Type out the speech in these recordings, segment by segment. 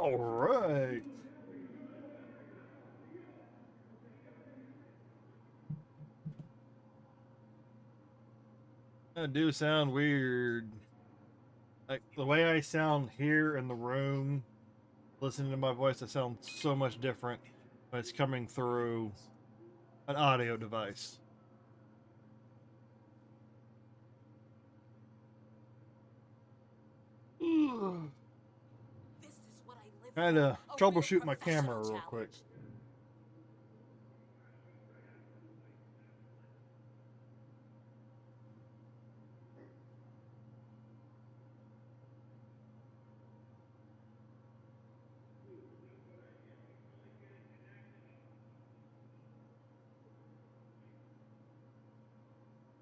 All right. That do sound weird. Like the way I sound here in the room, listening to my voice, I sound so much different when it's coming through an audio device. This is what I live I had for. to A real troubleshoot my camera professional real quick. challenge.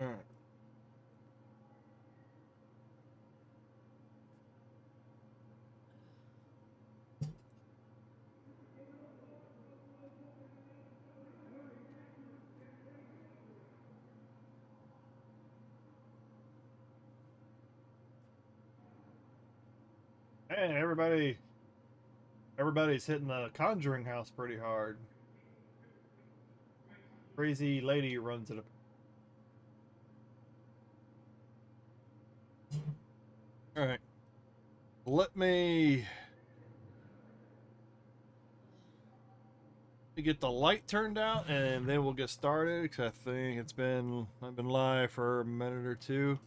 All right. Hey, everybody's hitting the Conjuring house pretty hard. Crazy lady runs it. All right. Let me get the light turned out, and then we'll get started. Because I think I've been live for a minute or two.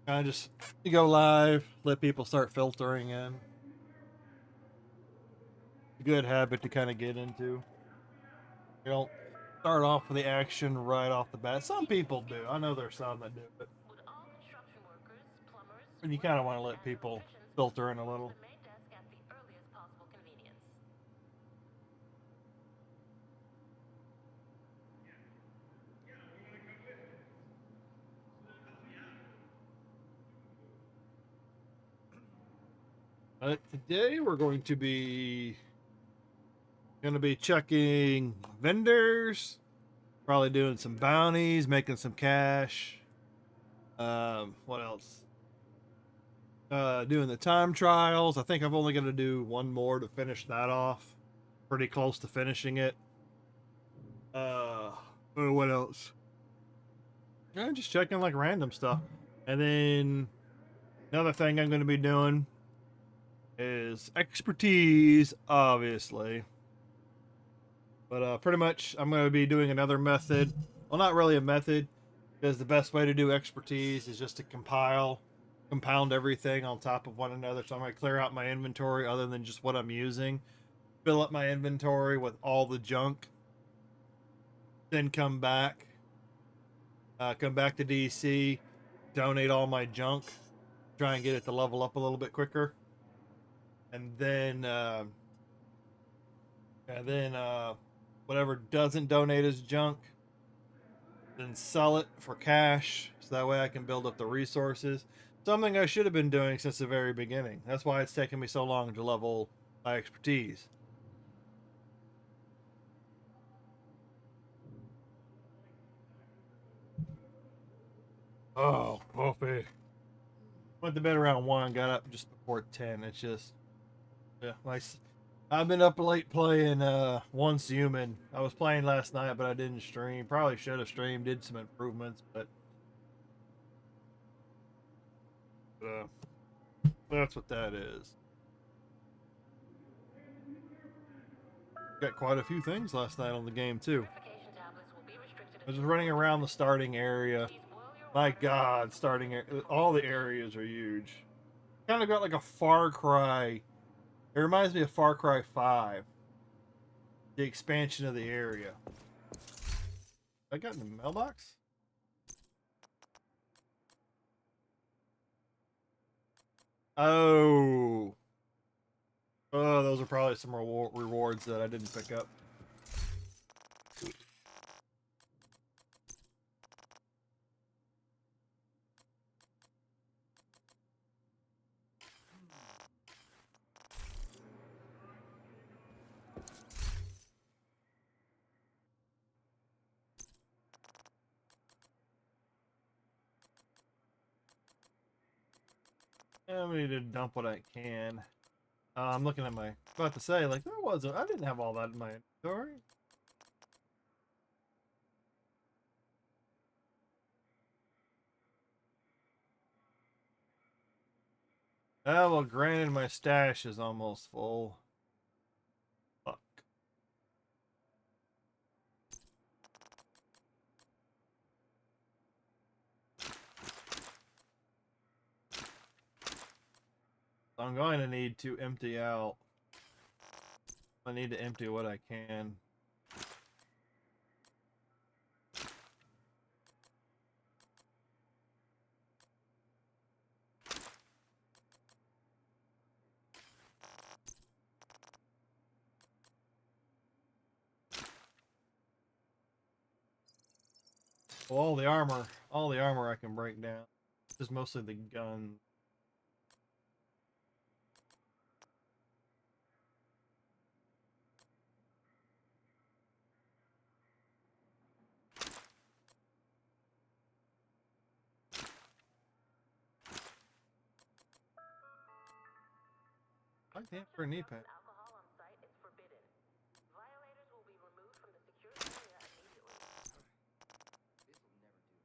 Kind of just you go live, let people start filtering in. A good habit to kind of get into. You don't start off with the action right off the bat. Some people do. I know there's some that do it, Would all construction workers, plumbers, and you kind of want to welders, let and people electricians filter in a report to little. the main desk at the earliest possible convenience? Today we're going to be checking vendors, probably doing some bounties, making some cash. What else? Doing the time trials. I think I'm only going to do one more to finish that off. Pretty close to finishing it. What else? Just checking like random stuff. And then another thing I'm going to be doing is expertise, obviously. But pretty much, I'm going to be doing another method. Well, not really a method, because the best way to do expertise is just to compound everything on top of one another. So I'm going to clear out my inventory other than just what I'm using, fill up my inventory with all the junk, then come back to DC, donate all my junk, try and get it to level up a little bit quicker, and then whatever doesn't donate as junk, then sell it for cash, so that way I can build up the resources. Something I should have been doing since the very beginning. That's why it's taken me so long to level my expertise. Oh, coffee. Went to bed around 1, got up just before 10. It's just, yeah, nice. I've been up late playing Once Human. I was playing last night, but I didn't stream. Probably should have streamed, did some improvements, but uh, that's what that is. Got quite a few things last night on the game, too. Purification tablets will be restricted I was until just running around the starting area. please boil your My water thoroughly. God, all the areas are huge. Kind of got like a Far Cry. It reminds me of Far Cry 5, the expansion of the area. I got in the mailbox? Oh. Oh, those are probably some rewards that I didn't pick up. I'm going to dump what I can. I'm looking at my, about to say, like, there wasn't, I didn't have all that in my inventory. Oh, well, granted, my stash is almost full. Fuck. I'm going to need to empty out. I need to empty what I can. Well, all the armor I can break down. Just mostly the gun. I can't for a knee pad. Alcohol on site is forbidden. Violators will be removed from the secure area immediately. This'll never do.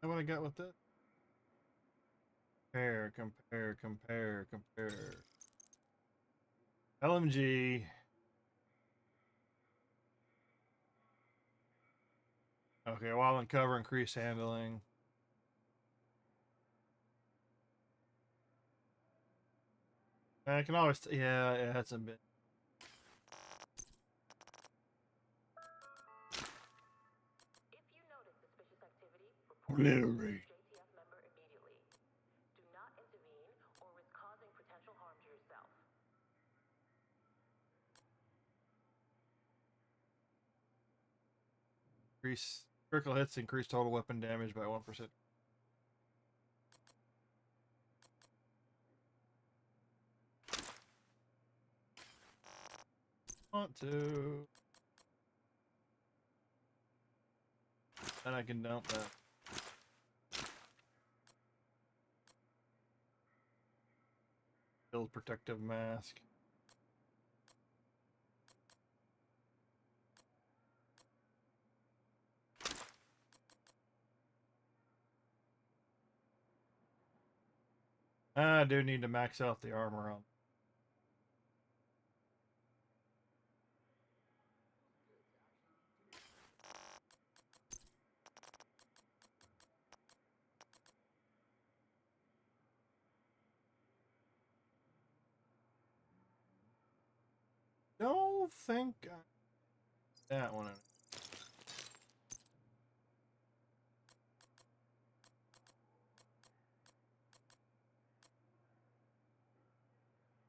Know what I got with it? Compare, compare, compare, compare. LMG. Okay, while in cover, increase handling. I can always, yeah, that's a bit. If you notice suspicious activity, report it to Obliterate. JTF member immediately. Do not intervene or risk causing potential harm to yourself. Increase critical hits, increase total weapon damage by 1%. Want to. Then I can dump that. Build protective mask. I do need to max out the armor on. Don't think that one.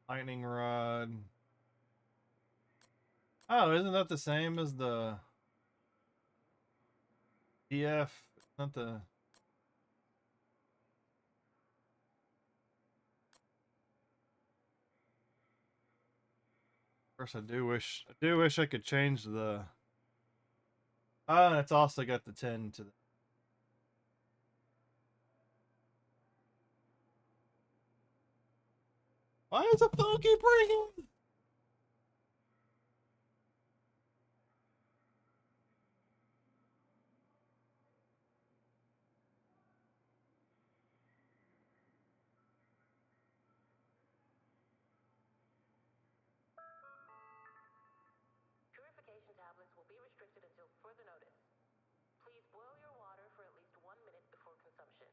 Lightning rod. Oh, isn't that the same as the EF? Not the. Of course, I do wish I could change the. Oh, and it's also got the 10 to the. Why is a funky bringing? Purification tablets will be restricted until further notice. Please boil your water for at least 1 minute before consumption.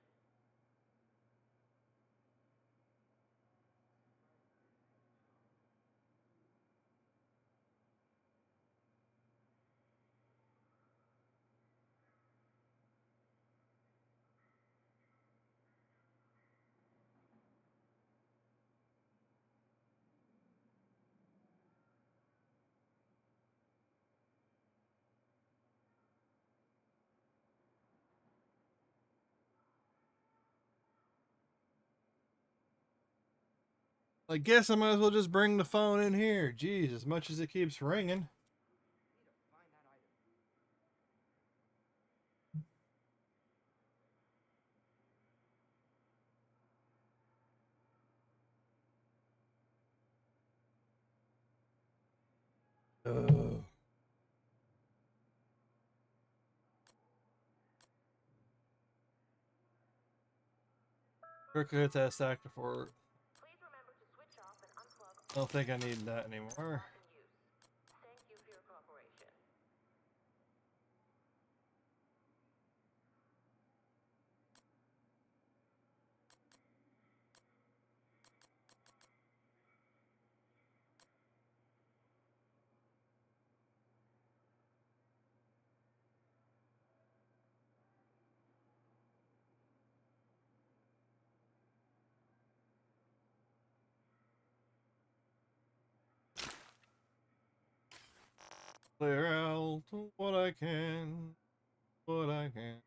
I guess I might as well just bring the phone in here. Jeez, as much as it keeps ringing. Ugh. Quickly hit that stack before. Please remember to switch off and unplug I don't think I need that anymore. not in use. Thank you for your cooperation. Clear out what I can. What I can.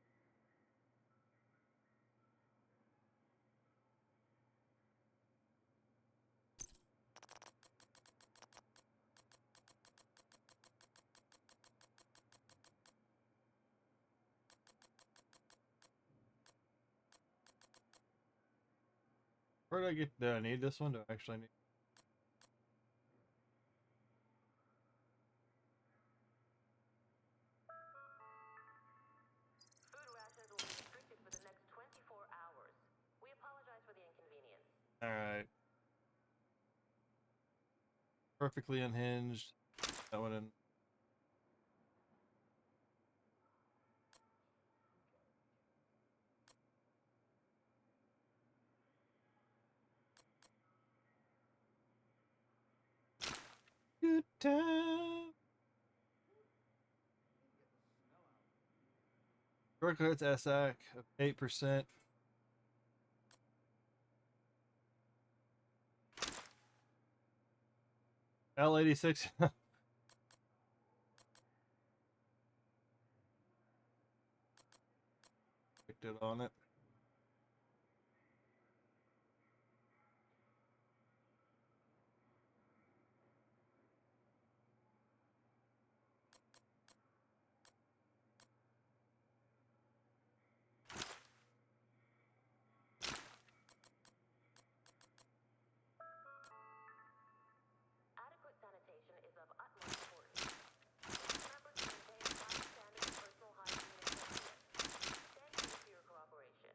Where did I get? Do I need this one? Do I actually need? Food rations will be restricted for the next 24 hours. We apologize for the inconvenience. Alright. Perfectly unhinged. That one in. Good time. Shortcuts SAC of 8%. L86. Picked it on it. Adequate sanitation is of utmost importance. Please remember to maintain high standards of personal hygiene and cleanliness. Thank you for your cooperation.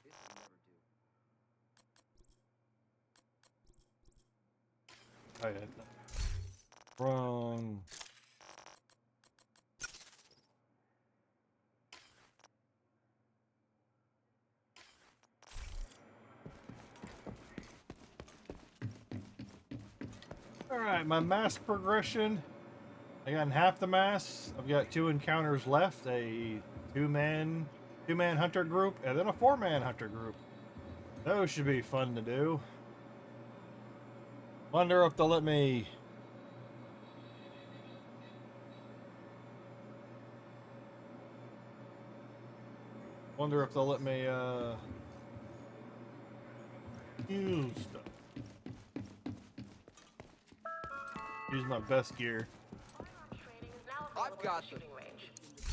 This will never do. I had that. Wrong. Alright, my mass progression. I got half the mass. I've got 2 encounters left. A two-man hunter group, and then a 4-man hunter group. Those should be fun to do. Wonder if they'll let me. Wonder if they'll let me use stuff. Use my best gear. Firearms training is now I've got the shooting range.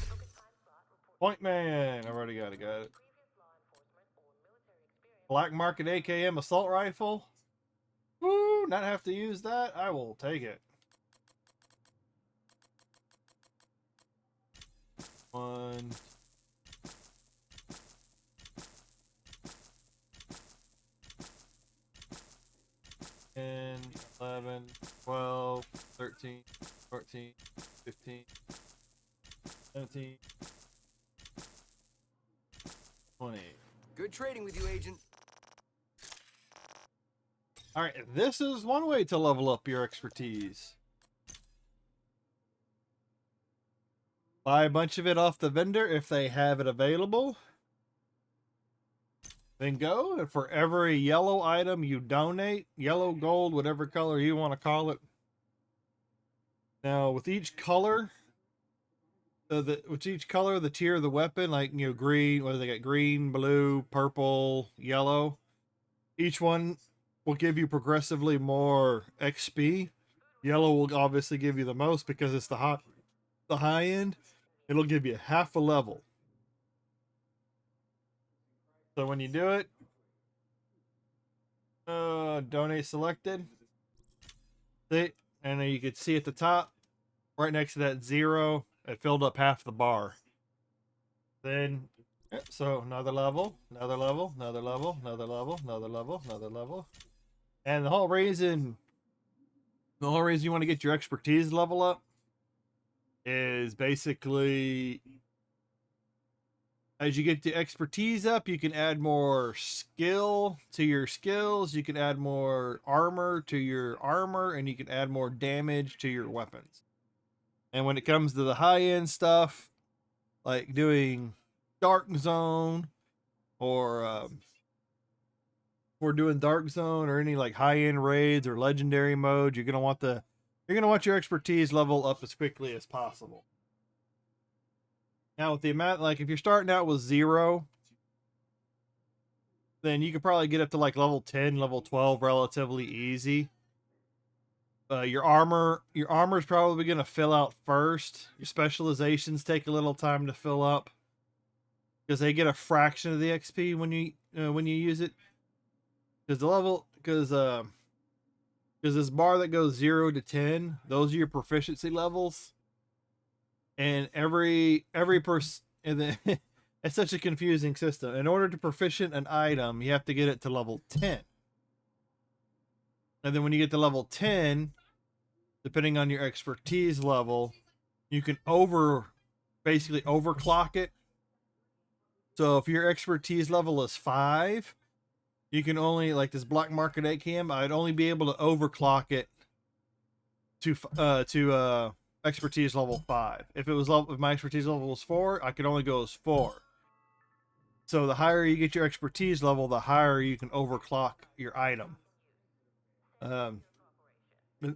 Book a time slot, report Point man. I already got it. Got it. previous law enforcement or military experience. Black market AKM assault rifle. Woo! Not have to use that. I will take it. 1. 10, 11, 12, 13, 14, 15, 17, 20. Good trading with you, Agent. All right, this is one way to level up your expertise. Buy a bunch of it off the vendor if they have it available. Then go, and for every yellow item you donate, yellow, gold, whatever color you want to call it. Now, with each color, the tier of the weapon, like, you know, green, whether they got green, blue, purple, yellow, each one will give you progressively more XP. Yellow will obviously give you the most because it's the high end. It'll give you half a level. So when you do it, donate selected. See, and then you can see at the top, right next to that 0, it filled up half the bar. Then, so another level, another level, another level, another level, another level, another level. And the whole reason you want to get your expertise level up is basically, as you get the expertise up, you can add more skill to your skills, you can add more armor to your armor, and you can add more damage to your weapons. And when it comes to the high-end stuff, like doing Dark Zone, or doing Dark Zone, or any like high-end raids or legendary mode, you're gonna want your expertise level up as quickly as possible. Now, with the amount, like if you're starting out with 0, then you could probably get up to like level 10, level 12 relatively easy. Your armor is probably going to fill out first. Your specializations take a little time to fill up because they get a fraction of the XP when you use it. Because this bar that goes 0 to 10, those are your proficiency levels. And every person, and then it's such a confusing system. In order to proficient an item, you have to get it to level 10. And then when you get to level 10, depending on your expertise level, you can basically overclock it. So if your expertise level is 5, you can only, like this black market AKM, I'd only be able to overclock it to expertise level 5. If my expertise level was 4, I could only go as 4. So the higher you get your expertise level, the higher you can overclock your item. And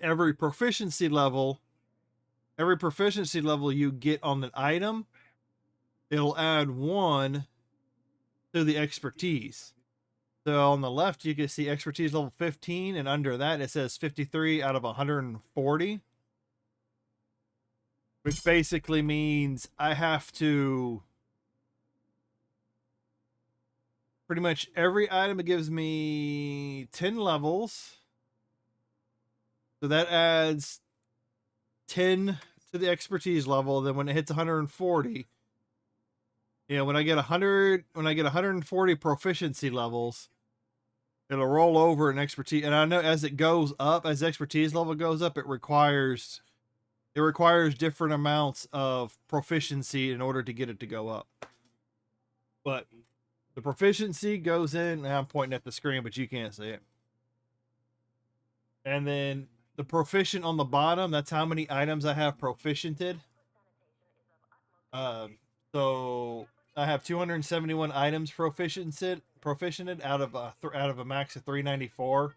every proficiency level you get on an item, it'll add 1 to the expertise. So on the left, you can see expertise level 15, and under that it says 53 out of 140. Which basically means I have to, pretty much every item, it gives me 10 levels. So that adds 10 to the expertise level. Then when it hits 140, when I get 140 proficiency levels, it'll roll over an expertise. And I know as it goes up, as expertise level goes up, it requires different amounts of proficiency in order to get it to go up. But the proficiency goes in, now I'm pointing at the screen, but you can't see it. And then the proficient on the bottom, that's how many items I have proficiented. So I have 271 items proficiented out of a max of 394.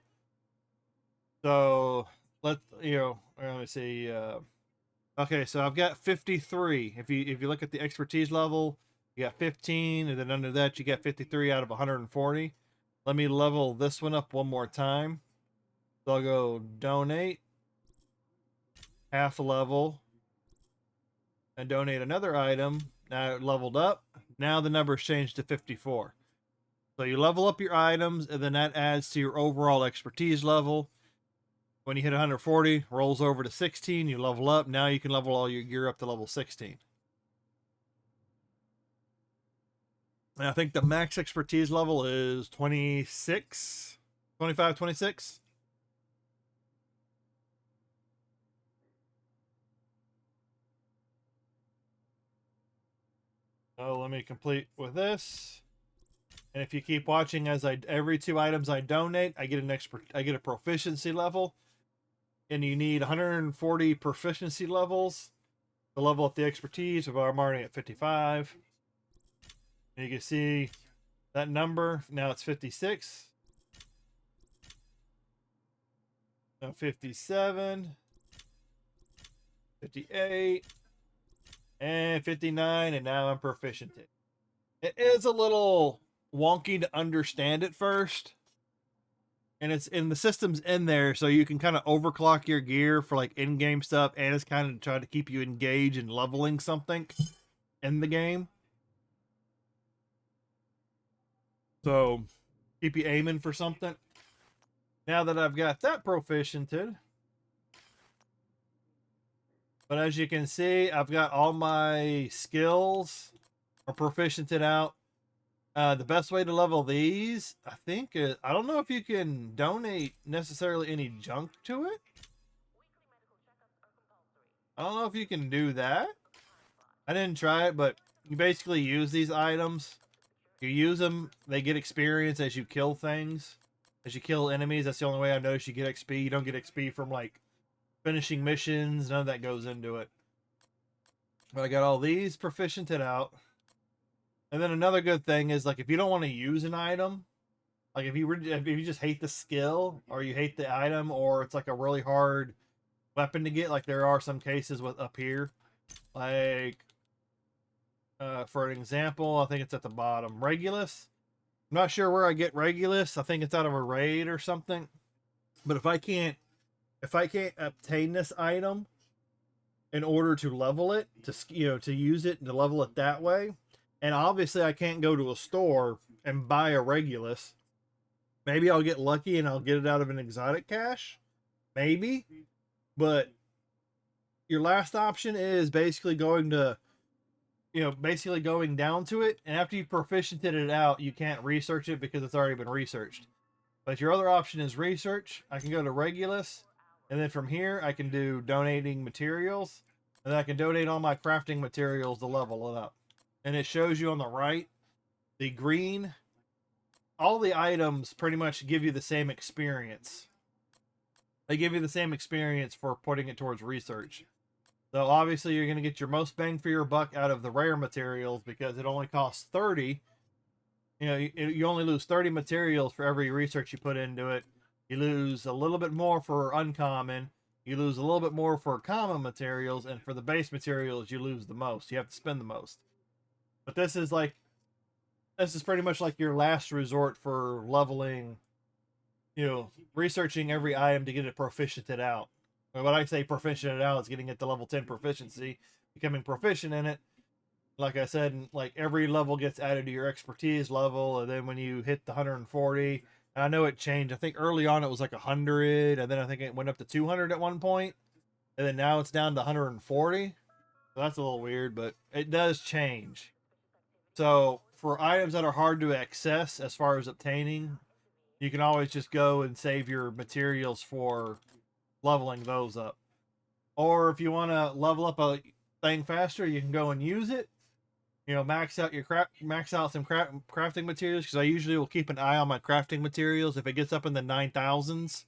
So let me see. Okay, so I've got 53. If you look at the expertise level, you got 15, and then under that you got 53 out of 140. Let me level this one up one more time. So I'll go donate, half level, and donate another item. Now it leveled up. Now the number's changed to 54. So you level up your items, and then that adds to your overall expertise level. When you hit 140, rolls over to 16, you level up. Now you can level all your gear up to level 16. And I think the max expertise level is 26, 25, 26. So let me complete with this. And if you keep watching, as every 2 items I donate, I get a proficiency level. And you need 140 proficiency levels to level up the expertise. I'm already at 55. And you can see that number. Now it's 56. Now 57. 58. And 59. And now I'm proficient. It is a little wonky to understand at first. And it's in the system's in there, so you can kind of overclock your gear for like in-game stuff, and it's kind of trying to keep you engaged in leveling something in the game. So keep you aiming for something. Now that I've got that proficiented, but as you can see, I've got all my skills are proficiented out. The best way to level these, I think, is, I don't know if you can donate necessarily any junk to it. I don't know if you can do that. I didn't try it, but you basically use these items. You use them, they get experience as you kill things. As you kill enemies, that's the only way I noticed you get XP. You don't get XP from, like, finishing missions. None of that goes into it. But I got all these proficiented out. And then another good thing is, like, if you don't want to use an item, like if you just hate the skill, or you hate the item, or it's like a really hard weapon to get, like there are some cases with up here, like for an example, I think it's at the bottom, Regulus. I'm not sure where I get Regulus. I think it's out of a raid or something. But if I can't obtain this item in order to level it, to use it and to level it that way. And obviously I can't go to a store and buy a Regulus. Maybe I'll get lucky and I'll get it out of an exotic cache. Maybe. But your last option is basically going to, basically going down to it. And after you've proficiented it out, you can't research it because it's already been researched. But your other option is research. I can go to Regulus. And then from here, I can do donating materials. And then I can donate all my crafting materials to level it up. And it shows you on the right, the green, all the items pretty much give you the same experience. They give you the same experience for putting it towards research. So obviously you're going to get your most bang for your buck out of the rare materials because it only costs 30. You only lose 30 materials for every research you put into it. You lose a little bit more for uncommon. You lose a little bit more for common materials. And for the base materials, you lose the most. You have to spend the most. But this is pretty much like your last resort for leveling, researching every item to get it proficiented out. When I say proficiented out, it's getting it to level 10 proficiency, becoming proficient in it. Like I said, like every level gets added to your expertise level, and then when you hit the 140, and I know it changed. I think early on it was like 100, and then I think it went up to 200 at one point, and then now it's down to 140. So that's a little weird, but it does change. So for items that are hard to access as far as obtaining, you can always just go and save your materials for leveling those up. Or if you want to level up a thing faster, you can go and use it. Max out some crafting materials, because I usually will keep an eye on my crafting materials. If it gets up in the 9,000s,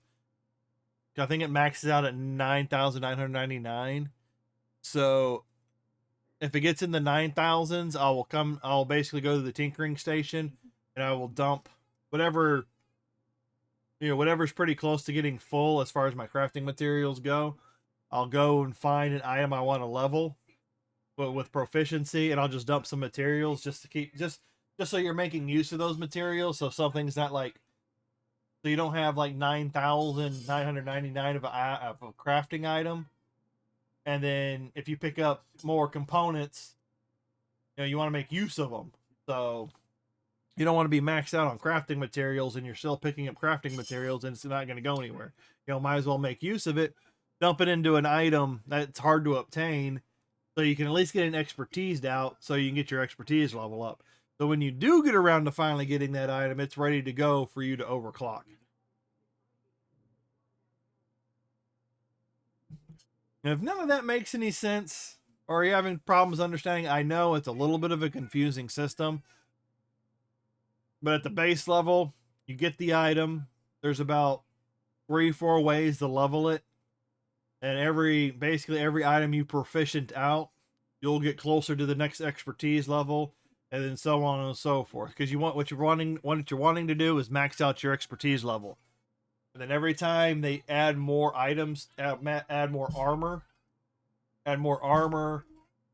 I think it maxes out at 9,999. So if it gets in the 9,000s, I'll basically go to the tinkering station and I will dump whatever's pretty close to getting full as far as my crafting materials go. I'll go and find an item I want to level, but with proficiency, and I'll just dump some materials just to keep, just so you're making use of those materials. So something's not like, so you don't have like 9,999 of a crafting item. And then if you pick up more components, you know, you want to make use of them. So you don't want to be maxed out on crafting materials and you're still picking up crafting materials and it's not going to go anywhere. You know, might as well make use of it, dump it into an item that's hard to obtain so you can at least get an expertise out so you can get your expertise level up. So when you do get around to finally getting that item, it's ready to go for you to overclock. And if none of that makes any sense or you're having problems understanding, I know it's a little bit of a confusing system. But at the base level, you get the item. There's about 3-4 ways to level it. And basically every item you proficient out, you'll get closer to the next expertise level, and then so on and so forth. Because what you're wanting to do is max out your expertise level. And then every time they add more items, add more armor,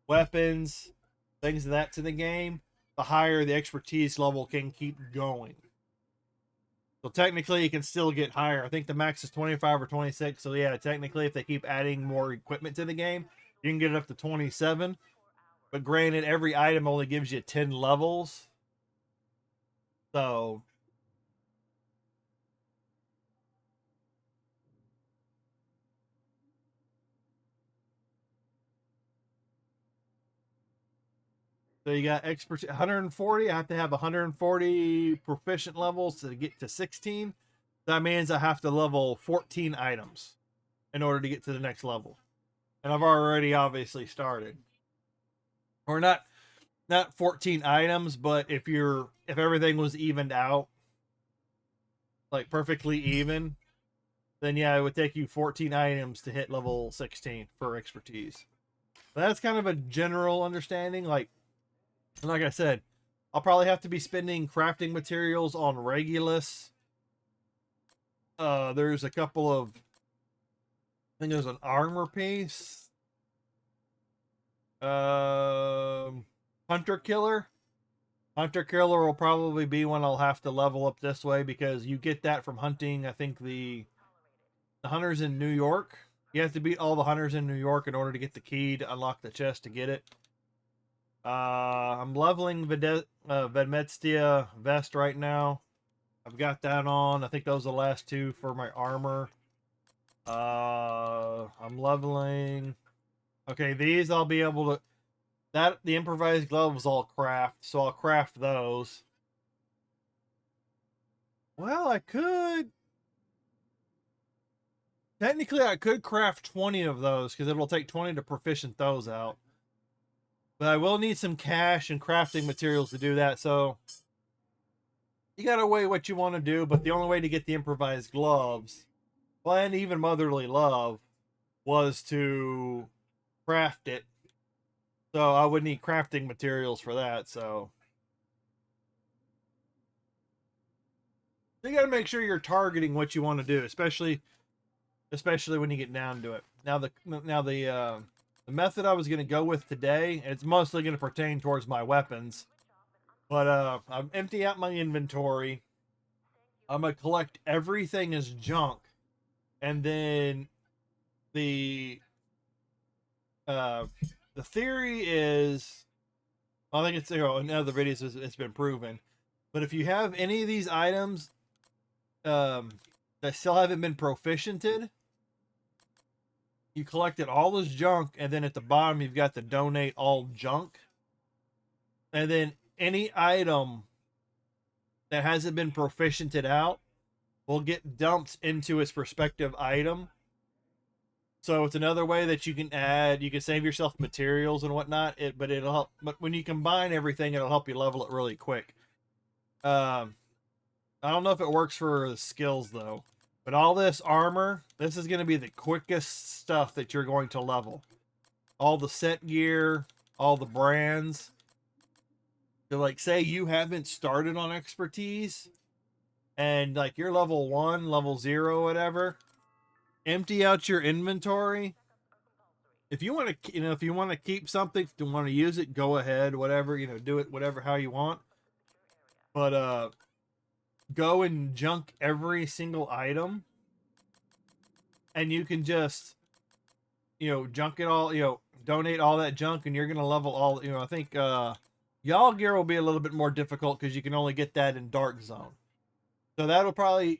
weapons, things of that to the game, the higher the expertise level can keep going. So technically, you can still get higher. I think the max is 25 or 26. So yeah, technically, if they keep adding more equipment to the game, you can get it up to 27. But granted, every item only gives you 10 levels. So you got expert 140. I have to have 140 proficient levels to get to 16. That means I have to level 14 items in order to get to the next level. And I've already obviously started. Or not 14 items, but if everything was evened out, like perfectly even, then yeah, it would take you 14 items to hit level 16 for expertise. But that's kind of a general understanding. Like I said, I'll probably have to be spending crafting materials on Regulus. There's a couple of, I think there's an armor piece. Hunter Killer. Hunter Killer will probably be one I'll have to level up this way because you get that from hunting, I think, the hunters in New York. You have to beat all the hunters in New York in order to get the key to unlock the chest to get it. I'm leveling Vedmetstia Vest right now. I've got that on. I think those are the last two for my armor. I'm leveling. Okay, these I'll be able to. The improvised gloves I'll craft, so I'll craft those. Well, I could. Technically, I could craft 20 of those because it'll take 20 to proficient those out. But I will need some cash and crafting materials to do that, so you gotta weigh what you want to do, but the only way to get the improvised gloves, well, and even motherly love, was to craft it. So I would need crafting materials for that, so you gotta make sure you're targeting what you want to do, especially when you get down to it. Now the method I was going to go with today, it's mostly going to pertain towards my weapons. But I'm emptying out my inventory. I'm going to collect everything as junk. And then the theory is, I think it's, in other videos it's been proven. But if you have any of these items that still haven't been proficiented, you collected all this junk, and then at the bottom you've got the donate all junk. And then any item that hasn't been proficiented out will get dumped into its respective item. So it's another way that you can save yourself materials and whatnot. But it'll help. But when you combine everything, it'll help you level it really quick. I don't know if it works for the skills though. But all this armor, this is going to be the quickest stuff that you're going to level. All the set gear, all the brands. So like, say you haven't started on expertise, and like you're level 1, level 0, whatever. Empty out your inventory. If you want to, if you want to keep something, if you want to use it, go ahead, whatever, do it, whatever, how you want. But, go and junk every single item, and you can just junk it all, donate all that junk, and you're gonna level all. I think y'all gear will be a little bit more difficult because you can only get that in Dark Zone. So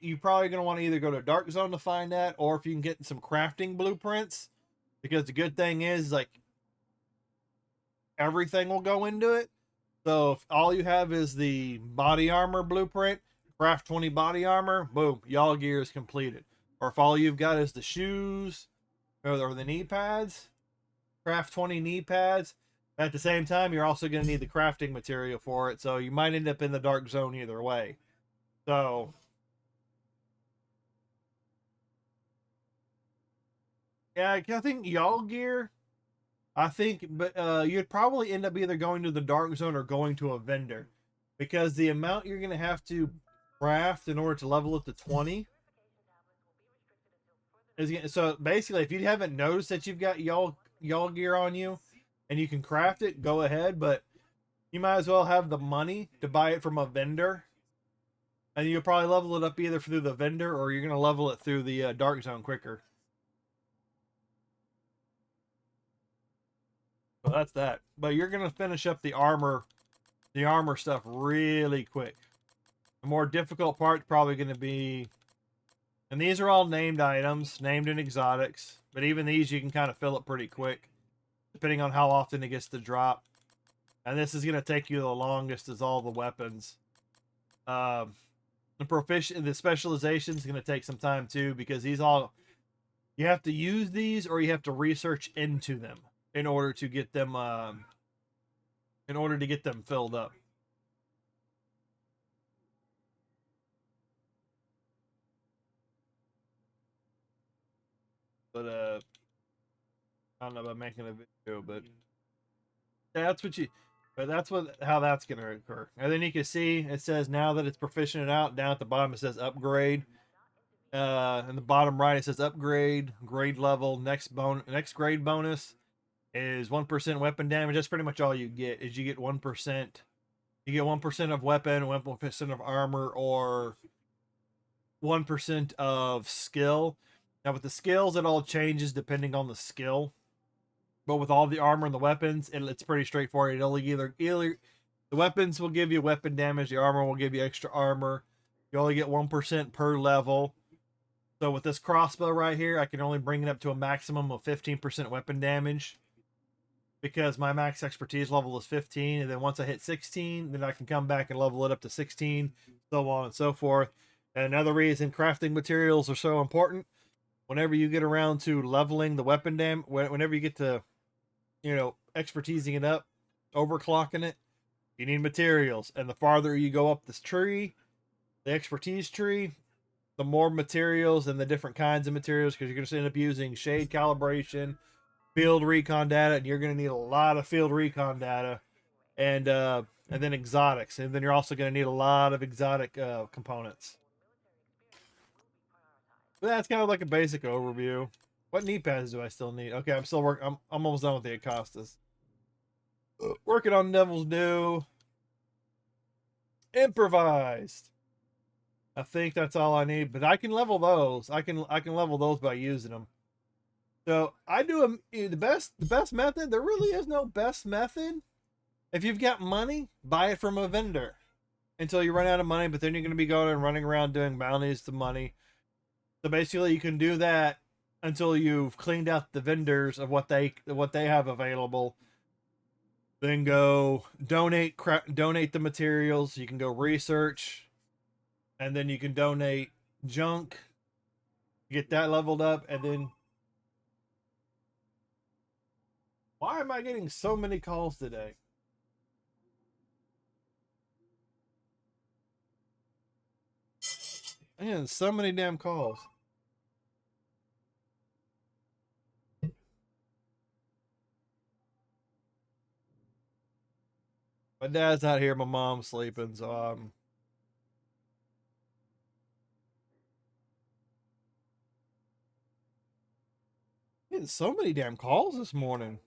you probably gonna want to either go to Dark Zone to find that, or if you can get some crafting blueprints, because the good thing is like everything will go into it. So if all you have is the body armor blueprint, craft 20 body armor, boom, y'all gear is completed. Or if all you've got is the shoes or the knee pads, craft 20 knee pads. At the same time, you're also going to need the crafting material for it, so you might end up in the Dark Zone either way. So yeah, I think y'all gear. But you'd probably end up either going to the Dark Zone or going to a vendor, because the amount you're going to have to craft in order to level it to 20 is so basically, if you haven't noticed that you've got y'all gear on you and you can craft it, go ahead, but you might as well have the money to buy it from a vendor, and you'll probably level it up either through the vendor or you're going to level it through the Dark Zone quicker. So that's that. But you're going to finish up the armor stuff really quick. The more difficult part's probably going to be, and these are all named items, named in exotics, but even these you can kind of fill up pretty quick, depending on how often it gets to drop. And this is going to take you the longest, is all the weapons. The specialization is going to take some time too, because you have to use these or you have to research into them in order to get them filled up. But I don't know about making a video, but how that's gonna occur. And then you can see it says now that it's proficient out. Down at the bottom it says upgrade. In the bottom right it says upgrade, grade level, next grade bonus is 1% weapon damage. That's pretty much all you get. Is you get 1%. You get 1% of weapon, 1% of armor, or 1% of skill. Now with the skills, it all changes depending on the skill. But with all the armor and the weapons, it's pretty straightforward. It'll either the weapons will give you weapon damage, the armor will give you extra armor. You only get 1% per level. So with this crossbow right here, I can only bring it up to a maximum of 15% weapon damage, because my max expertise level is 15, and then once I hit 16, then I can come back and level it up to 16, so on and so forth. And another reason crafting materials are so important, whenever you get around to leveling the weapon whenever you get to expertising it up, overclocking it, you need materials. And the farther you go up this tree, the expertise tree, the more materials and the different kinds of materials, because you're going to end up using shade calibration, field recon data, and you're going to need a lot of field recon data, and then exotics, and then you're also going to need a lot of exotic components. But that's kind of like a basic overview. What knee pads do I still need? Okay, I'm still working. I'm almost done with the Acostas. Working on Devil's Due. Improvised. I think that's all I need, but I can level those. I can level those by using them. So I do the best method. There really is no best method. If you've got money, buy it from a vendor until you run out of money. But then you're going to be going and running around doing bounties to money. So basically, you can do that until you've cleaned out the vendors of what they have available. Then go donate the materials. You can go research, and then you can donate junk, get that leveled up, and then. Why am I getting so many calls today? Man, so many damn calls. My dad's not here. My mom's sleeping, so getting so many damn calls this morning.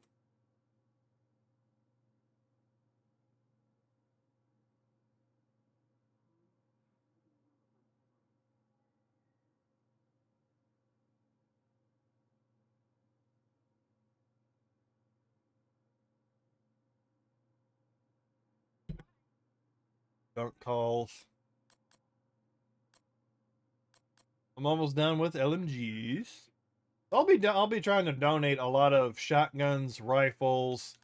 Junk calls. I'm almost done with LMGs. I'll be trying to donate a lot of shotguns, rifles,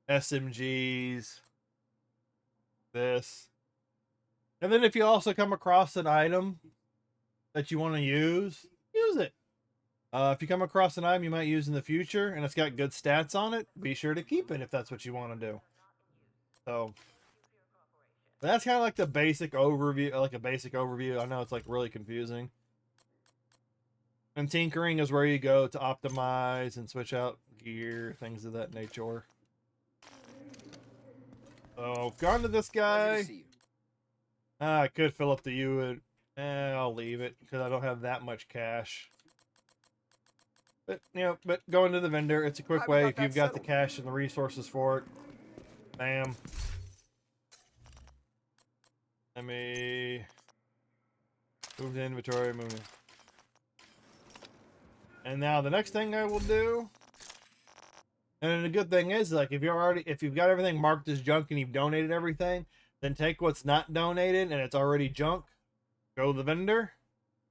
SMGs, this. And then if you also come across an item that you want to use it. If you come across an item you might use in the future and it's got good stats on it, be sure to keep it if that's what you want to do. So that's kind of like the basic overview, I know it's like really confusing. And tinkering is where you go to optimize and switch out gear, things of that nature. So, gone to this guy. I could fill up the unit. I'll leave it because I don't have that much cash. But, but going to the vendor, it's a quick way if you've got the cash and the resources for it. Bam. Let me move the inventory, move it. And now the next thing I will do, and the good thing is, like, if you've got everything marked as junk and you've donated everything, then take what's not donated and it's already junk, go to the vendor.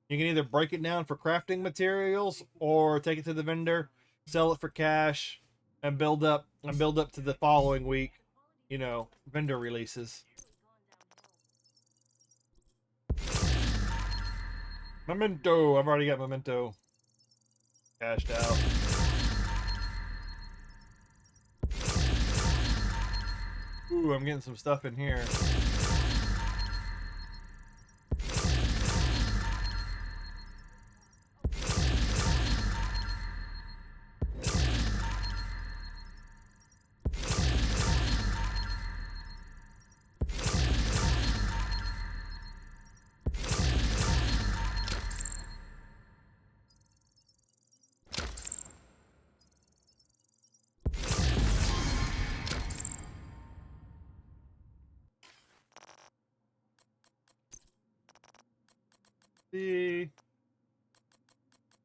You can either break it down for crafting materials or take it to the vendor, sell it for cash, and build up to the following week, vendor releases. Memento. I've already got memento cashed out. Ooh, I'm getting some stuff in here.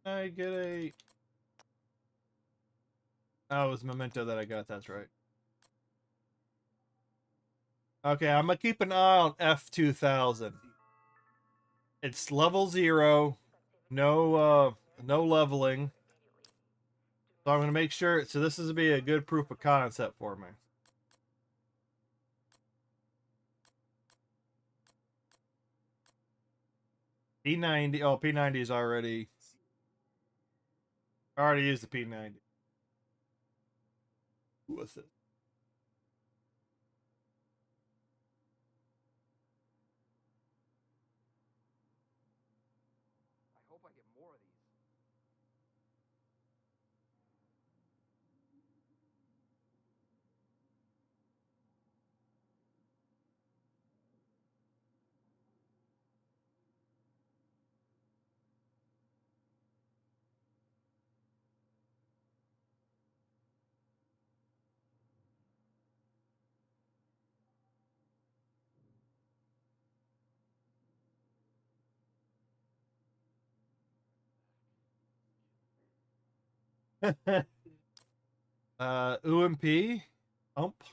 I get a... Oh, it was memento that I got, that's right. Okay, I'm gonna keep an eye on F2000. It's level 0, no leveling. So I'm gonna make sure, so this is gonna be a good proof of concept for me. P90, oh, P90 is already... I already used the P90. What's it? I hope I get more of these. UMP, ump,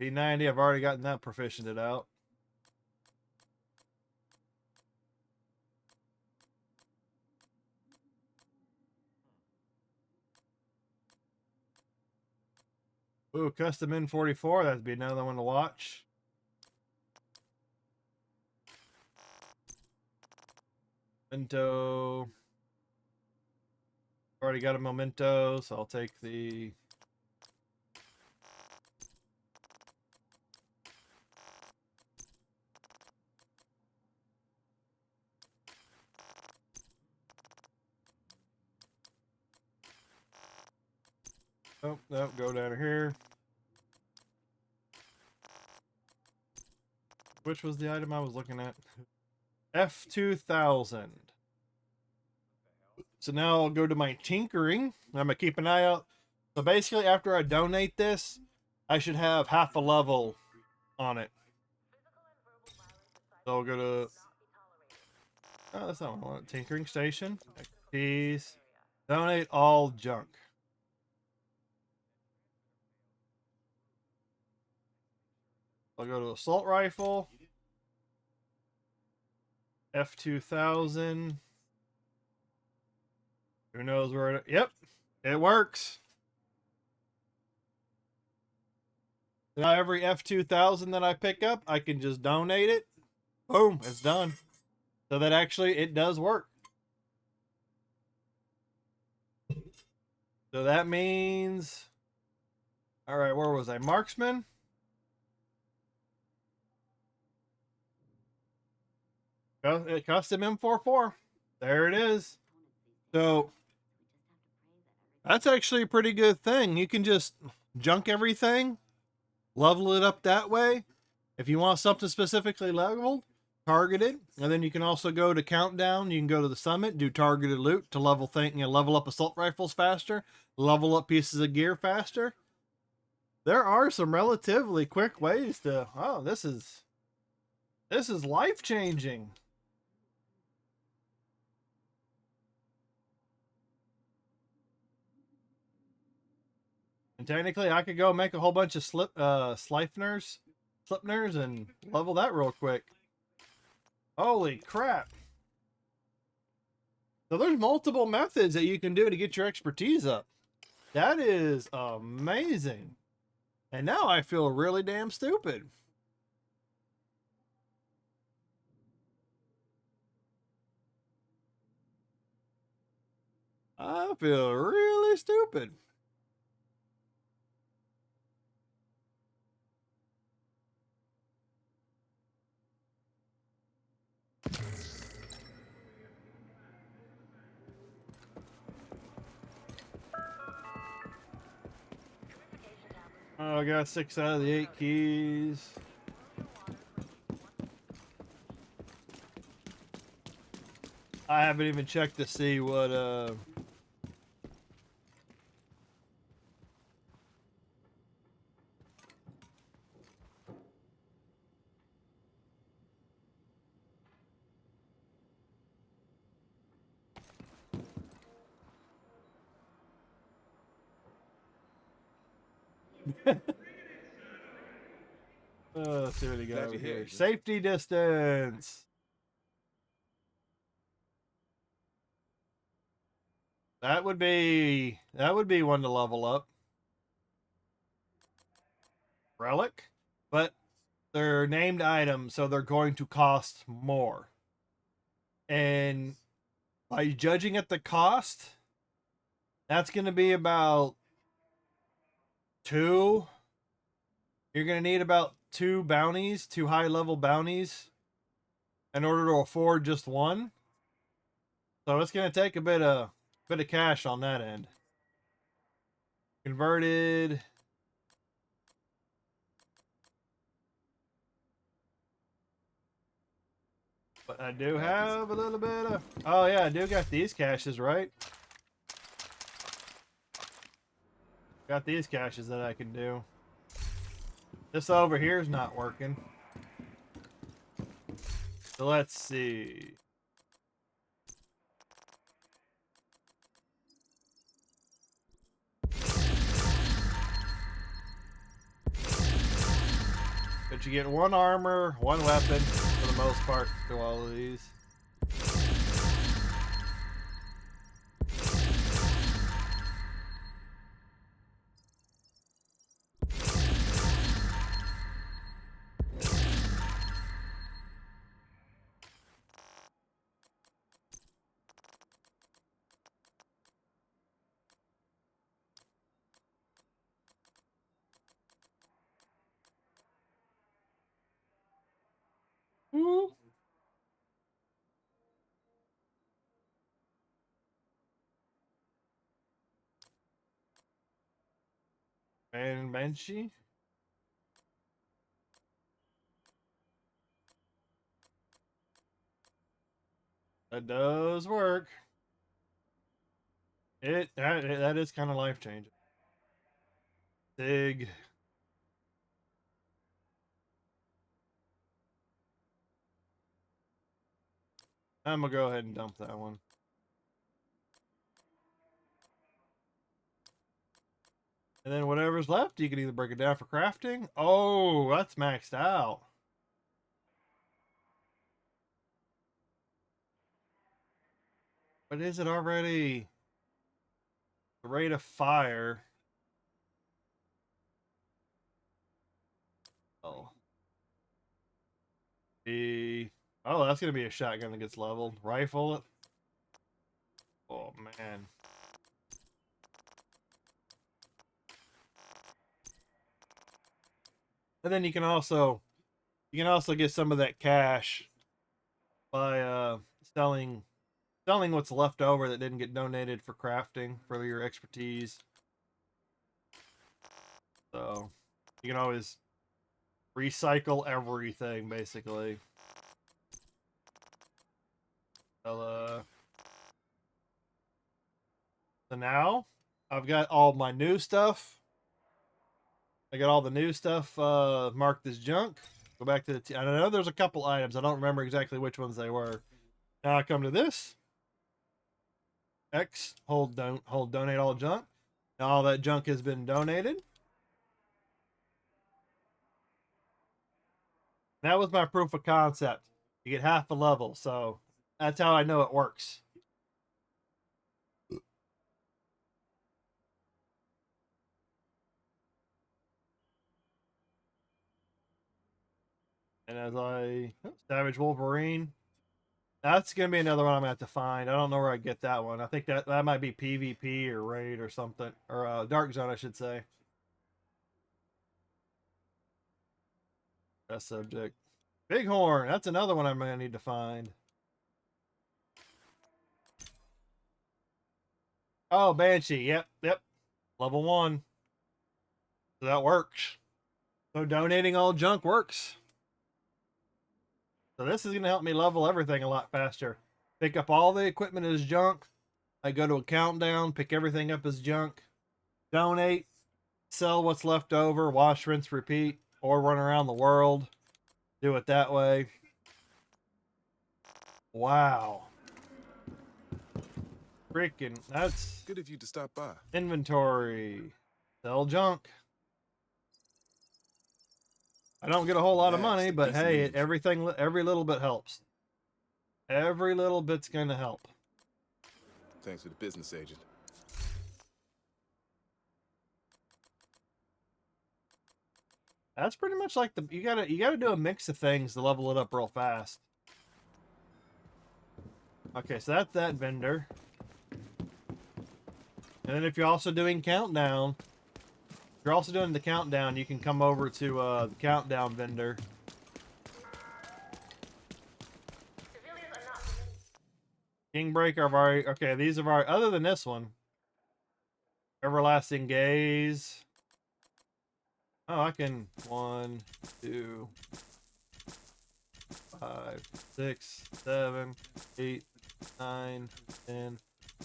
P90. I've already gotten that proficiented out. Ooh, custom N44. That'd be another one to watch. Memento. Already got a memento, so I'll take the... Oh, no, go down here. Which was the item I was looking at? F2000. So now I'll go to my tinkering. I'm going to keep an eye out. So basically, after I donate this, I should have half a level on it. So I'll go to... Oh, that's not what I want. Tinkering station. Keys. Donate all junk. I'll go to assault rifle. F2000. Who knows where it... Yep, it works. Now every F2000 that I pick up, I can just donate it. Boom, it's done. So that actually, it does work. So that means... All right, where was I? Marksman? Custom M44. There it is. So that's actually a pretty good thing. You can just junk everything, level it up that way. If you want something specifically leveled, target it, and then you can also go to countdown. You can go to the summit, do targeted loot to level level up assault rifles faster, level up pieces of gear faster. There are some relatively quick ways to. Oh, this is life changing. And technically, I could go make a whole bunch of slipners, and level that real quick. Holy crap. So there's multiple methods that you can do to get your expertise up. That is amazing. And now I feel really damn stupid. I feel really stupid. Oh, I got 6 out of the 8 keys. I haven't even checked to see what let's see what he got Glad over you're here, here. Agent. Safety distance. That would be one to level up. Relic, but they're named items, so they're going to cost more. And by judging at the cost, that's going to be about 2. You're going to need about 2 bounties, 2 high-level bounties, in order to afford just one. So it's going to take a bit of cash on that end. Converted. But I do have a little bit of... Oh, yeah, I do got these caches, right? Got these caches that I can do. This over here is not working. So let's see. But you get 1 armor, 1 weapon, for the most part, to all of these. Woo. And Banshee. That does work. That is kind of life changing. Dig. I'm gonna go ahead and dump that one. And then whatever's left, you can either break it down for crafting. Oh, that's maxed out. But is it already the rate of fire? Oh. Oh, that's gonna be a shotgun that gets leveled. Rifle it. Oh man. And then you can also get some of that cash by selling what's left over that didn't get donated for crafting for your expertise. So you can always recycle everything basically. So now I've got all my new stuff. I got all the new stuff marked as junk. Go back to I know there's a couple items. I don't remember exactly which ones they were. Now I come to this. X, hold donate all junk. Now all that junk has been donated. That was my proof of concept. You get half a level, so that's how I know it works. And as Savage Wolverine. That's gonna be another one I'm gonna have to find. I don't know where I get that one. I think that might be PvP or raid or something, or Dark Zone, I should say. That subject. Bighorn. That's another one I'm gonna need to find. Oh, Banshee. Yep. Level 1. So that works. So donating all junk works. So this is gonna help me level everything a lot faster. Pick up all the equipment as junk. I go to a countdown, pick everything up as junk. Donate, sell what's left over, wash, rinse, repeat, or run around the world. Do it that way. Wow. Freaking, that's Good of you to stop by. inventory. Sell junk. I don't get a whole lot of Yes, money, the but decent hey, image. every little bit helps. Every little bit's gonna help. Thanks for the business, agent. That's pretty much like you gotta do a mix of things to level it up real fast. Okay, so that's that vendor. And then if you're also doing countdown, if you're also doing the countdown, you can come over to the countdown vendor. Civilians are not permitted. Kingbreaker, I've already, okay, these have already, other than this one. Everlasting Gaze. Oh, I can 1, 2, 5, 6, 7, 8, 9, 10,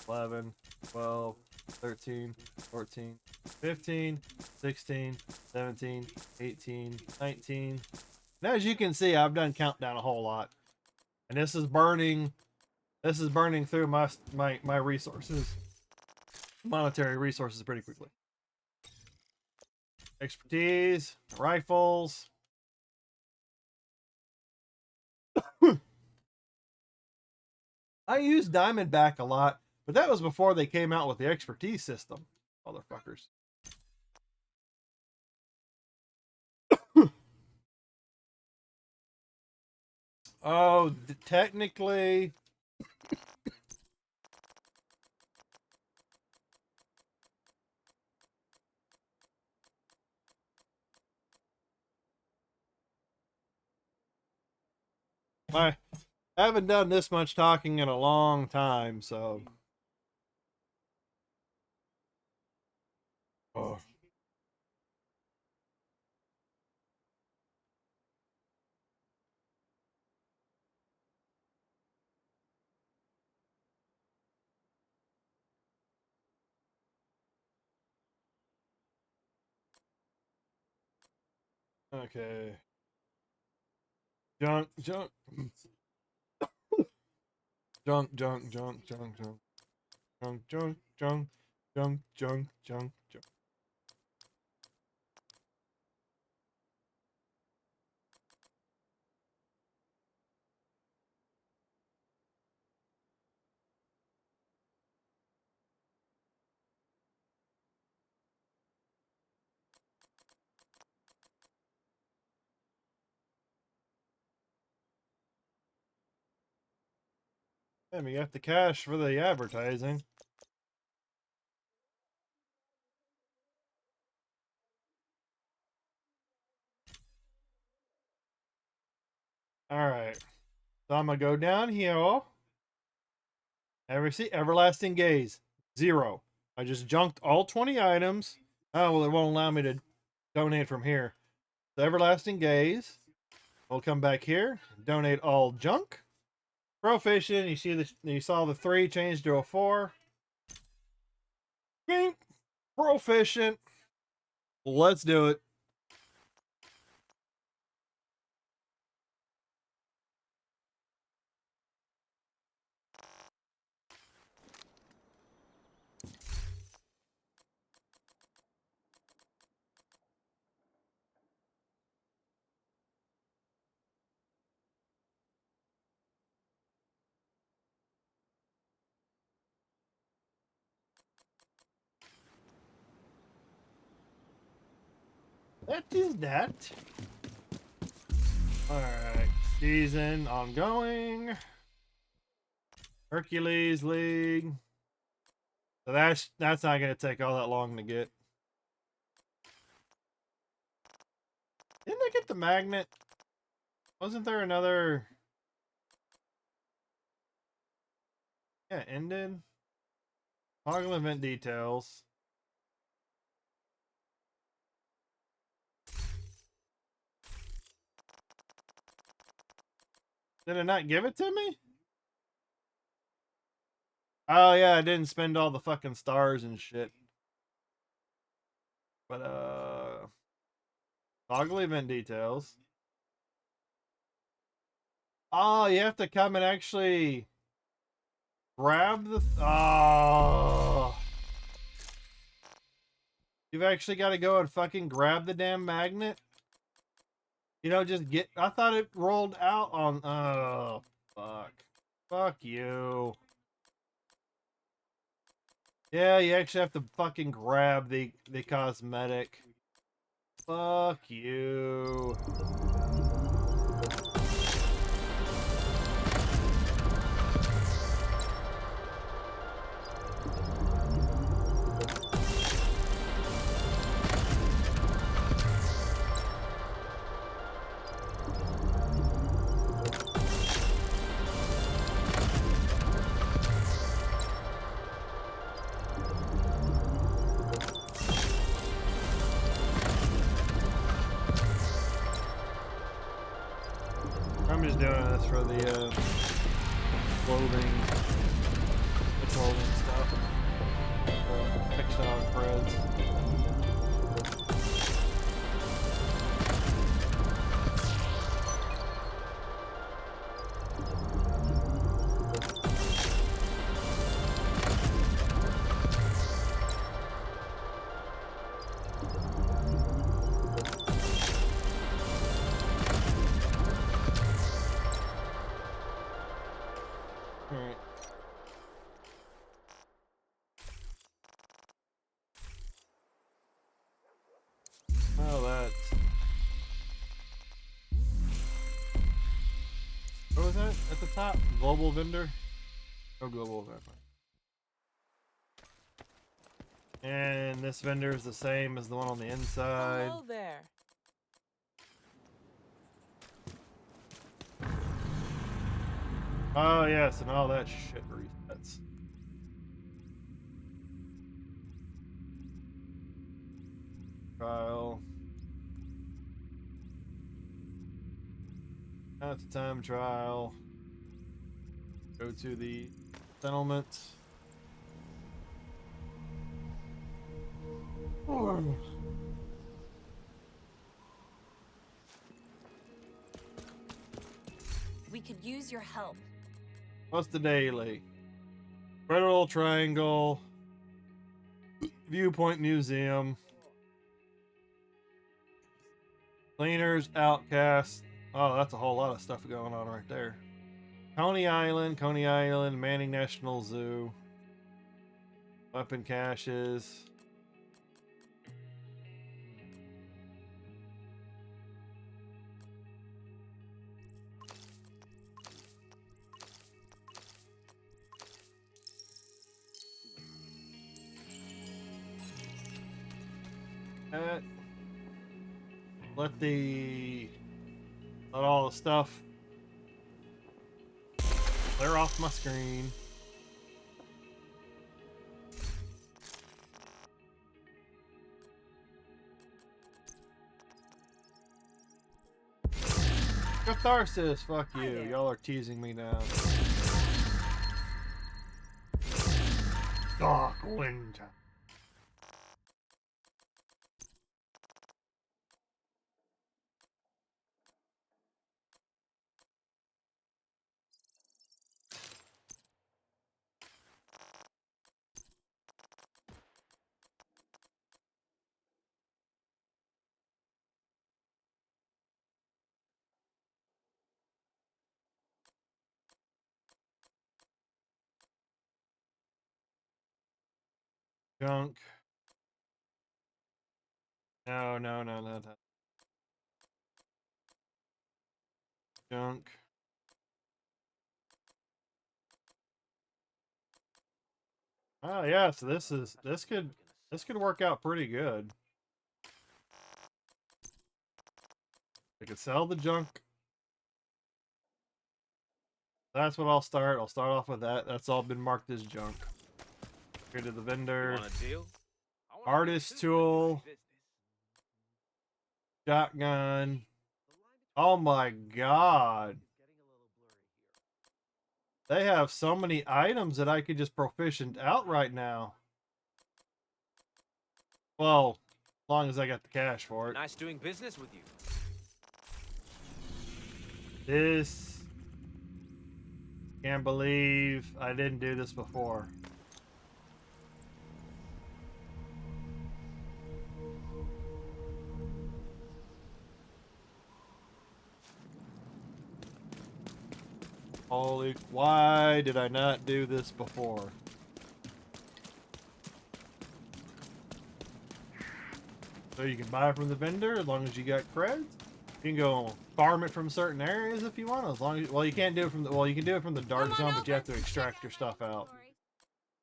11, 12, 13, 14, 15, 16, 17, 18, 19. And as you can see, I've done countdown a whole lot. And this is burning through my resources. Monetary resources pretty quickly. Expertise, rifles. I use Diamondback a lot, but that was before they came out with the expertise system, motherfuckers. Oh, technically, I haven't done this much talking in a long time, so. Oh. Okay. Junk. Junk, junk, junk, junk, junk, junk, junk, junk, junk, junk, junk, junk. Damn, you got the cash for the advertising. Alright. So I'm gonna go down here. See, everlasting gaze. 0. I just junked all 20 items. Oh, well, it won't allow me to donate from here. So everlasting gaze. We'll come back here. Donate all junk. Proficient. You saw the 3 change to a 4. Bing. Proficient. Let's do it. That is that. Alright. Season ongoing. Hercules League. So that's not gonna take all that long to get. Didn't I get the magnet? Wasn't there another? Yeah, ended. Toggle event details. Did it not give it to me? Oh yeah, I didn't spend all the fucking stars and shit. But toggle event details. Oh, you have to come and actually grab the oh. You've actually got to go and fucking grab the damn magnet. You know, just get I thought it rolled out on oh fuck. Fuck you. Yeah, you actually have to fucking grab the cosmetic. Fuck you. I'm just doing this for the clothing stuff. Textile threads. Alright. Well, that's... What was that at the top? Global vendor? Oh, global vendor. And this vendor is the same as the one on the inside. Hello there. Oh, yes, and all that shit resets. Trial. That's a time trial. Go to the settlement. We could use your help. What's the daily? Federal Triangle. Viewpoint Museum. Cleaners, Outcasts. Oh, that's a whole lot of stuff going on right there. Coney Island, Manning National Zoo. Weapon caches. Let all the stuff clear off my screen. Catharsis, fuck Hi you. there. Y'all are teasing me now. Dark winter. Junk. No, no, no, no, no. Junk. Oh yeah, so this could work out pretty good. I could sell the junk. That's what I'll start. I'll start off with that. That's all been marked as junk. Go to the vendor. Want a deal? Artist tool. Shotgun. Oh my god. They have so many items that I could just proficient out right now. Well, as long as I got the cash for it. Nice doing business with you. This... Can't believe I didn't do this before. Holy... Why did I not do this before? So you can buy it from the vendor as long as you got creds. You can go farm it from certain areas if you want, as long as, well, you can't do it from the, well, you can do it from the dark zone, but you have to extract your stuff out.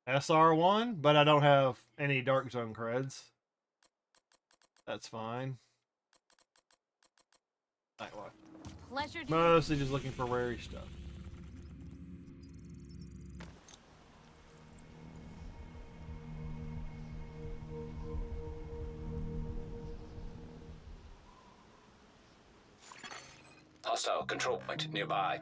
SR1, but I don't have any dark zone creds. That's fine. Like what? Pleasure doing Mostly just looking for rare stuff. Hostile control point nearby.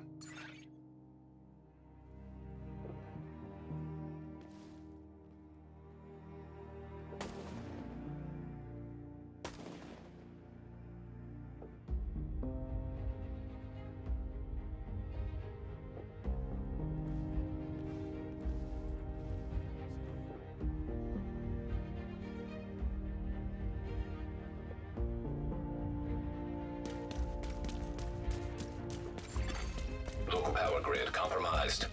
Local power grid compromised.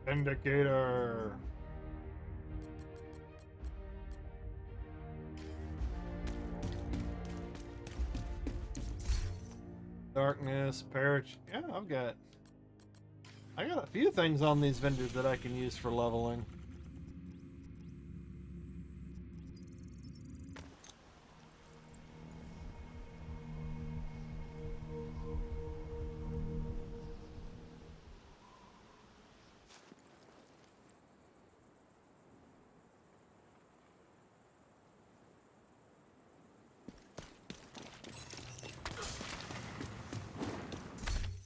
Indicator. Darkness, parach. Yeah, I got a few things on these vendors that I can use for leveling.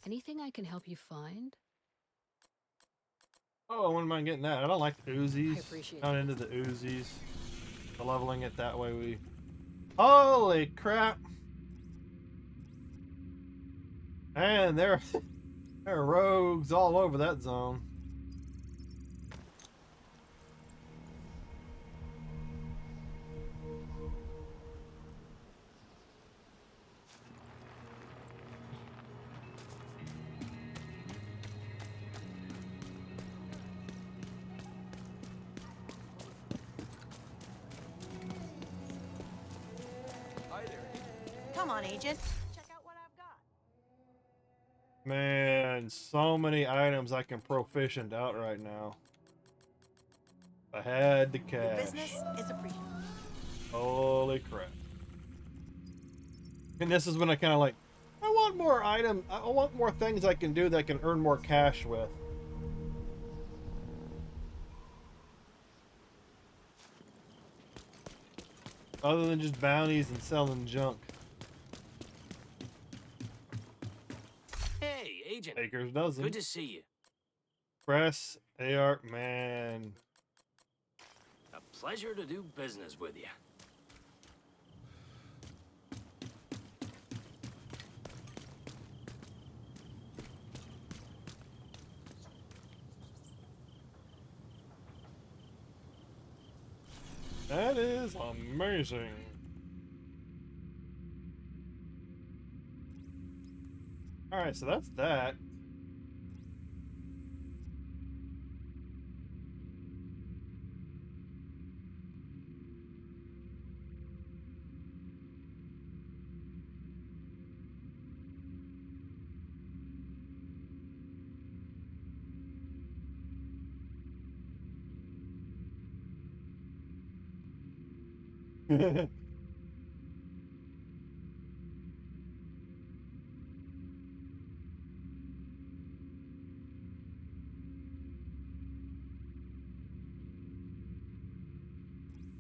Anything I can help you find? Oh, when am I getting that? I don't like the Uzis. I appreciate Not it. into the Uzis. The leveling it that way we... Holy crap! Man, there are rogues all over that zone. Come on, Agent. Check out what I've got. Man, so many items I can proficient out right now. I had the Your cash. business is appreciated. Holy crap. And this is when I kind of like, I want more items. I want more things I can do that I can earn more cash with. Other than just bounties and selling junk. Hey, Agent. Baker's dozen. Good to see you. Press, AR, man. A pleasure to do business with you. That is amazing. Alright, so that's that.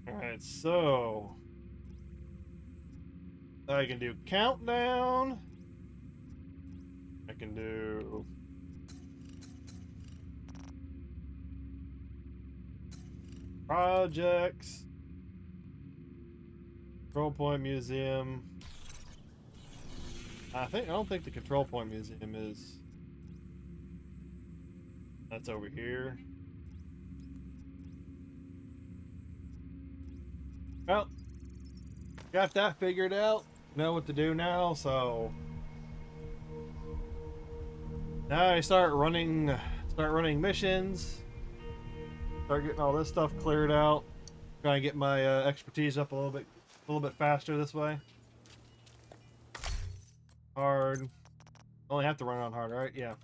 Alright, so I can do countdown. I can do projects, control point museum. I don't think the control point museum is. That's over here. Well, got that figured out. Know what to do now, so now I start running missions. Start getting all this stuff cleared out. Try and get my expertise up a little bit faster this way. Hard. Only have to run it on hard, right? Yeah.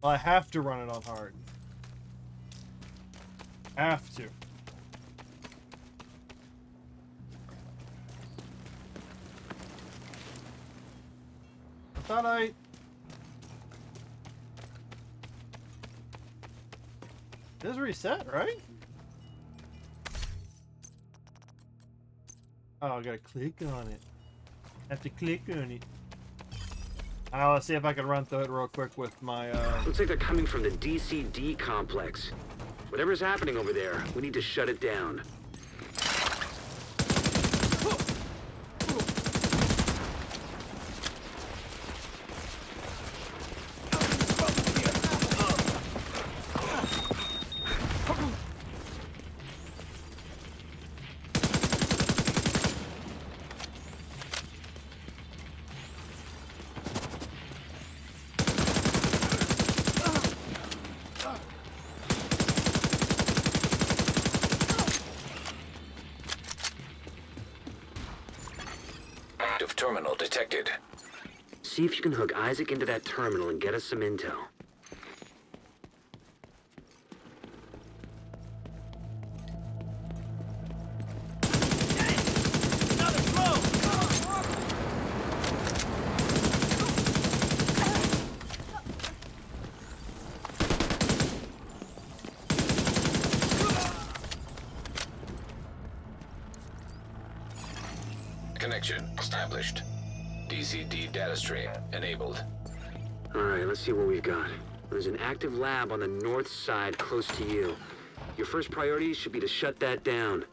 Well, I have to run it on hard. Have to. I thought I... This is reset, right? Oh, I gotta click on it. Have to click on it. Let's see if I can run through it real quick with my, Looks like they're coming from the DCD complex. Whatever's happening over there, we need to shut it down. Active terminal detected. See if you can hook Isaac into that terminal and get us some intel. Connection established. DCD data stream enabled. Alright, let's see what we've got. There's an active lab on the north side close to you. Your first priority should be to shut that down.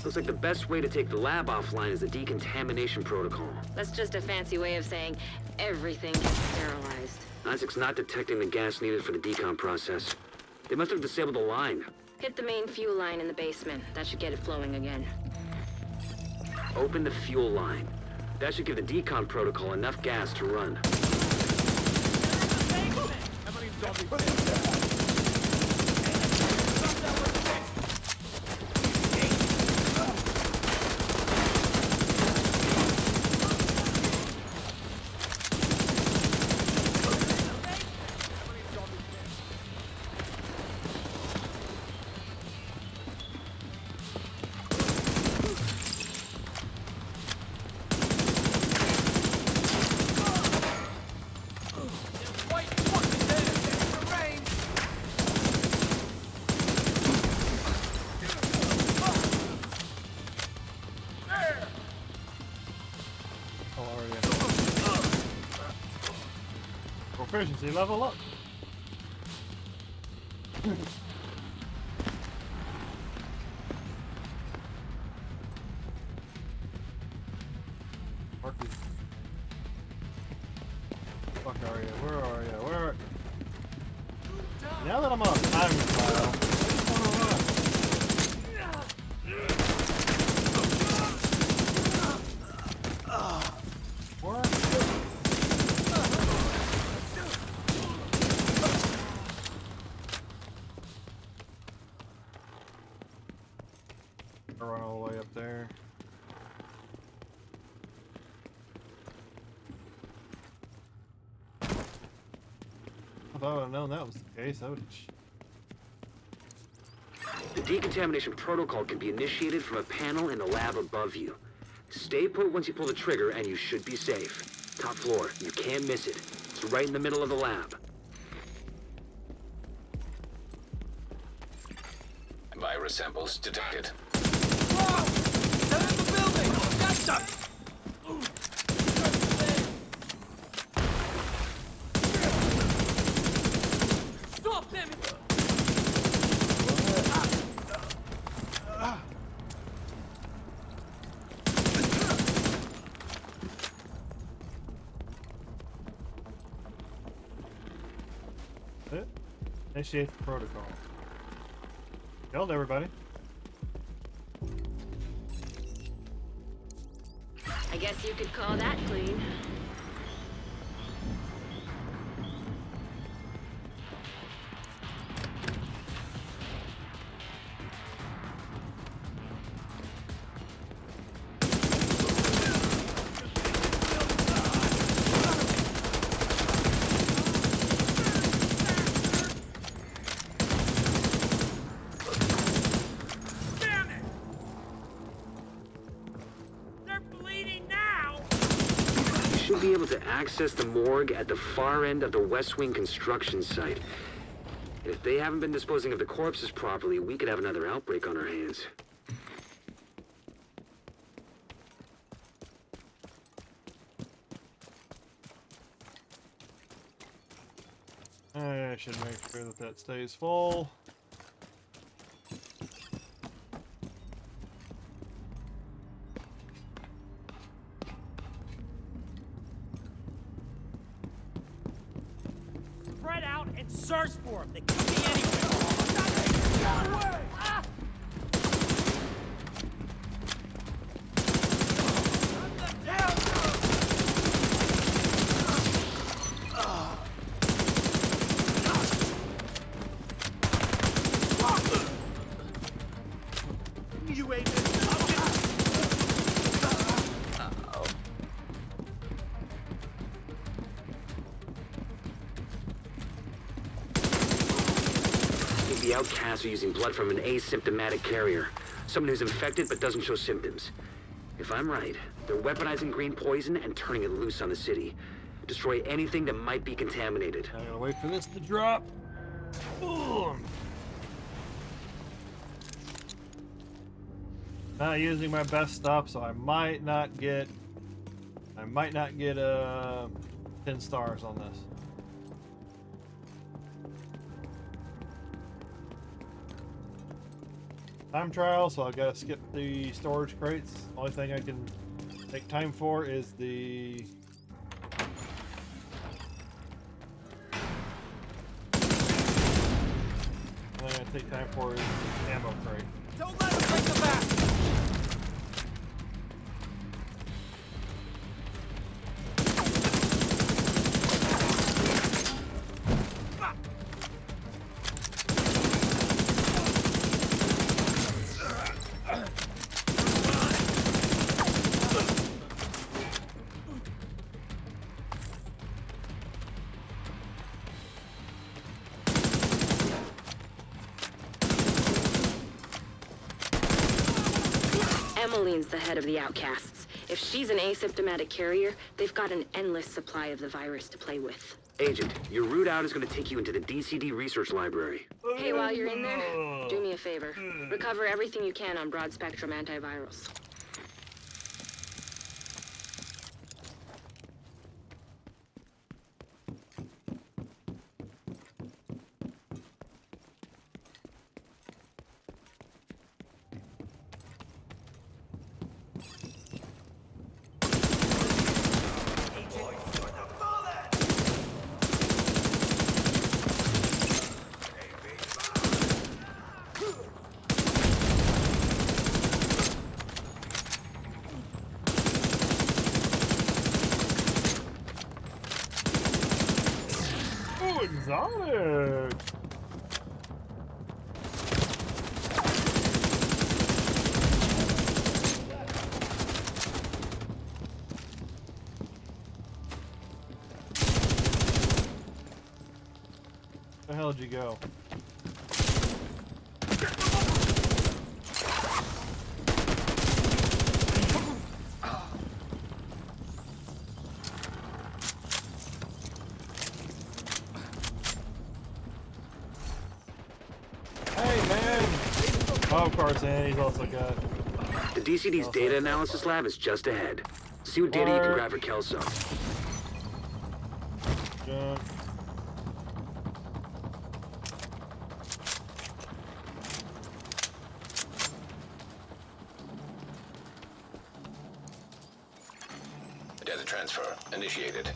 Looks like the best way to take the lab offline is the decontamination protocol. That's just a fancy way of saying everything gets sterilized. Isaac's not detecting the gas needed for the decom process. They must have disabled the line. Hit the main fuel line in the basement. That should get it flowing again. Open the fuel line. That should give the decon protocol enough gas to run. Proficiency level up. Marky. Fuck are you? Where are you? Where? Now that I'm on a time trial, I just wanna run. I run all the way up there. If I would have known that was the case, I would. The decontamination protocol can be initiated from a panel in the lab above you. Stay put once you pull the trigger and you should be safe. Top floor, you can't miss it. It's right in the middle of the lab. Virus samples detected. Stop them! Initiate the protocol. Killed everybody. I guess you could call that clean. Should be able to access the morgue at the far end of the West Wing construction site. And if they haven't been disposing of the corpses properly, we could have another outbreak on our hands. I should make sure that that stays full. Spread out and search for them. They could be anywhere. Get away! Ah! You ain't The outcasts are using blood from an asymptomatic carrier. Someone who's infected but doesn't show symptoms. If I'm right, they're weaponizing green poison and turning it loose on the city. Destroy anything that might be contaminated. I gotta wait for this to drop. Boom. Not using my best stuff, so I might not get 10 stars on this. Time trial, so I gotta skip the storage crates. Only thing I can take time for is the only thing I take time for is the ammo crate. Don't let them break the back! Emmeline's the head of the outcasts. If she's an asymptomatic carrier, they've got an endless supply of the virus to play with. Agent, your route out is going to take you into the DCD research library. Hey, while you're in there, do me a favor. Recover everything you can on broad-spectrum antivirals. Oh, exotic! Where the hell did you go? Hey, man! Oh, of course, and he's also got... The DCD's data analysis lab is just ahead. See what data you can grab for Kelso. junk. Data transfer initiated.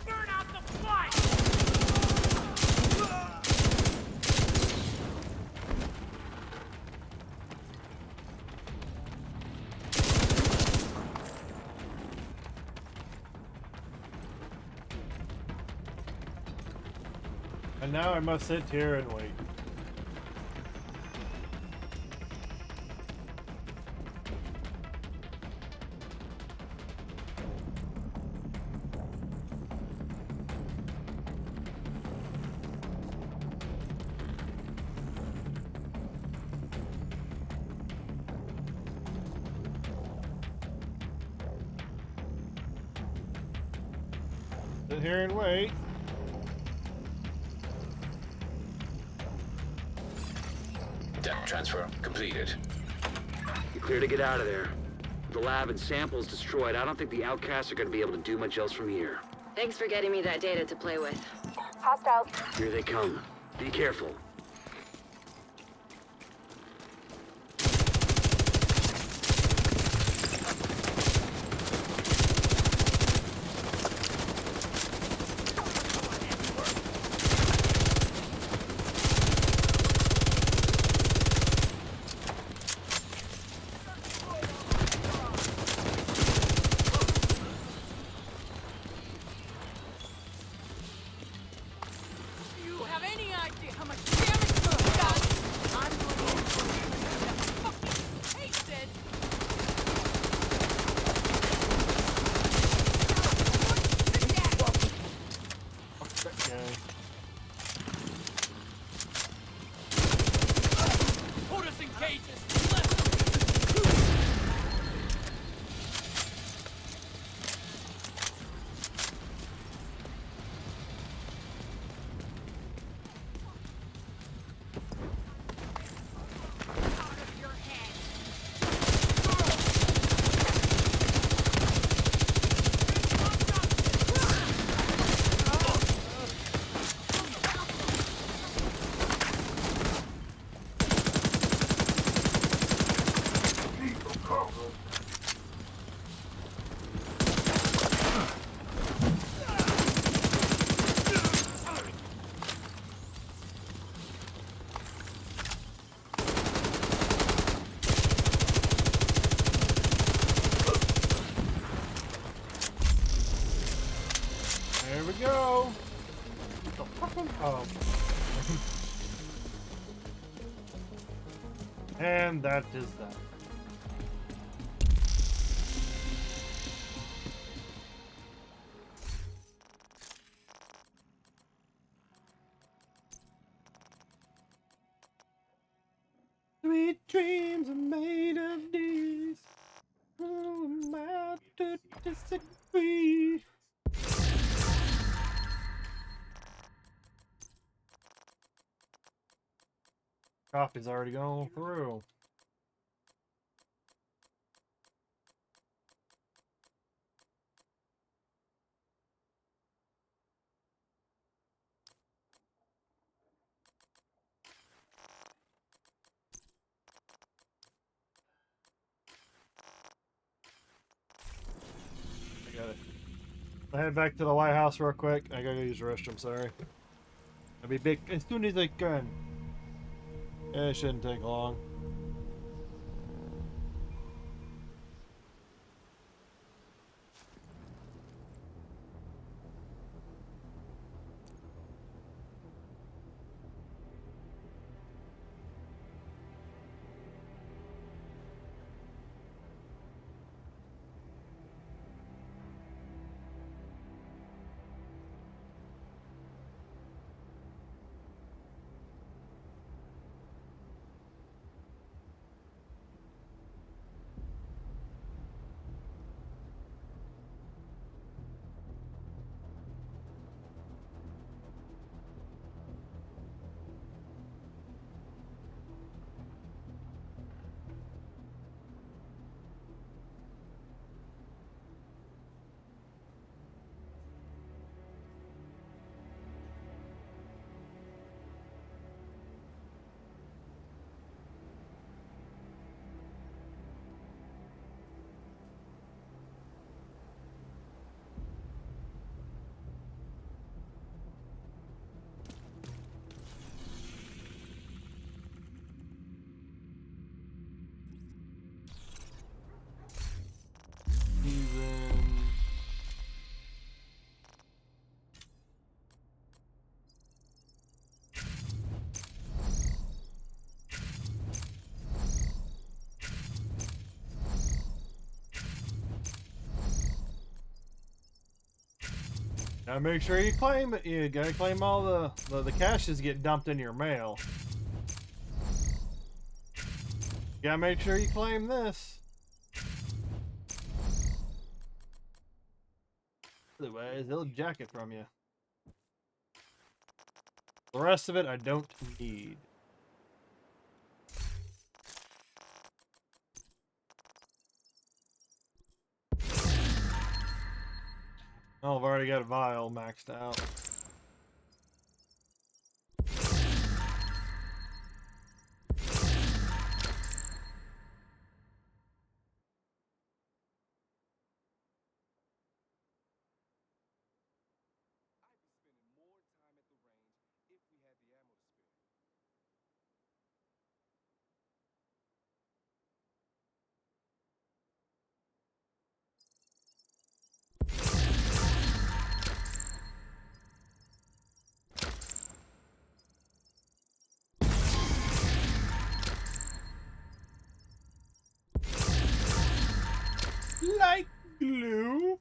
Burn out the flight! And now I must sit here and wait. Sit here and wait. Data transfer completed. You're clear to get out of there. With the lab and samples destroyed, I don't think the outcasts are going to be able to do much else from here. Thanks for getting me that data to play with. Hostiles. Here they come. Be careful. Do you have any idea how much damage this does? I'm going in for you. Fucking taste it! That guy. Put us in cages! Left! Out of your head! There we go. the fucking oh. And that is that. Sweet dreams are made of these. Who am I to disagree? Coffee's already going through. I got it. I'll head back to the White House real quick. I gotta go use the restroom, sorry. I'll be back as soon as I can. Yeah, it shouldn't take long. Even. Now make sure you claim it. You gotta claim all the caches get dumped in your mail. You gotta make sure you claim this. Otherwise, they'll jack it from you. The rest of it, I don't need. Oh, I've already got a vial maxed out. I'd be spending more time at the range if we had the ammo to spare. Like glue.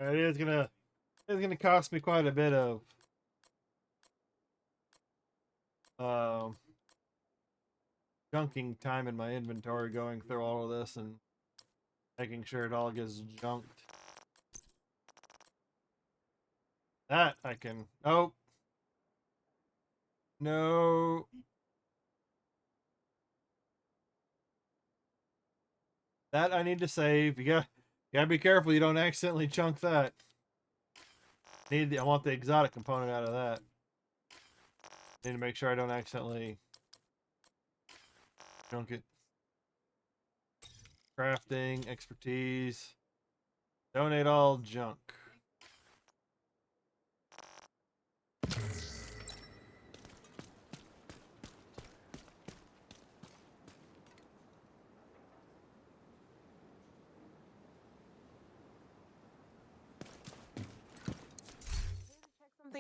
It's gonna cost me quite a bit of um junking time in my inventory going through all of this and making sure it all gets junked. That I can. Oh no. That I need to save. You gotta be careful you don't accidentally chunk that. I want the exotic component out of that. Need to make sure I don't accidentally junk it. Crafting, expertise. Donate all junk.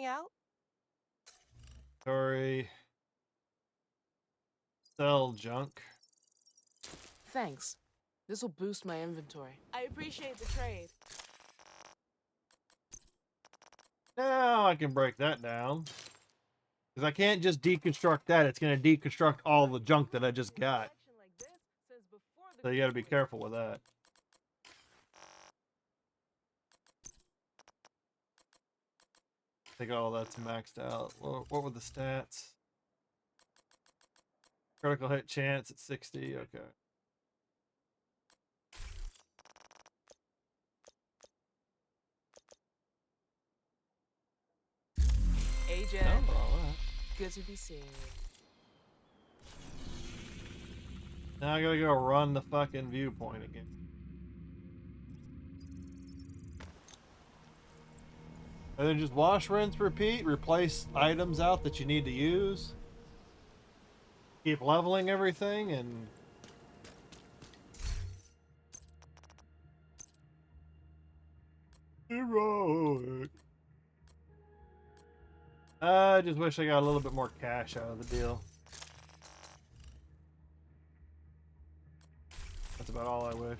something out? Sorry. Sell junk. Thanks. This will boost my inventory. I appreciate the trade. Now I can break that down. Because I can't just deconstruct that. It's going to deconstruct all the junk that I just got. So you got to be careful with that. I think all that's maxed out. What were the stats? Critical hit chance at 60. Okay. Agent, Sounds all right. good to be seeing you. Now I gotta go run the fucking viewpoint again. And then just wash, rinse, repeat. Replace items out that you need to use. Keep leveling everything and... Heroic. I just wish I got a little bit more cash out of the deal. That's about all I wish.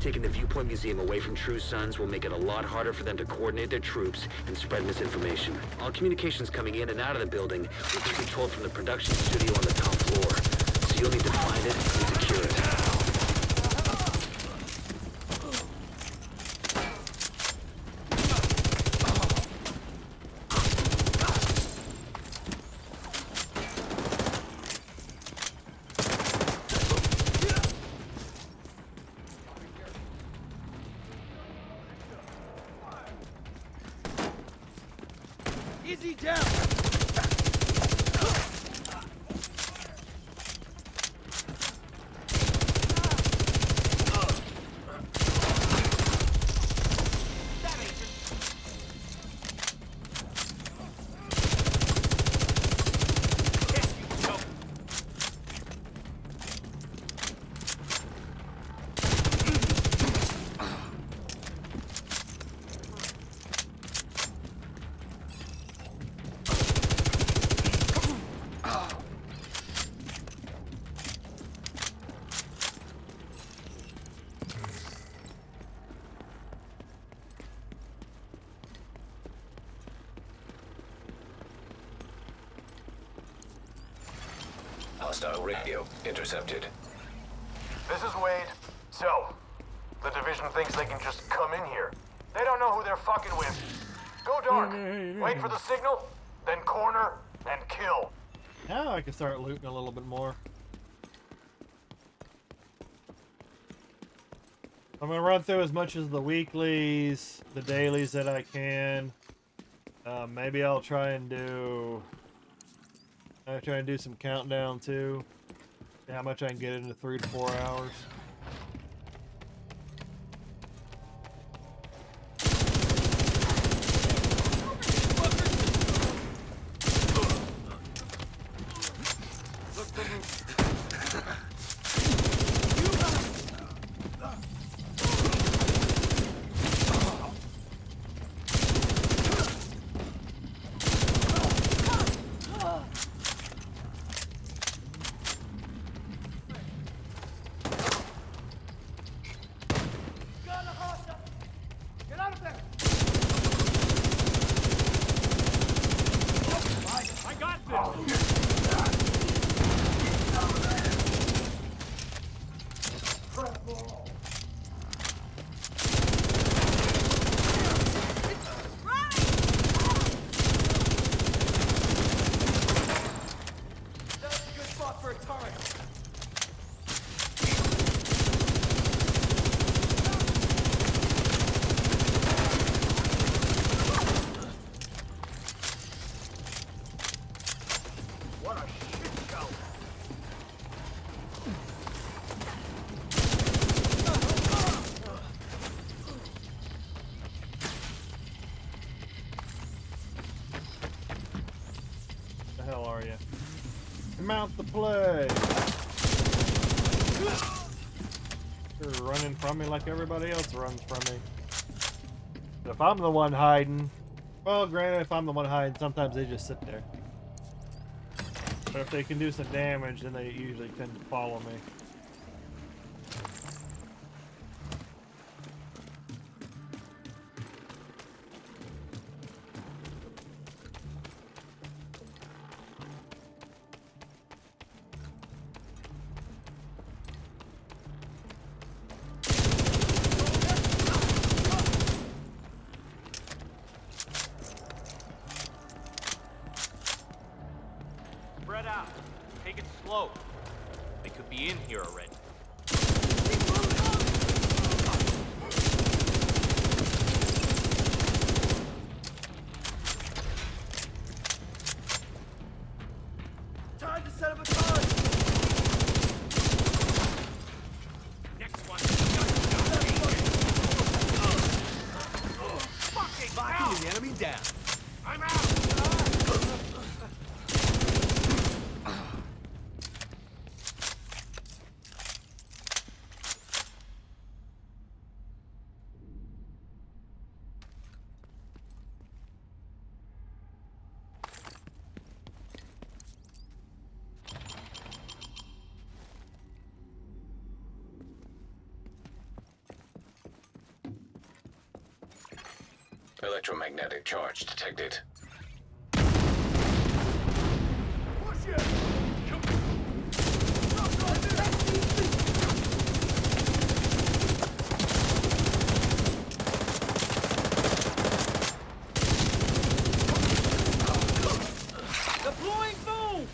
Taking the Viewpoint Museum away from True Sons will make it a lot harder for them to coordinate their troops and spread misinformation. All communications coming in and out of the building will be controlled from the production studio on the top floor. So you'll need to find it and secure it. Easy down! Hostile radio intercepted. This is Wade. So, the division thinks they can just come in here. They don't know who they're fucking with. Go dark. Wait for the signal, then corner and kill. Now I can start looting a little bit more. I'm gonna run through as much of the weeklies, the dailies that I can. Maybe I'll try and do some countdown too. See how much I can get into 3 to 4 hours. Mount the play. They're running from me like everybody else runs from me. But if I'm the one hiding, well, granted, if I'm the one hiding, sometimes they just sit there. But if they can do some damage, then they usually tend to follow me. Spread out. Take it slow. They could be in here already. Time to set up a charge! Next one. Fucking Knocking the enemy down. I'm out! Electromagnetic charge detected. Push it! Deploying boom!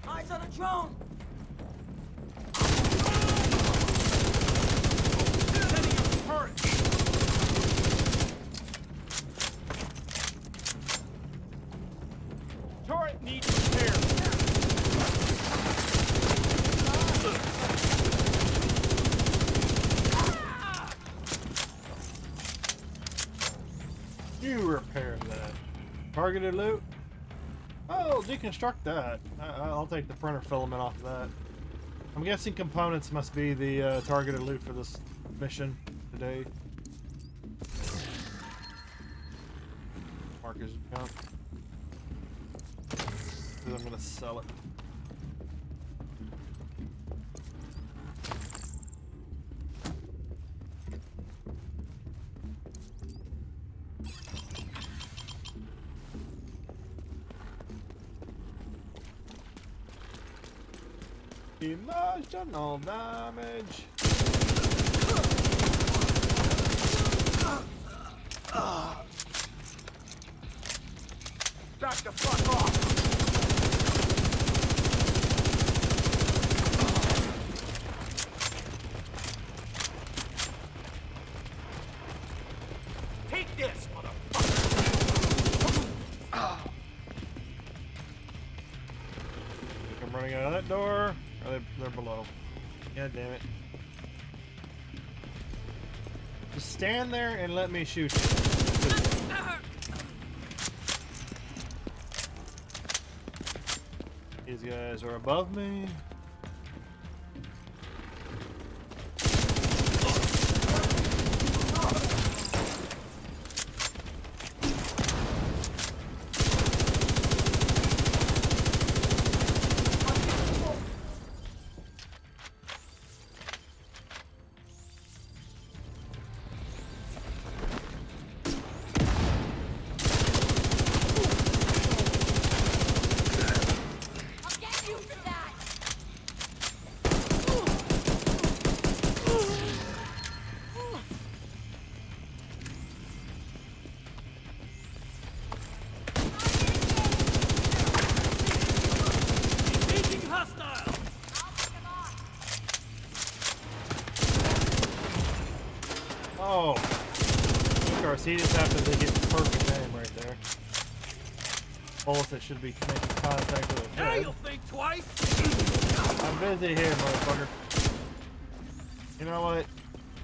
Eyes on a drone! Turret needs repair. You repair that. Targeted loot? Oh, deconstruct that. I'll take the printer filament off of that. I'm guessing components must be the targeted loot for this mission today. Mark his account. Because I'm gonna sell it. Emotional damage. Back the fuck off! Take this, motherfucker! I'm running out of that door. Or they're below. God damn it. Just stand there and let me shoot you. These guys are above me. see this after they get perfect aim right there. Bullets that should be making contact with his Now head. you'll think twice. I'm busy here, motherfucker. You know what?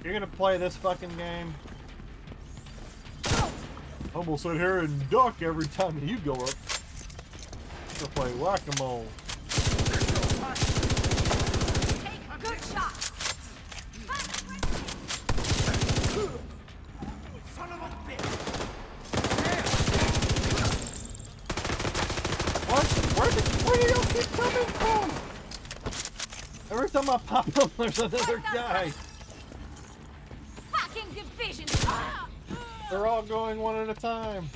You're gonna play this fucking game. I'm gonna sit here and duck every time you go up. I'm gonna play whack-a-mole. Good shot. Son of a bitch. What? Where do you keep coming from? Every time I pop up, there's another guy. Fucking division. They're all going one at a time.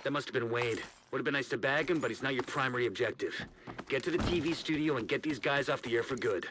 That must have been Wade. Would have been nice to bag him, but he's not your primary objective. Get to the TV studio and get these guys off the air for good.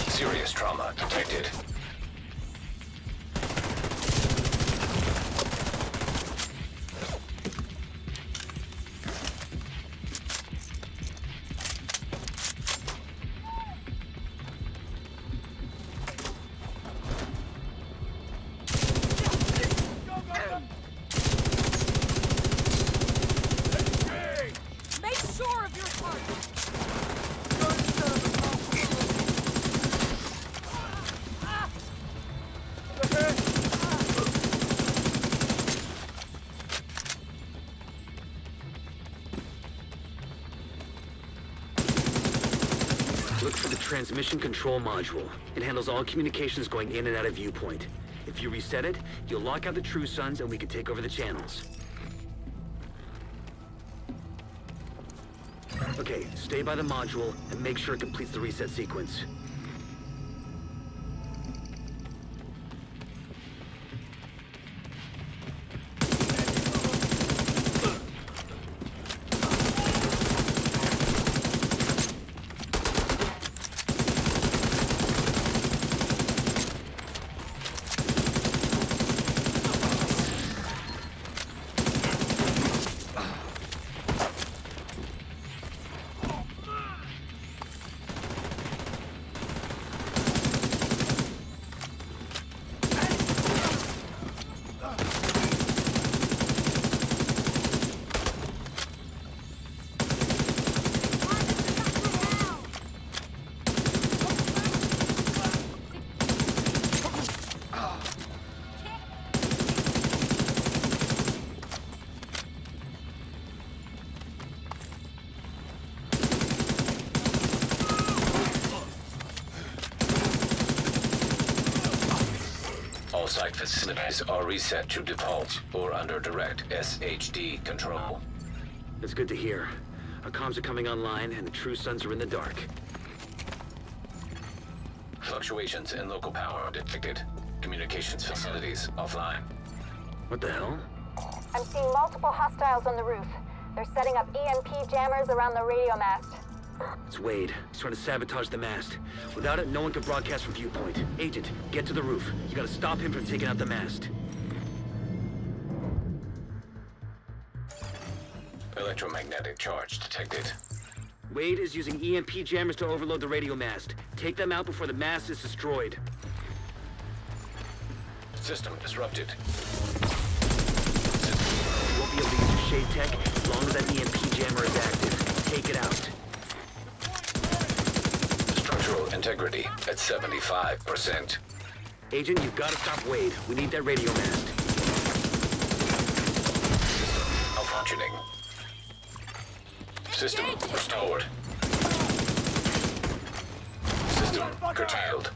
Serious trauma detected. Make sure of your target. Look for the transmission control module. It handles all communications going in and out of viewpoint. If you reset it, you'll lock out the True Sons and we can take over the channels. Okay, stay by the module and make sure it completes the reset sequence. All site facilities are reset to default or under direct SHD control. That's good to hear. Our comms are coming online and the True Sons are in the dark. Fluctuations in local power detected. Communications facilities offline. What the hell? I'm seeing multiple hostiles on the roof. They're setting up EMP jammers around the radio mast. It's Wade. He's trying to sabotage the mast. Without it, no one can broadcast from viewpoint. Agent, get to the roof. You gotta stop him from taking out the mast. Electromagnetic charge detected. Wade is using EMP jammers to overload the radio mast. Take them out before the mast is destroyed. System disrupted. You won't be able to use your shade tech as long as that EMP jammer is active. take it out. Structural integrity at 75%. Agent, you've got to stop Wade. We need that radio mast. Malfunctioning. System restored. System curtailed.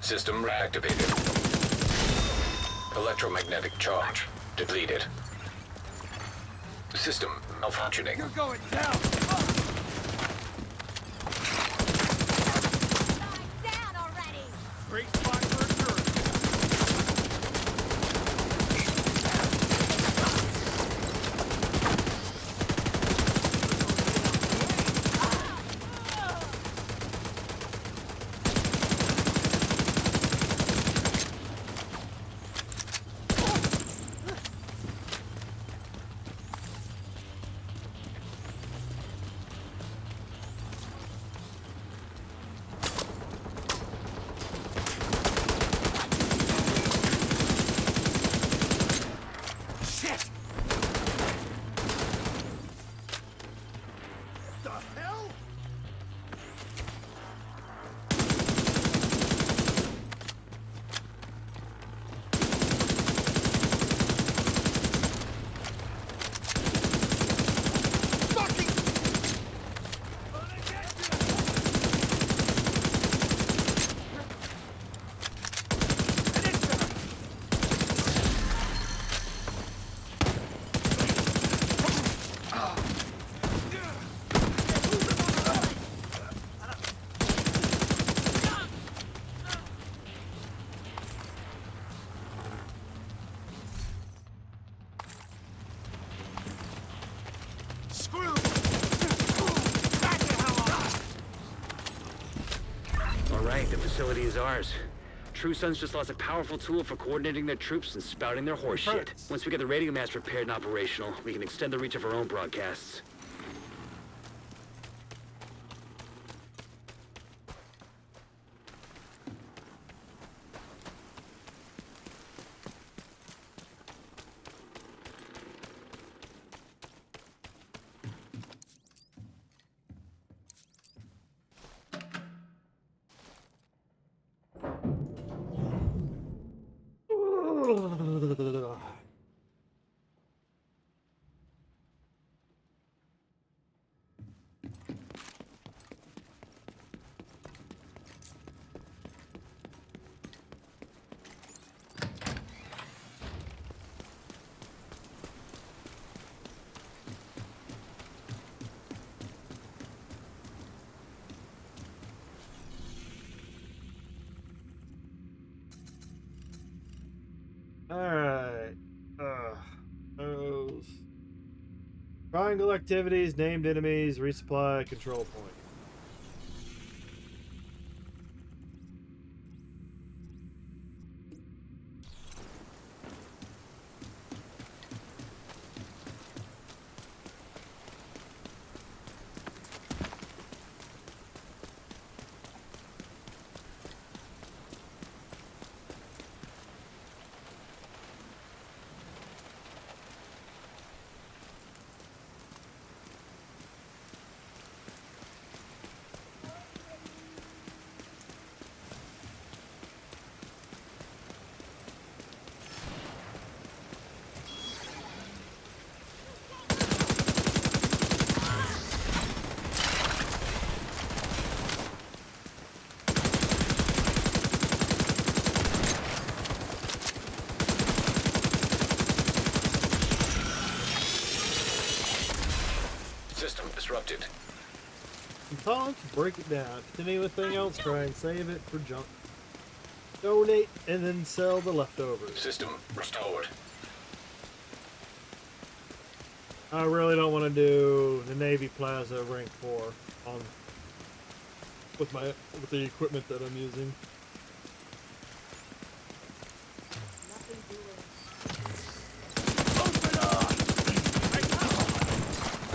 System reactivated. Electromagnetic charge depleted. System malfunctioning. You're going down! Down already! Great spot for a turret. Shit! The hell? Fucking! Screw! Back the hell off! All right, the facility is ours. True Sons just lost a powerful tool for coordinating their troops and spouting their horse shit. Once we get the radio mast repaired and operational, we can extend the reach of our own broadcasts. Alright. Those. Triangle activities, named enemies, resupply, control point. System disrupted. Components, break it down. If there's anything else, try and save it for junk. Donate and then sell the leftovers. System restored. I really don't want to do the Navy Plaza rank 4 on with the equipment that I'm using. Open up!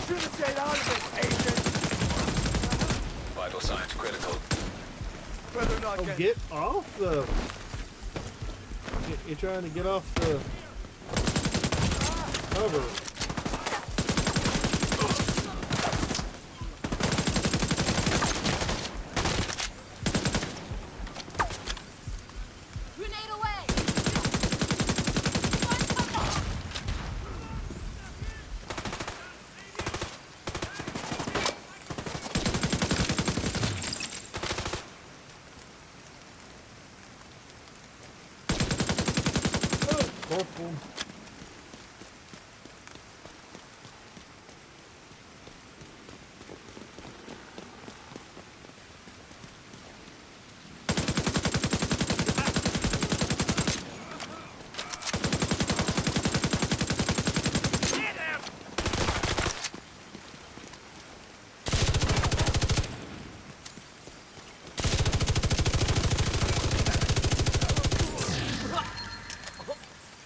Should have stayed out of it, agent! Vital signs critical. Better not Oh, get... get off the... Get You trying to get off the cover? Grenade away! Purple.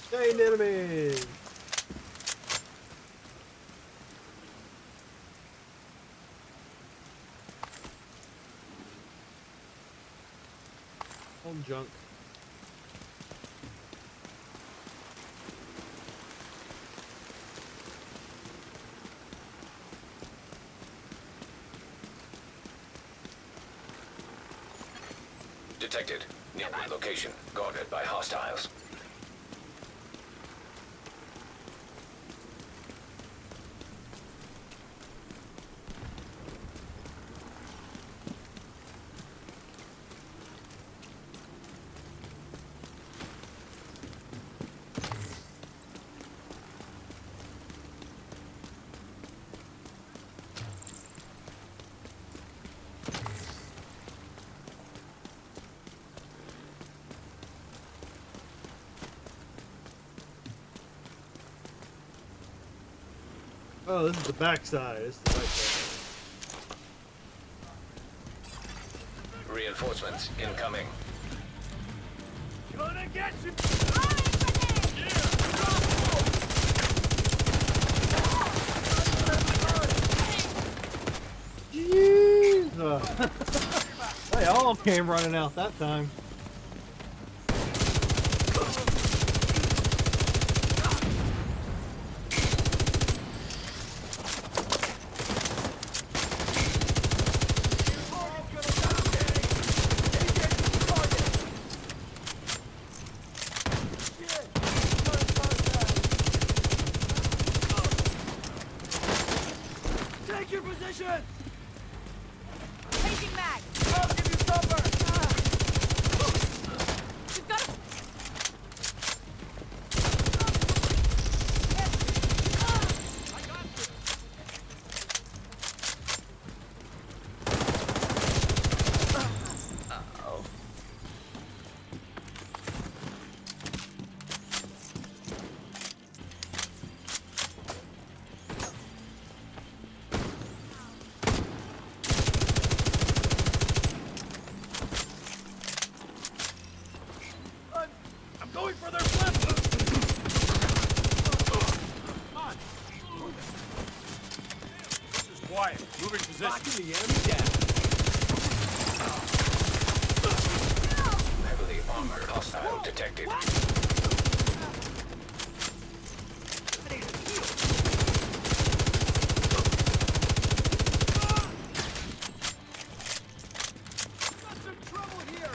Chained enemy. Home junk. Detected. Nearby location. Guarded by hostiles. Oh, this is the backside. This is the backside. Reinforcements incoming. Gonna get you! Jeez. They all came running out that time. Take your position! Changing mag! I'll give you cover! We've got a... I'm going for their flip! Come on! This is Wyatt. Moving position. Knocking the enemy down. Heavily armored hostile detected. Got some trouble here!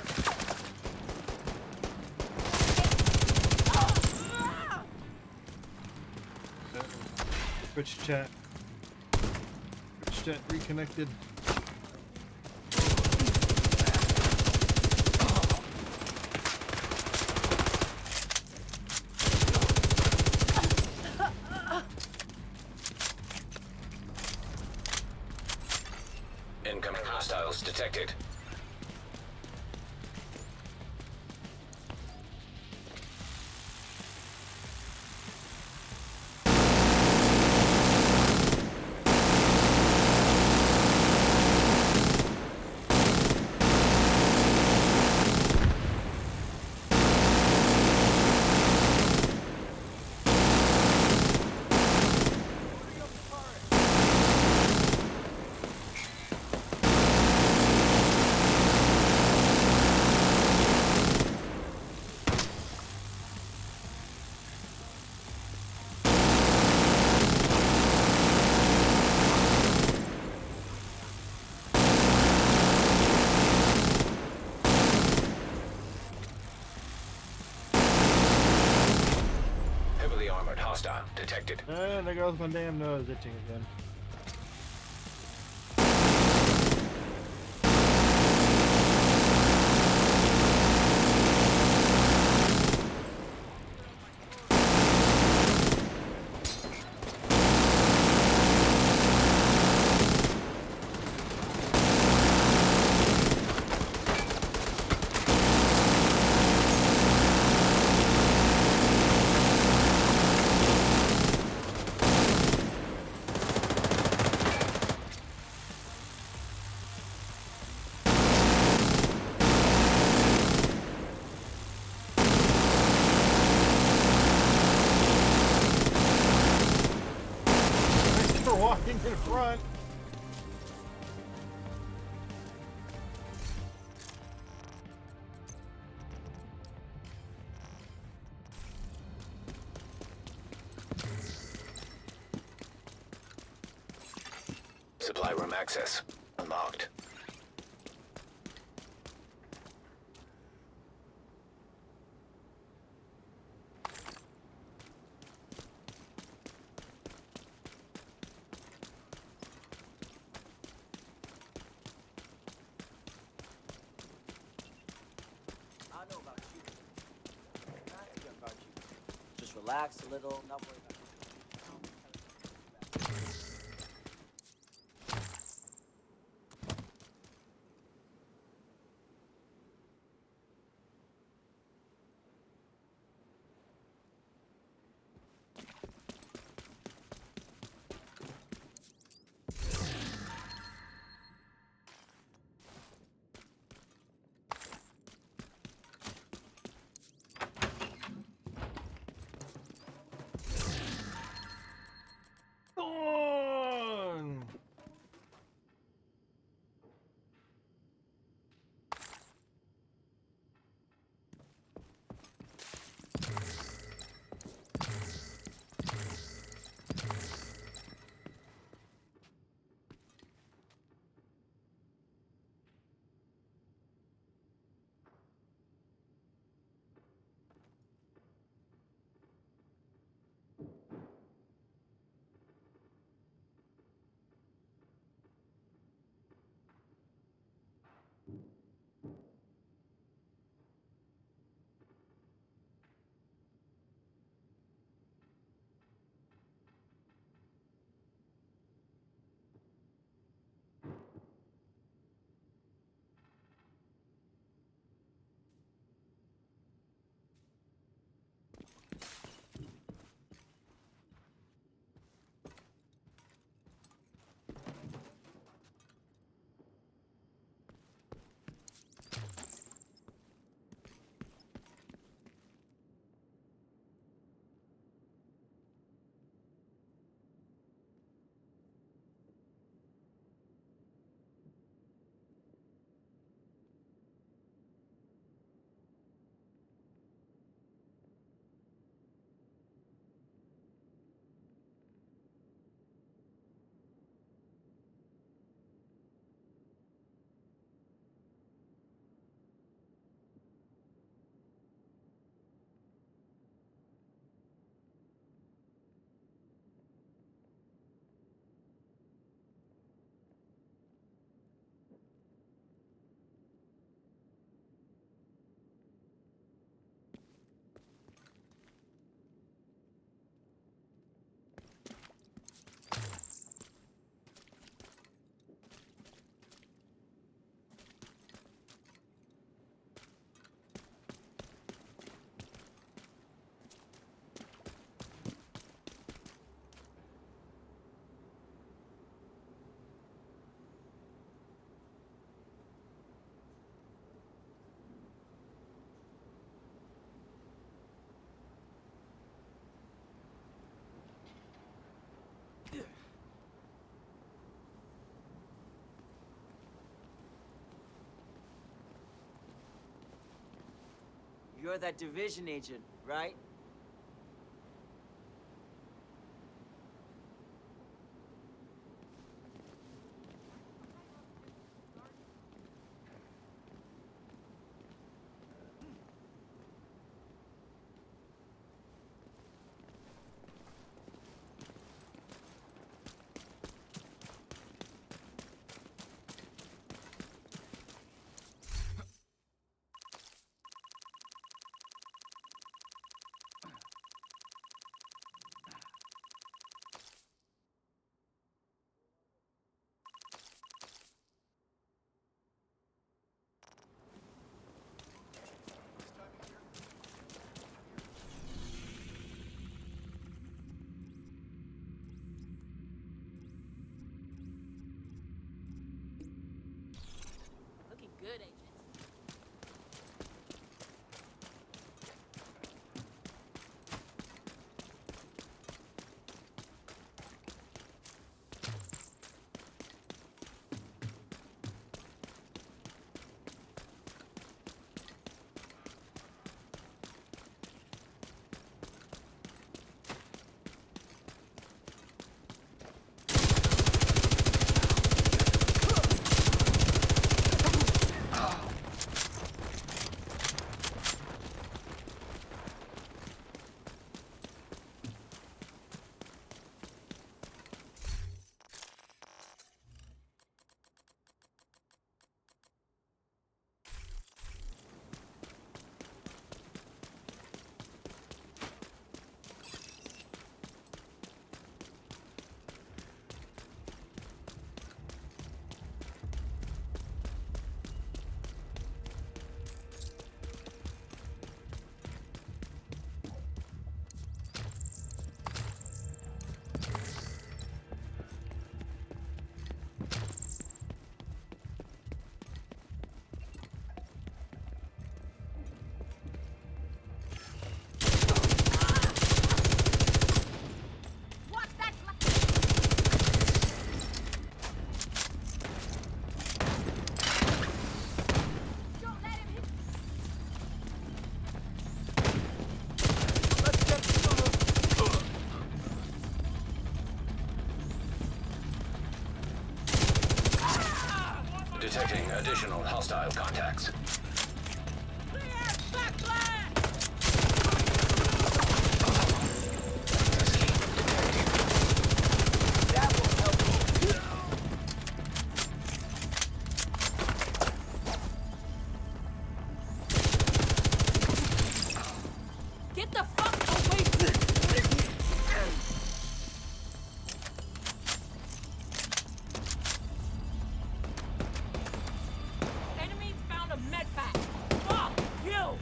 Twitch chat. Twitch chat reconnected. Incoming hostiles detected. detected. And there goes my damn nose itching again. Thanks for walking in front. Supply room access unlocked. I don't know about you. I think about you. Just relax a little, not worry about it. On. You're that division agent, right? Detecting additional hostile contacts. Get the fuck away from me! Enemies found a med pack. Fuck you!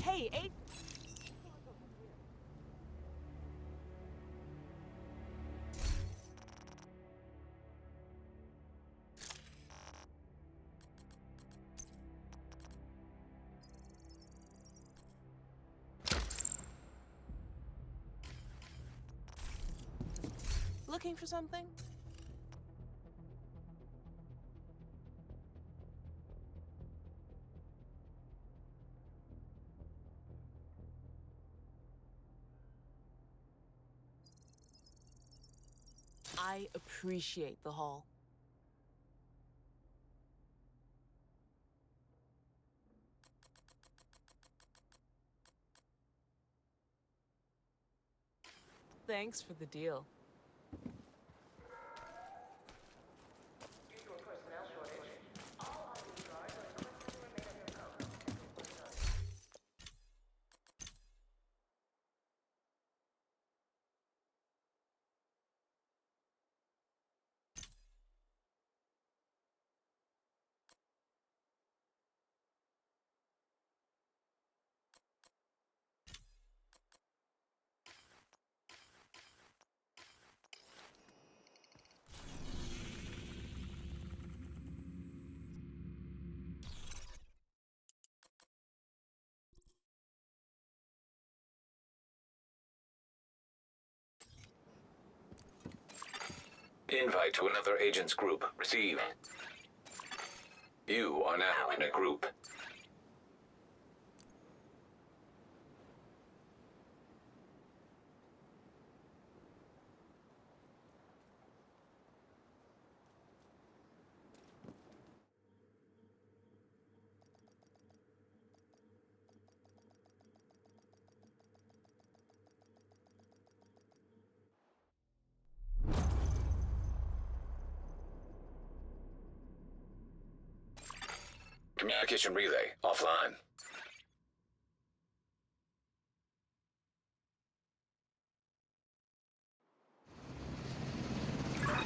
Hey, eight. Looking for something? I appreciate the haul. Thanks for the deal. Due to a personnel shortage, all ID guards are requesting to remain at their posts. Invite to another agent's group received. You are now in a group. Communication relay offline.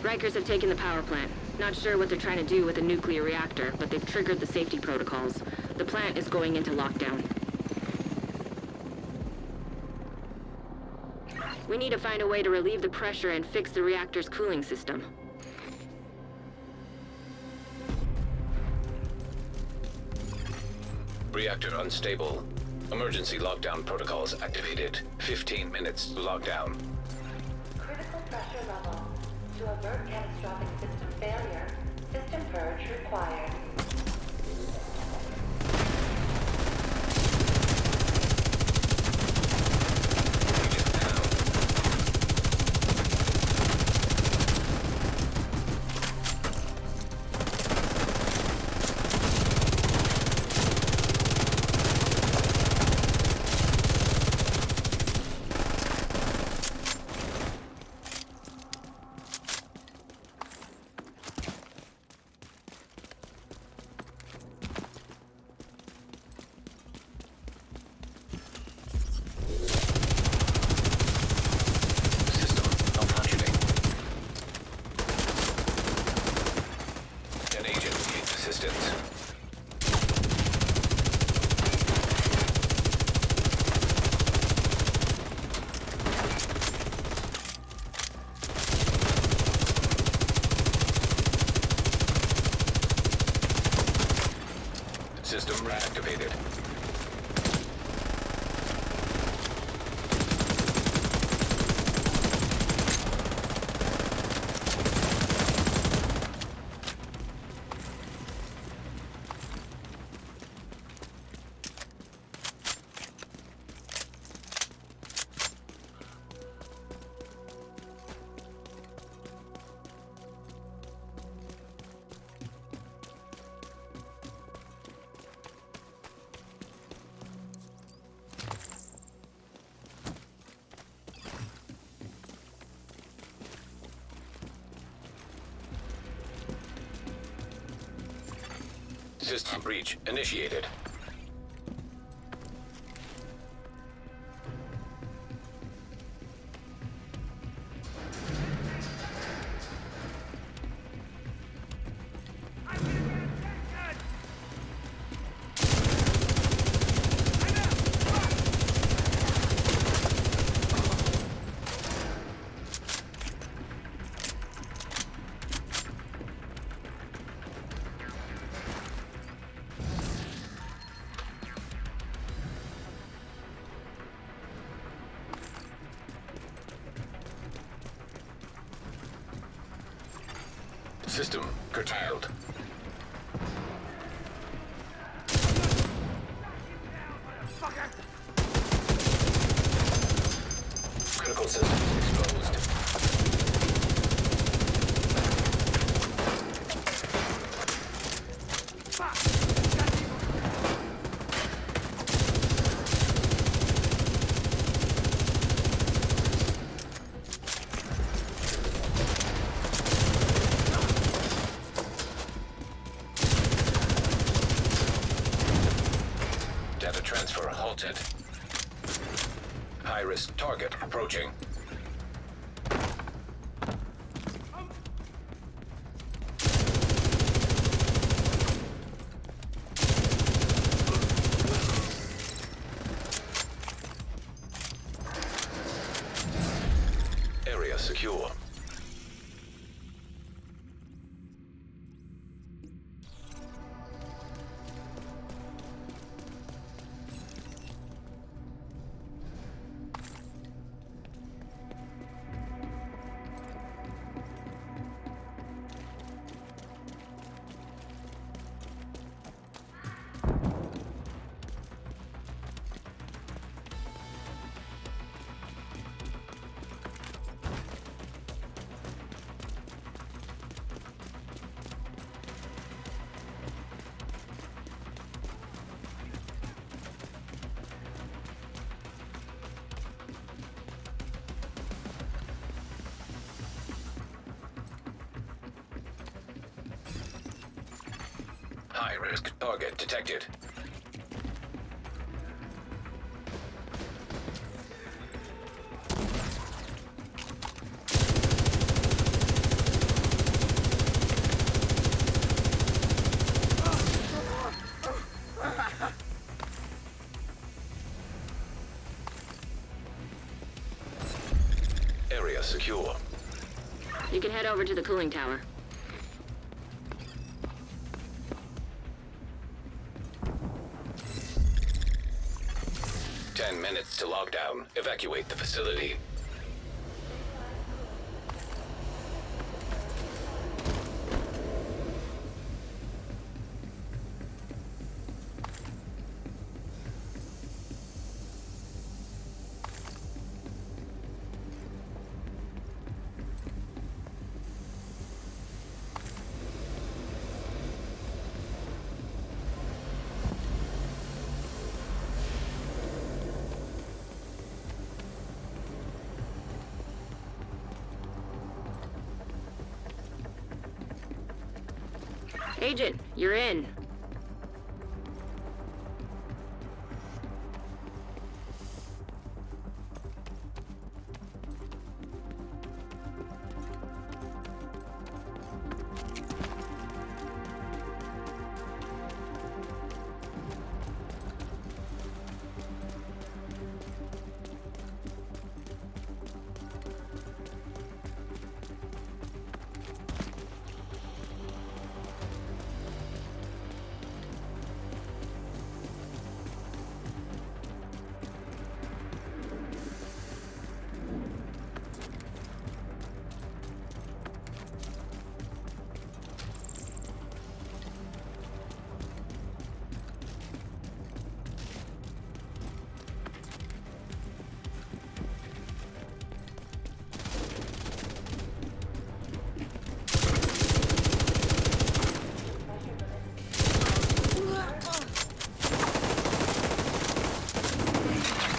Rikers have taken the power plant. Not sure what they're trying to do with a nuclear reactor, but they've triggered the safety protocols. The plant is going into lockdown. We need to find a way to relieve the pressure and fix the reactor's cooling system. Reactor unstable. Emergency lockdown protocols activated. 15 minutes lockdown. Critical pressure level. To avert catastrophic system failure, system purge required. System reactivated. System breach initiated. System curtailed. Critical systems exposed. Data transfer halted. High-risk target approaching. Area secure. High-risk target detected. Area secure. You can head over to the cooling tower. 10 minutes to lockdown. Evacuate the facility. Agent, you're in.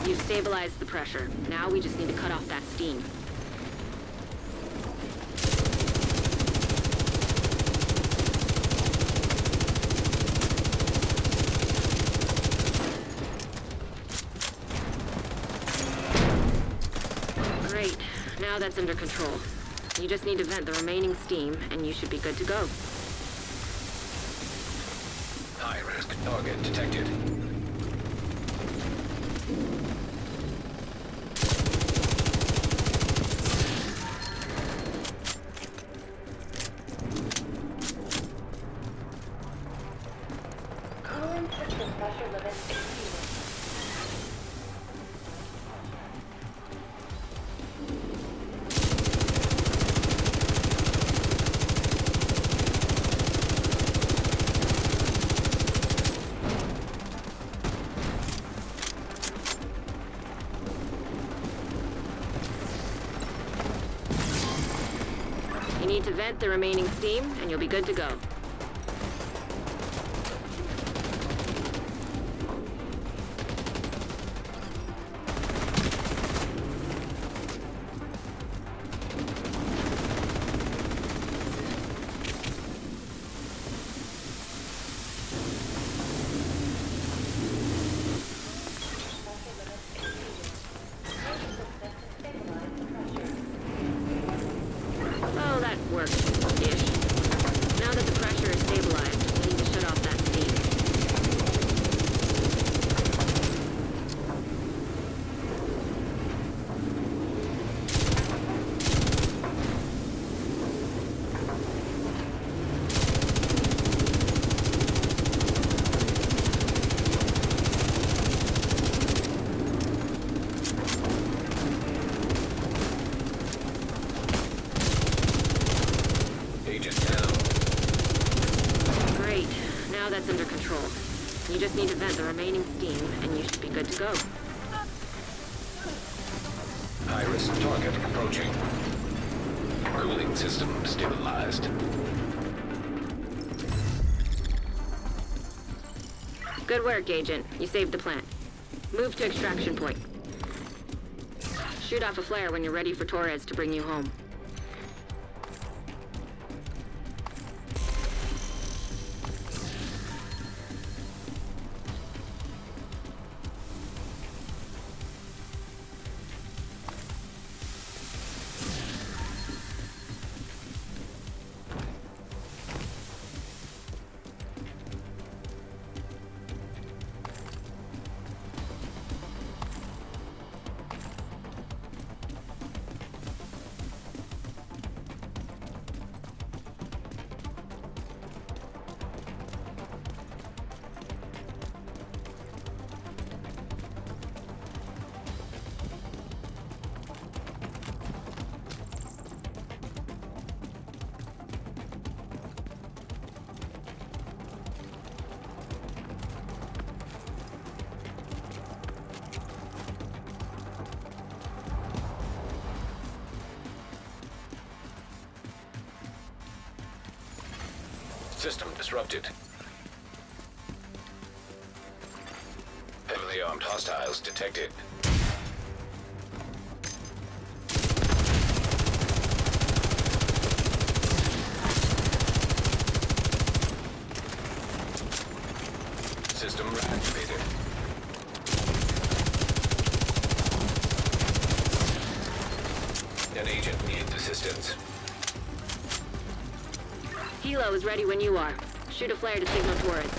You've stabilized the pressure. Now we just need to cut off that steam. Great. Now that's under control. You just need to vent the remaining steam, and you should be good to go. High-risk target detected. Cooling system pressure limit exceeded. You need to vent the remaining steam, and you'll be good to go. Oh, that worked-ish. Now that the pressure is stabilized, we need to shut off that steam. Agent down. Great. Now that's under control. You just need to vent the remaining steam, and you should be good to go. High-risk target approaching. Cooling system stabilized. Good work, Agent. You saved the plant. Move to extraction point. Shoot off a flare when you're ready for Torres to bring you home. System disrupted. Heavily armed hostiles detected. System activated. An agent needs assistance. Hilo is ready when you are. Shoot a flare to signal tourists.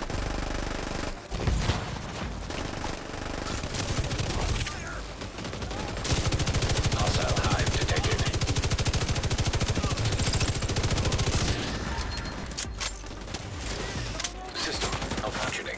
Hostile hive detected. System malfunctioning.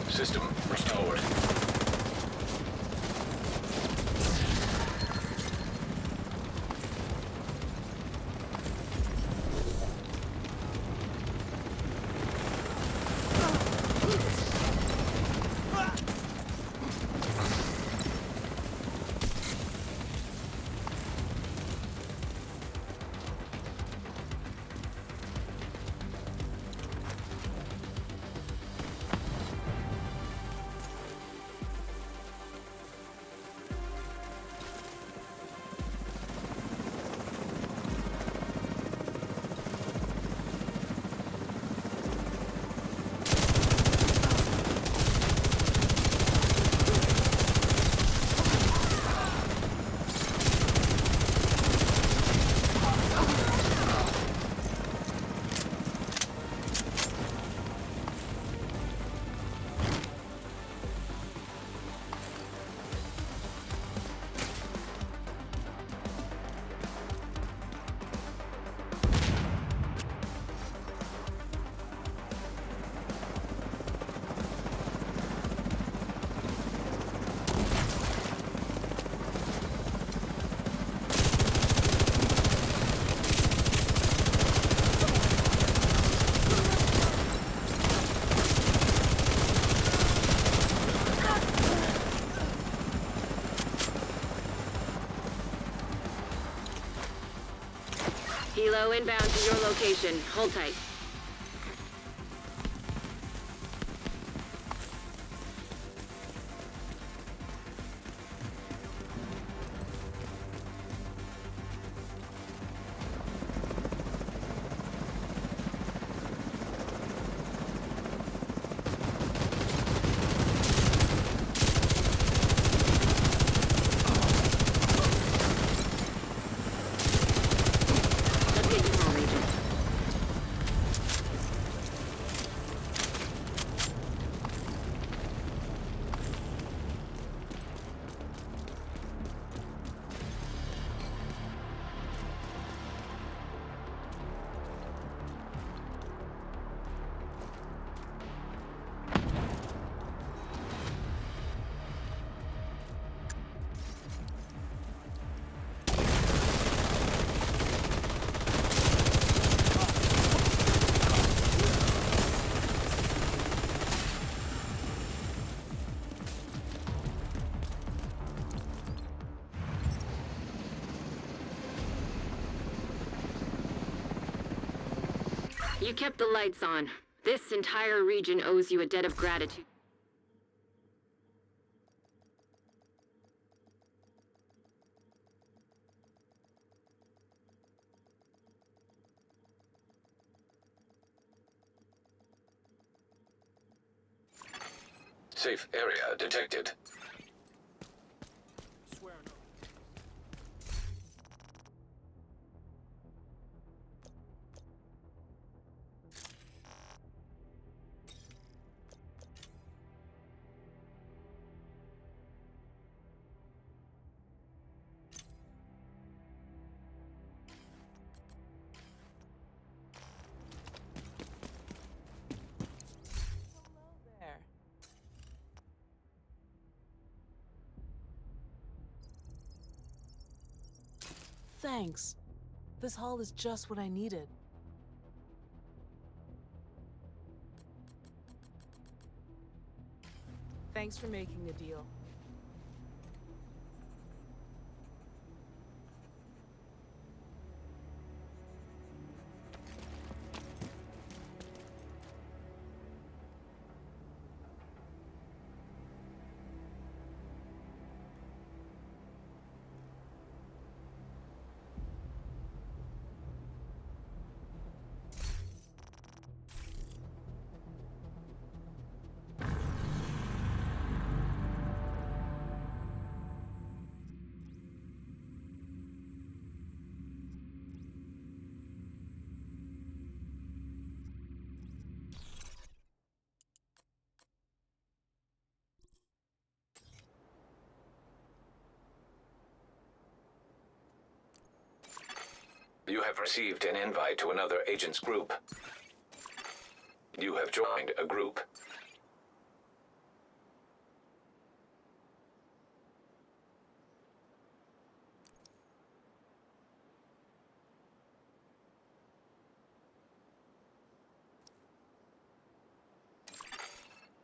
System restored. Hilo inbound to your location. Hold tight. Let's get you home, Agent. You kept the lights on. This entire region owes you a debt of gratitude. Safe area detected. Swear no. There. Thanks. This haul is just what I needed. Thanks for making the deal. You have received an invite to another agent's group. You have joined a group.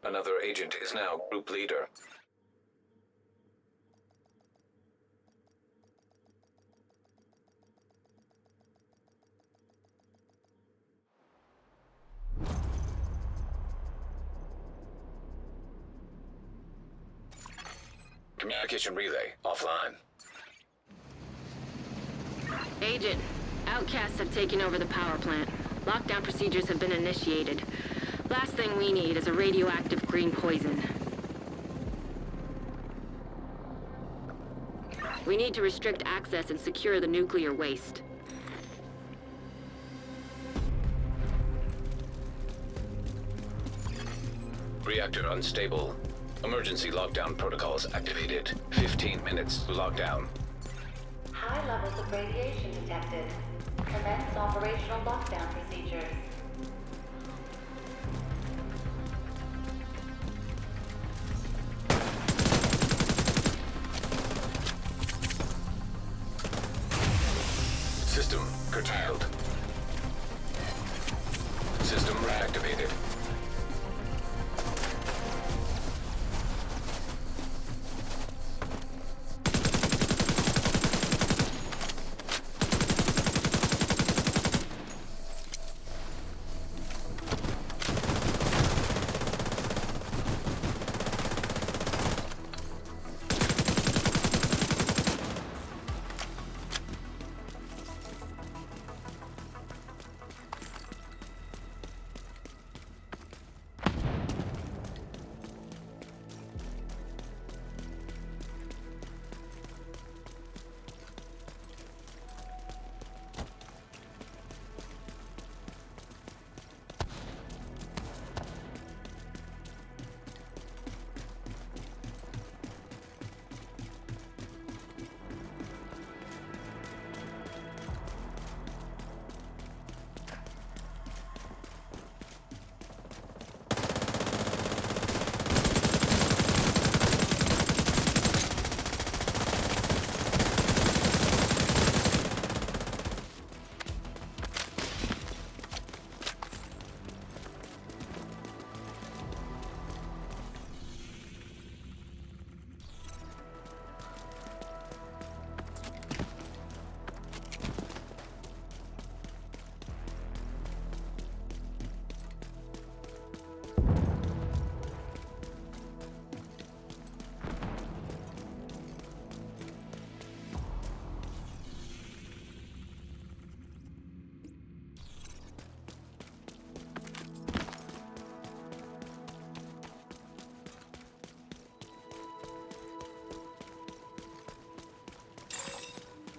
Another agent is now group leader. Communication relay offline. Agent, outcasts have taken over the power plant. Lockdown procedures have been initiated. Last thing we need is a radioactive green poison. We need to restrict access and secure the nuclear waste. Reactor unstable. Emergency lockdown protocols activated. 15 minutes lockdown. High levels of radiation detected. Commence operational lockdown procedures. System curtailed. System reactivated.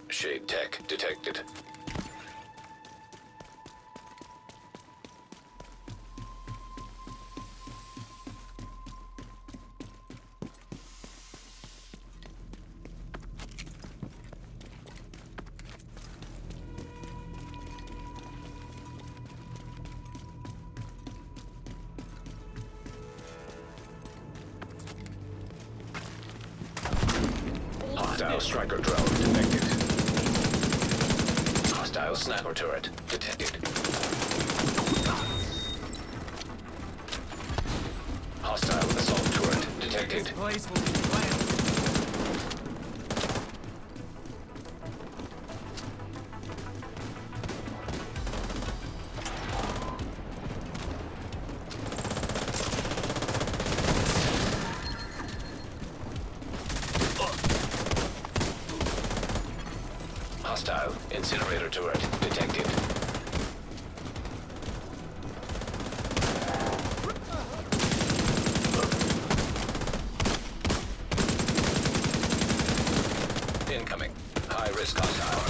Shade tech detected. Hostile striker drone detected. Hostile sniper turret detected. Hostile assault turret detected. place will be planned. Hostile incinerator turret detected. Incoming. High-risk hostile.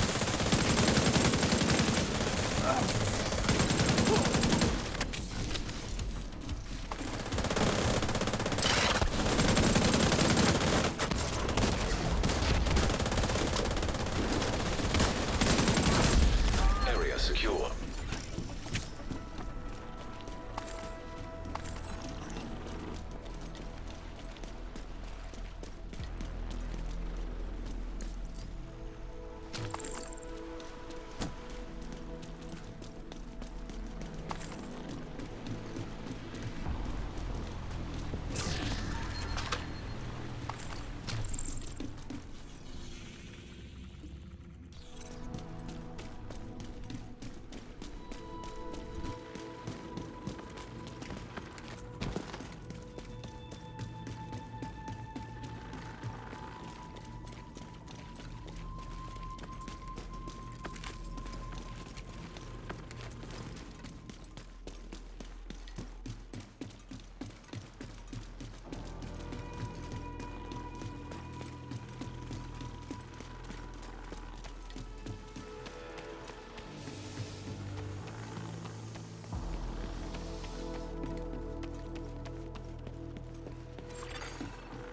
Area secure.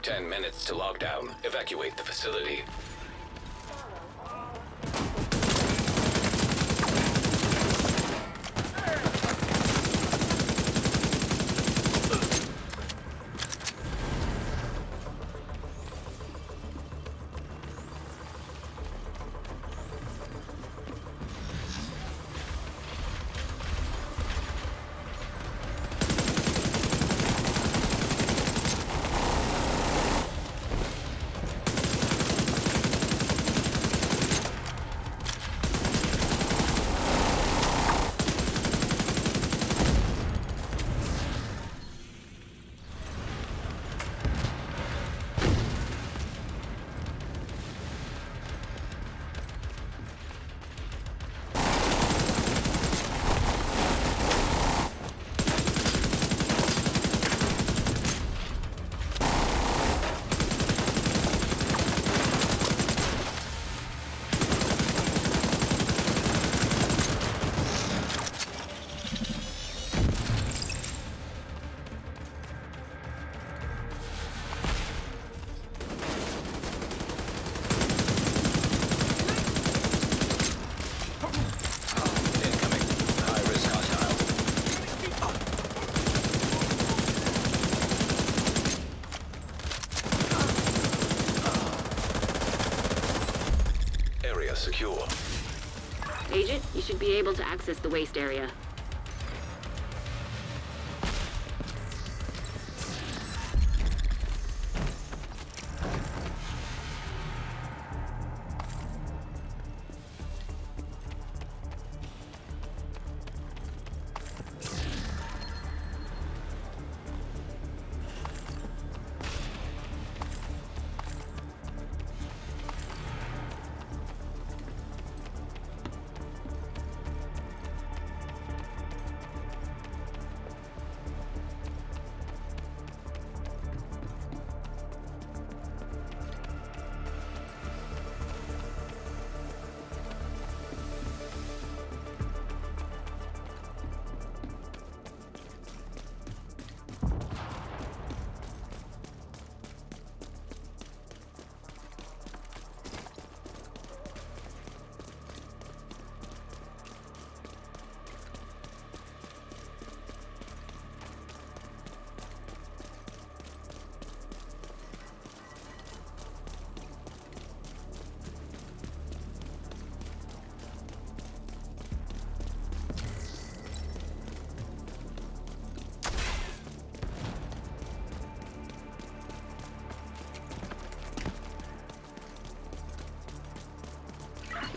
Ten minutes to lockdown. Evacuate the facility. Secure. Agent, you should be able to access the waste area.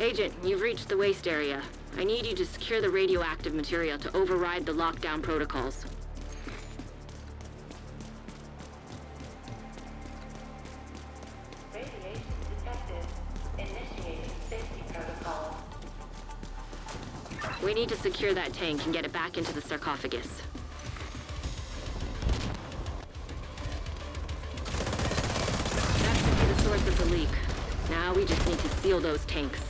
Agent, you've reached the waste area. I need you to secure the radioactive material to override the lockdown protocols. Radiation detected. Initiating safety protocol. We need to secure that tank and get it back into the sarcophagus. That should be the source of the leak. Now we just need to seal those tanks.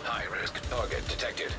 High-risk target detected.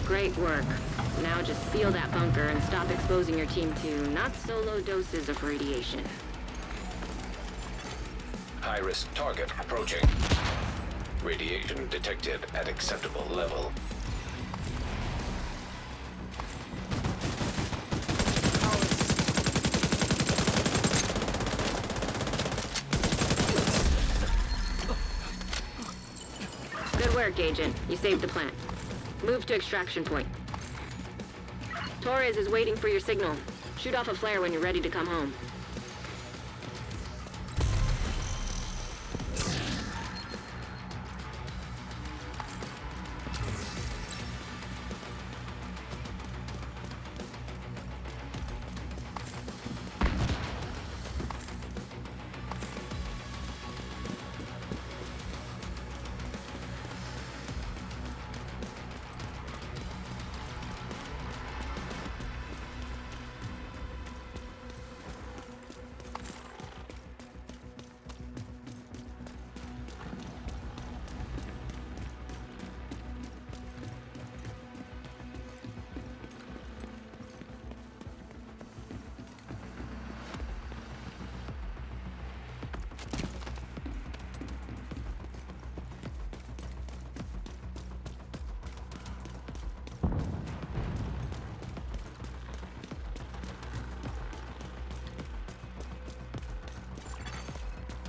Great work. Now just seal that bunker and stop exposing your team to not-so-low doses of radiation. High-risk target approaching. Radiation detected at acceptable level. Good work, Agent. You saved the plant. Move to extraction point. Torres is waiting for your signal. Shoot off a flare when you're ready to come home.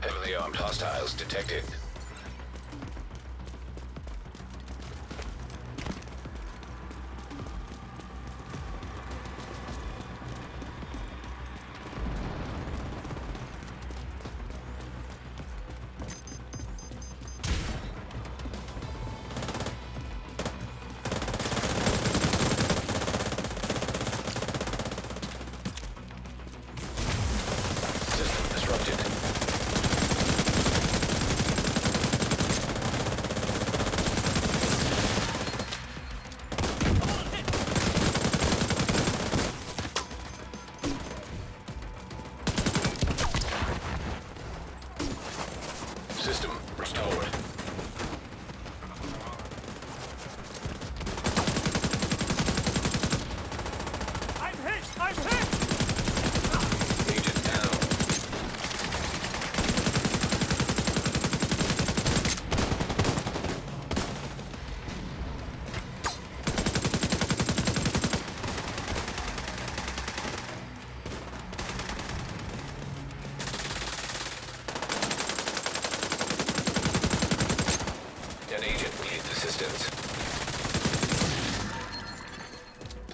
Heavily armed hostiles detected. System disrupted.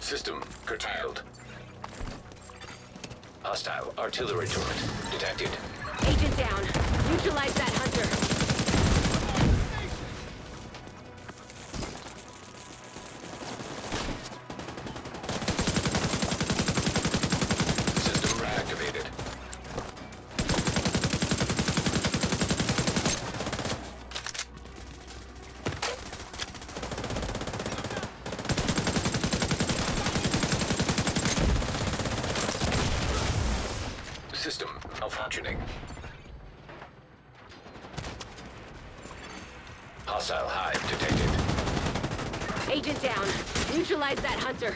System curtailed. Hostile artillery turret detected. Agent down. Neutralize that hunter. System reactivated. System malfunctioning. Hostile hive detected. Agent down. Neutralize that hunter.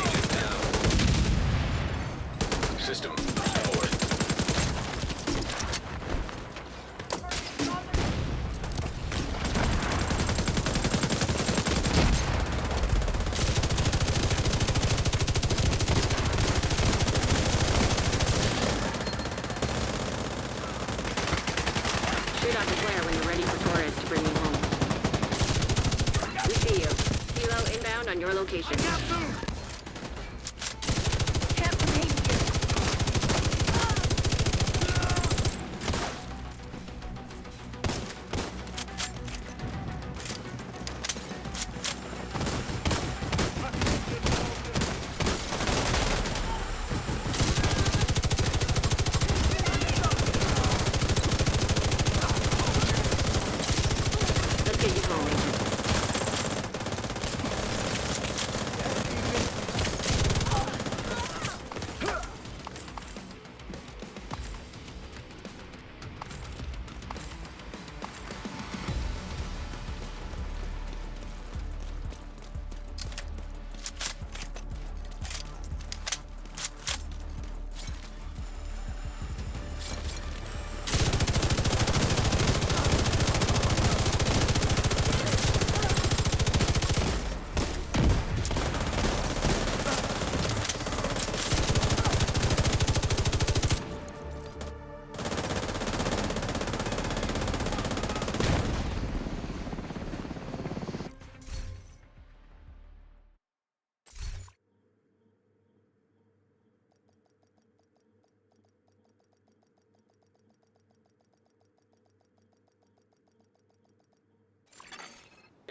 Agent down. System restored. Shoot out the flare when you're ready for Torres to bring you home. We see you. Kilo inbound on your location. Can't remain here. Let's get you home, Agent.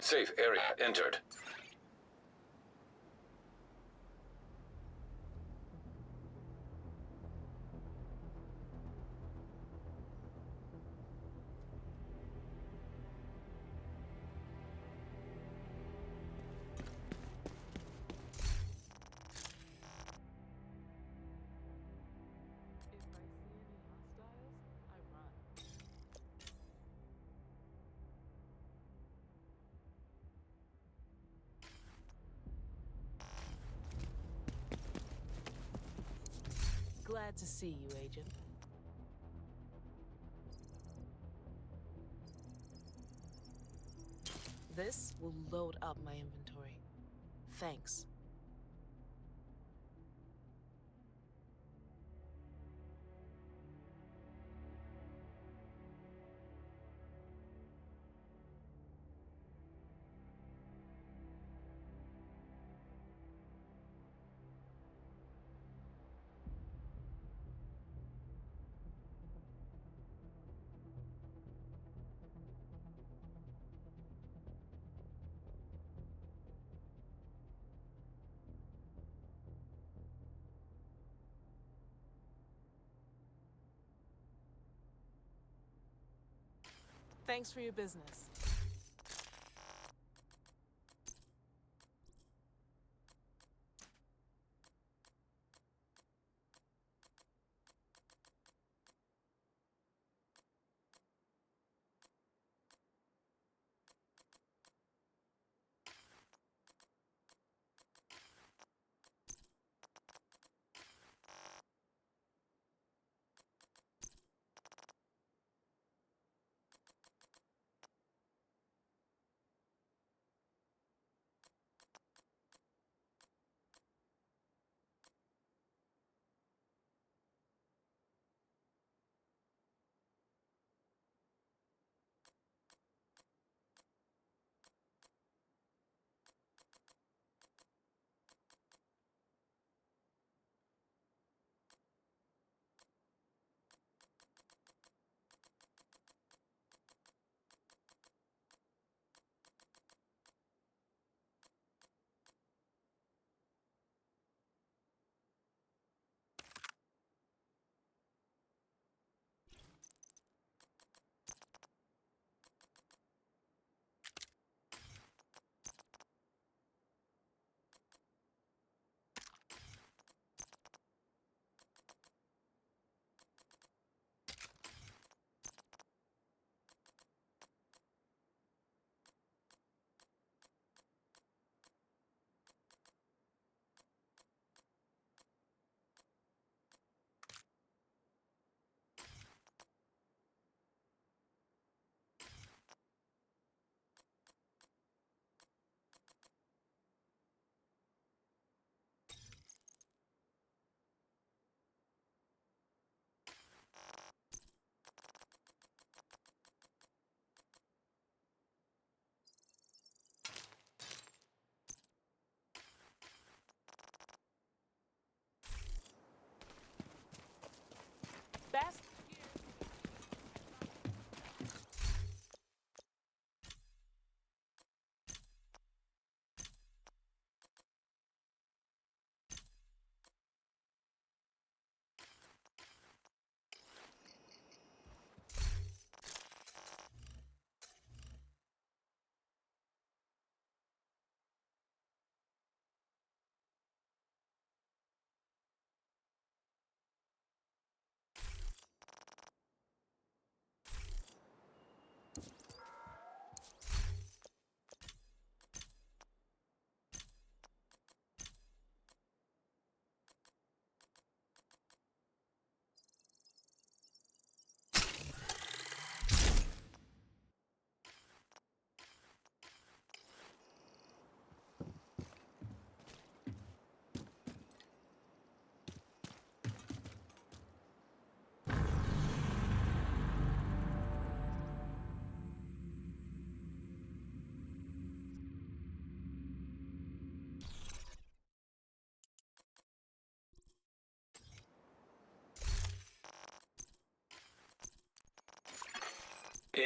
Safe area entered. Glad to see you, Agent. This will load up my inventory. Thanks. Thanks for your business.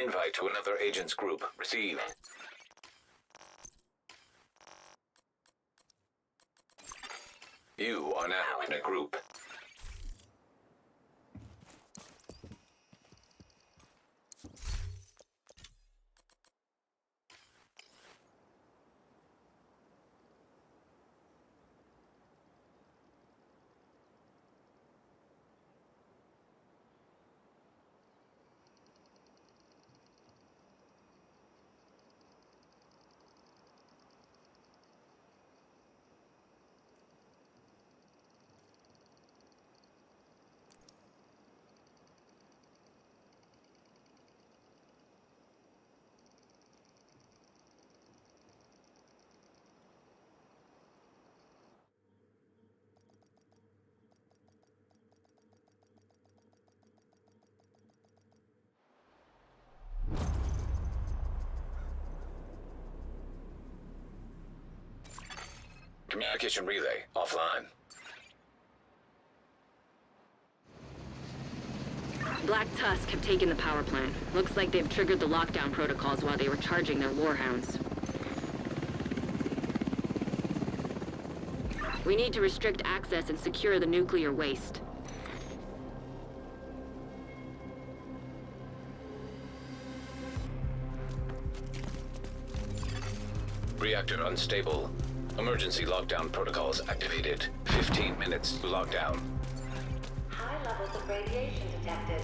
Invite to another agent's group received. You are now in a group. Communication relay offline. Black Tusk have taken the power plant. Looks like they've triggered the lockdown protocols while they were charging their warhounds. We need to restrict access and secure the nuclear waste. Reactor unstable. Emergency lockdown protocols activated. 15 minutes to lockdown. High levels of radiation detected.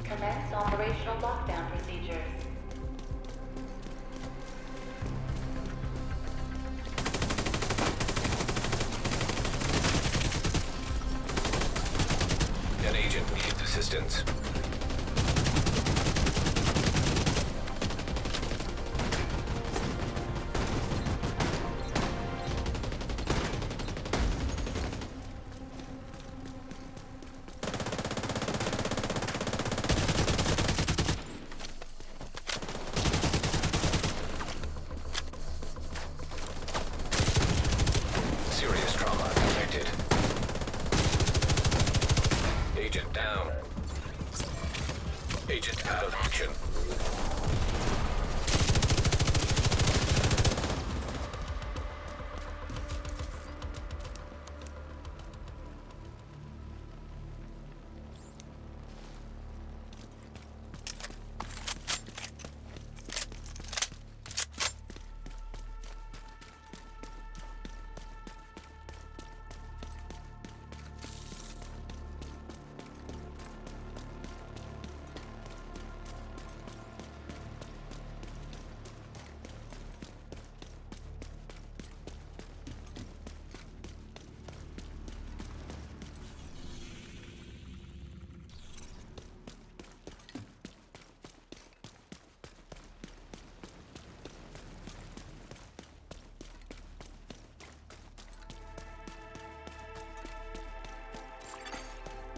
Commence operational lockdown procedures. An agent needs assistance. Serious trauma detected. Agent down. Agent out of action.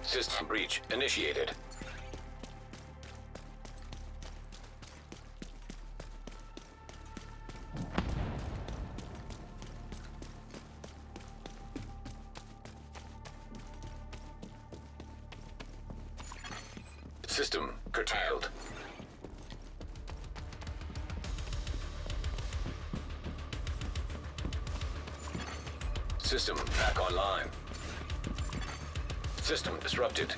System breach initiated. System curtailed. System back online. System disrupted.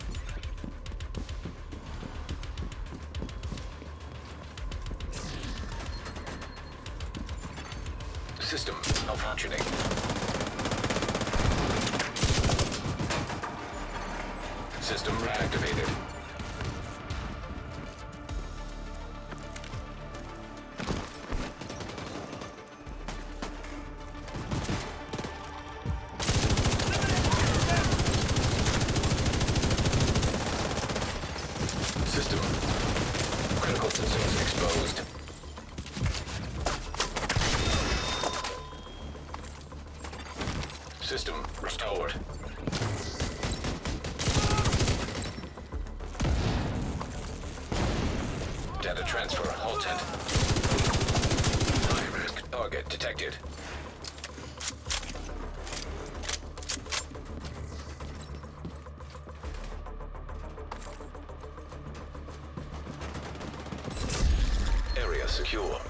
System malfunctioning. System reactivated. System. Critical systems exposed. System restored. Data transfer halted. High-risk target detected. secure.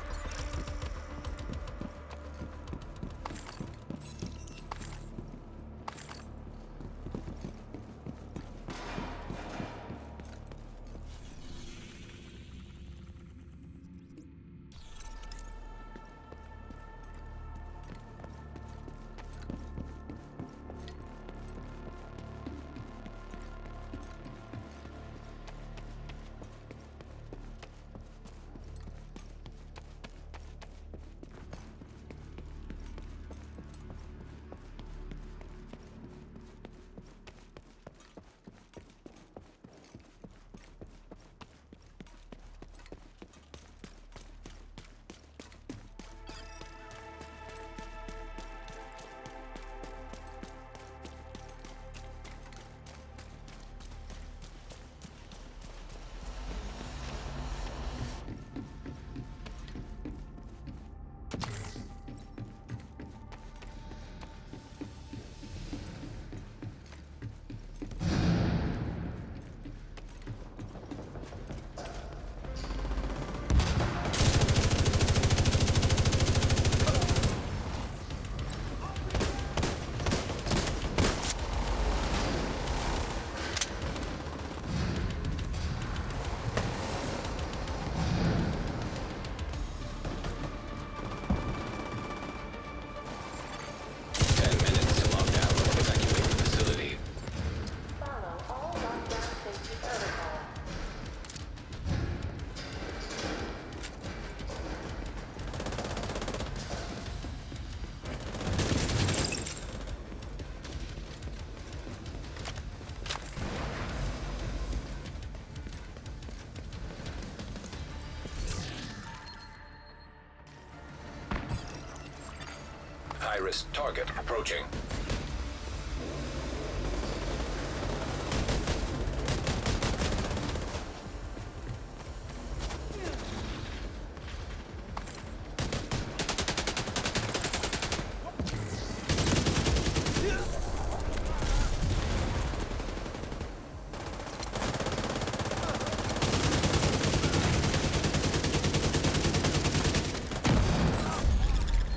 High-risk target approaching.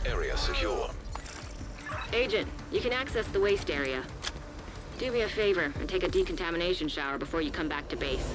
Area secure. Agent, you can access the waste area. Do me a favor and take a decontamination shower before you come back to base.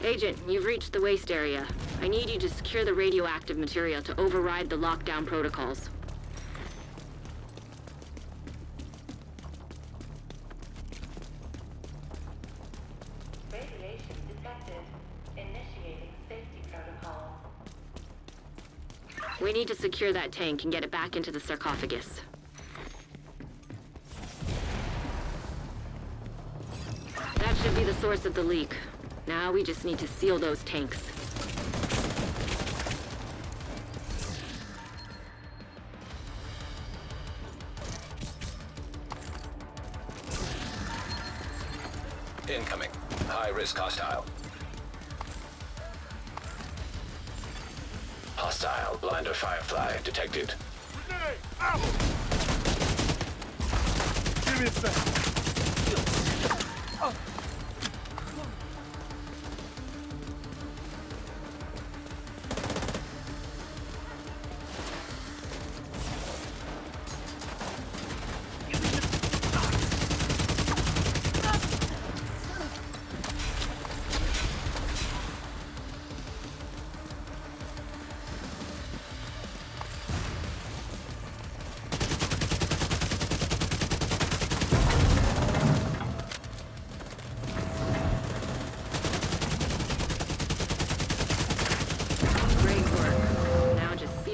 Agent, you've reached the waste area. I need you to secure the radioactive material to override the lockdown protocols. Radiation detected. Initiating safety protocol. We need to secure that tank and get it back into the sarcophagus. That should be the source of the leak. Now we just need to seal those tanks. Incoming. High-risk hostile. Hostile blinder firefly detected. Grenade! Out! Give me a sec.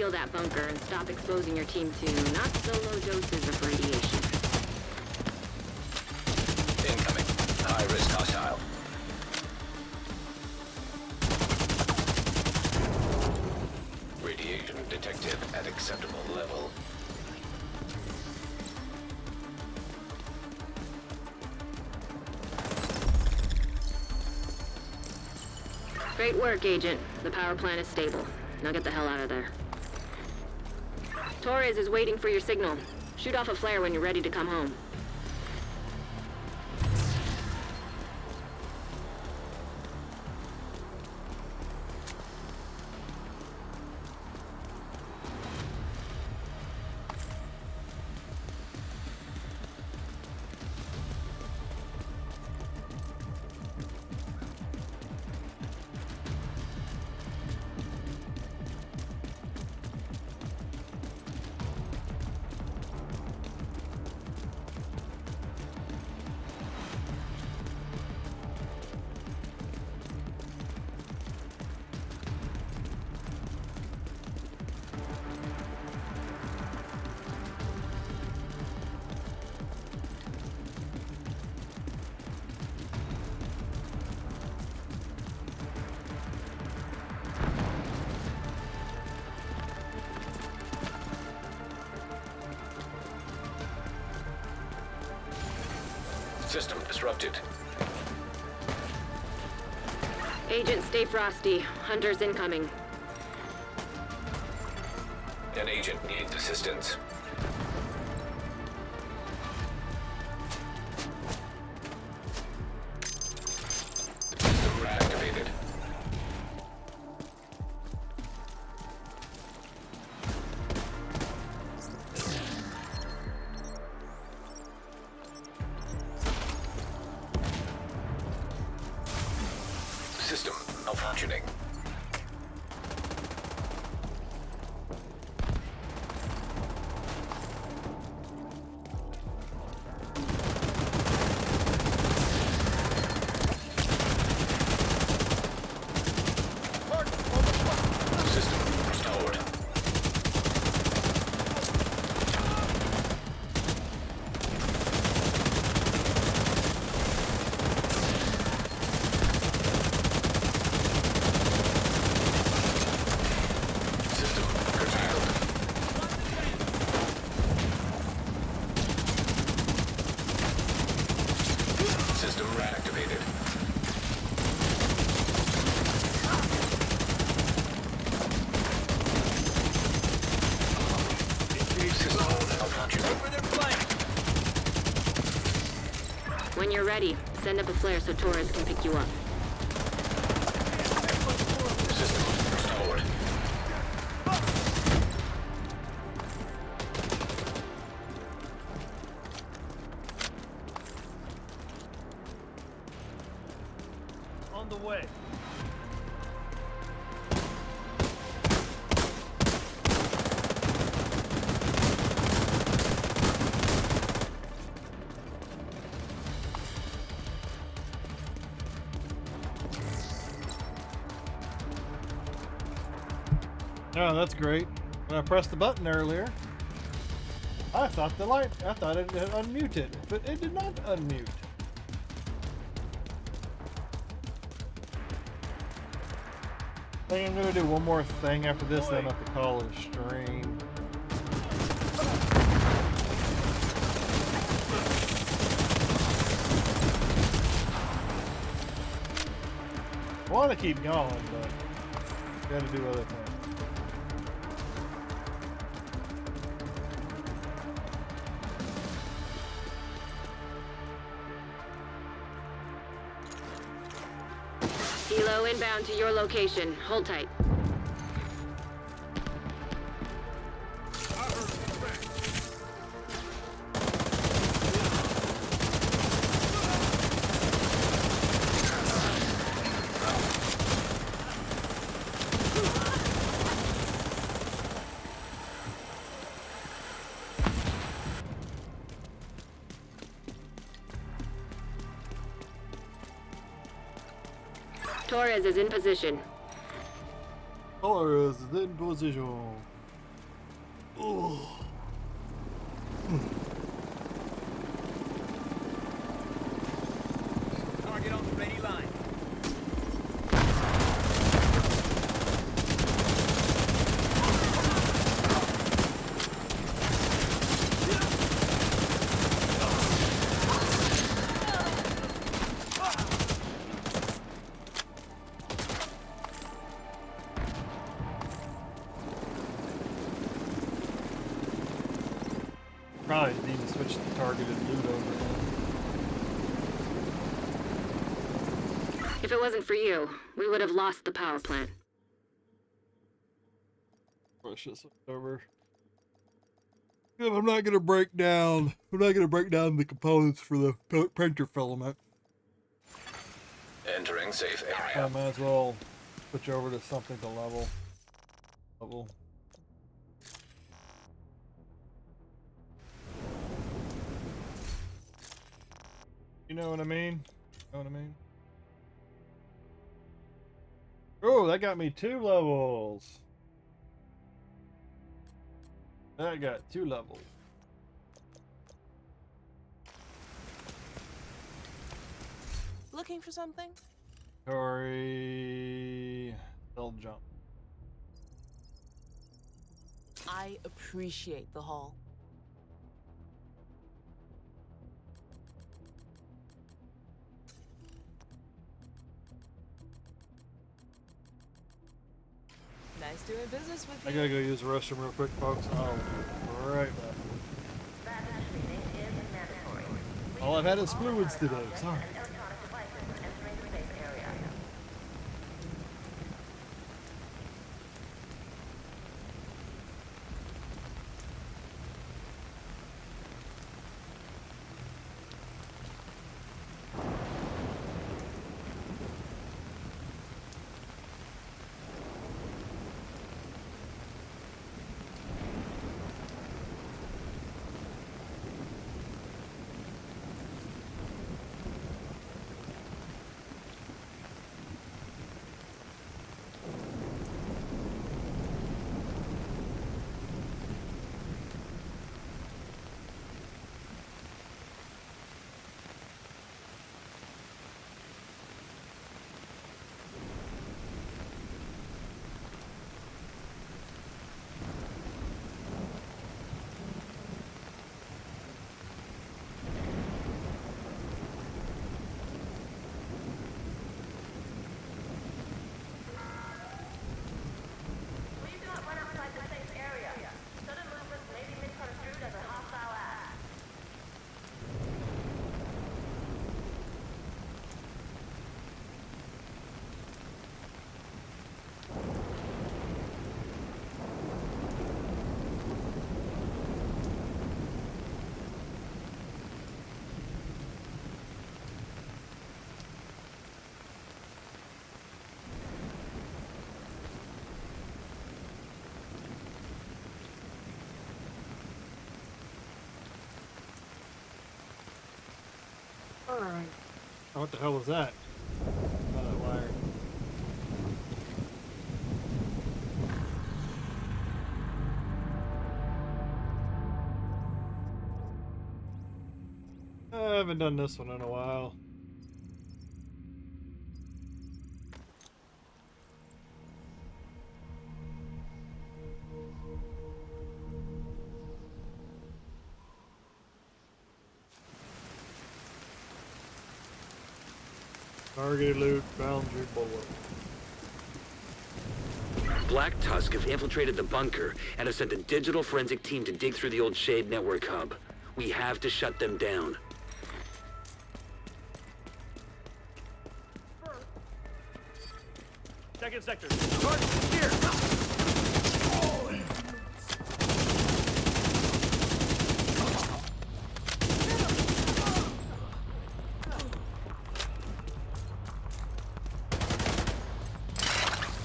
seal that bunker and stop exposing your team to not-so-low doses of radiation. Incoming. High-risk hostile. Radiation detected at acceptable level. Great work, Agent. The power plant is stable. Now get the hell out of there. Torres is waiting for your signal. Shoot off a flare when you're ready to come home. System disrupted. Agent, stay frosty. Hunters incoming. An agent needs assistance. System reactivated. System malfunctioning. System restored. System curtailed. System reactivated. System malfunctioning. When you're ready, send up a flare so Torres can pick you up. System restored. On the way. Oh, that's great. When I pressed the button earlier, I thought it had unmuted, but it did not unmute. I think I'm gonna do one more thing after this, then I have to call it a stream. I want to keep going, but gotta do other things. Helo inbound to your location. Hold tight. Torres is in position. Torres is in position. Target on the ready line. Probably need to switch the targeted loot over. If it wasn't for you, we would have lost the power plant. Push this over. Yeah, I'm not gonna break down. I'm not gonna break down the components for the printer filament. Entering safe I area. might as well switch over to something to level. You know what I mean? Know what I mean? Oh, that got me 2 levels. That got 2 levels. Looking for something? Sorry. They'll jump. I appreciate the haul. Nice doing business with you. I gotta go use the restroom real quick, folks. Oh, right back. Badge cleaning is mandatory. All I've had is fluids today. Sorry. And electronic devices when entering the safe area. Please do not run outside the safe area. Sudden movements may be misconstrued as a hostile act. Alright. Oh, what the hell was that? Oh, that wire. I haven't done this one in a while. Targeted loot, boundary bullet. Black Tusk have infiltrated the bunker and have sent a digital forensic team to dig through the old Shade network hub. We have to shut them down. Second sector. Target here.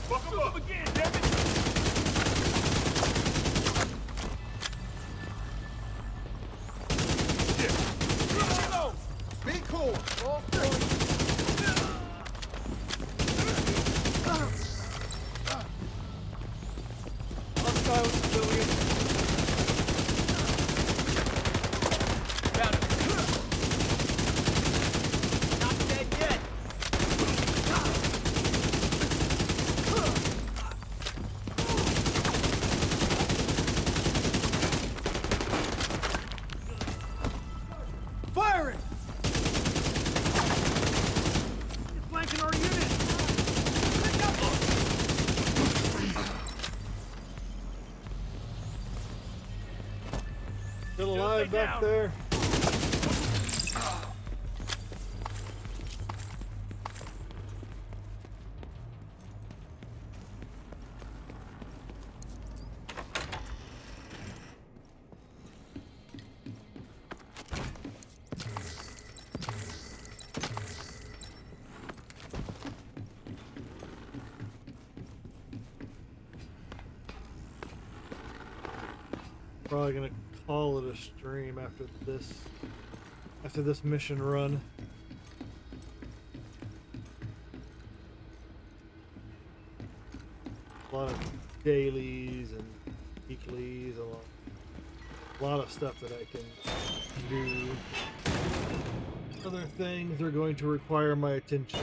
Fuck him up again, damn it! Shit. Leave alone. Be cool. Hostile civilian. alive back there. Probably gonna call it a stream after this mission run. A lot of dailies and weeklies, a lot of stuff that I can do. Other things are going to require my attention.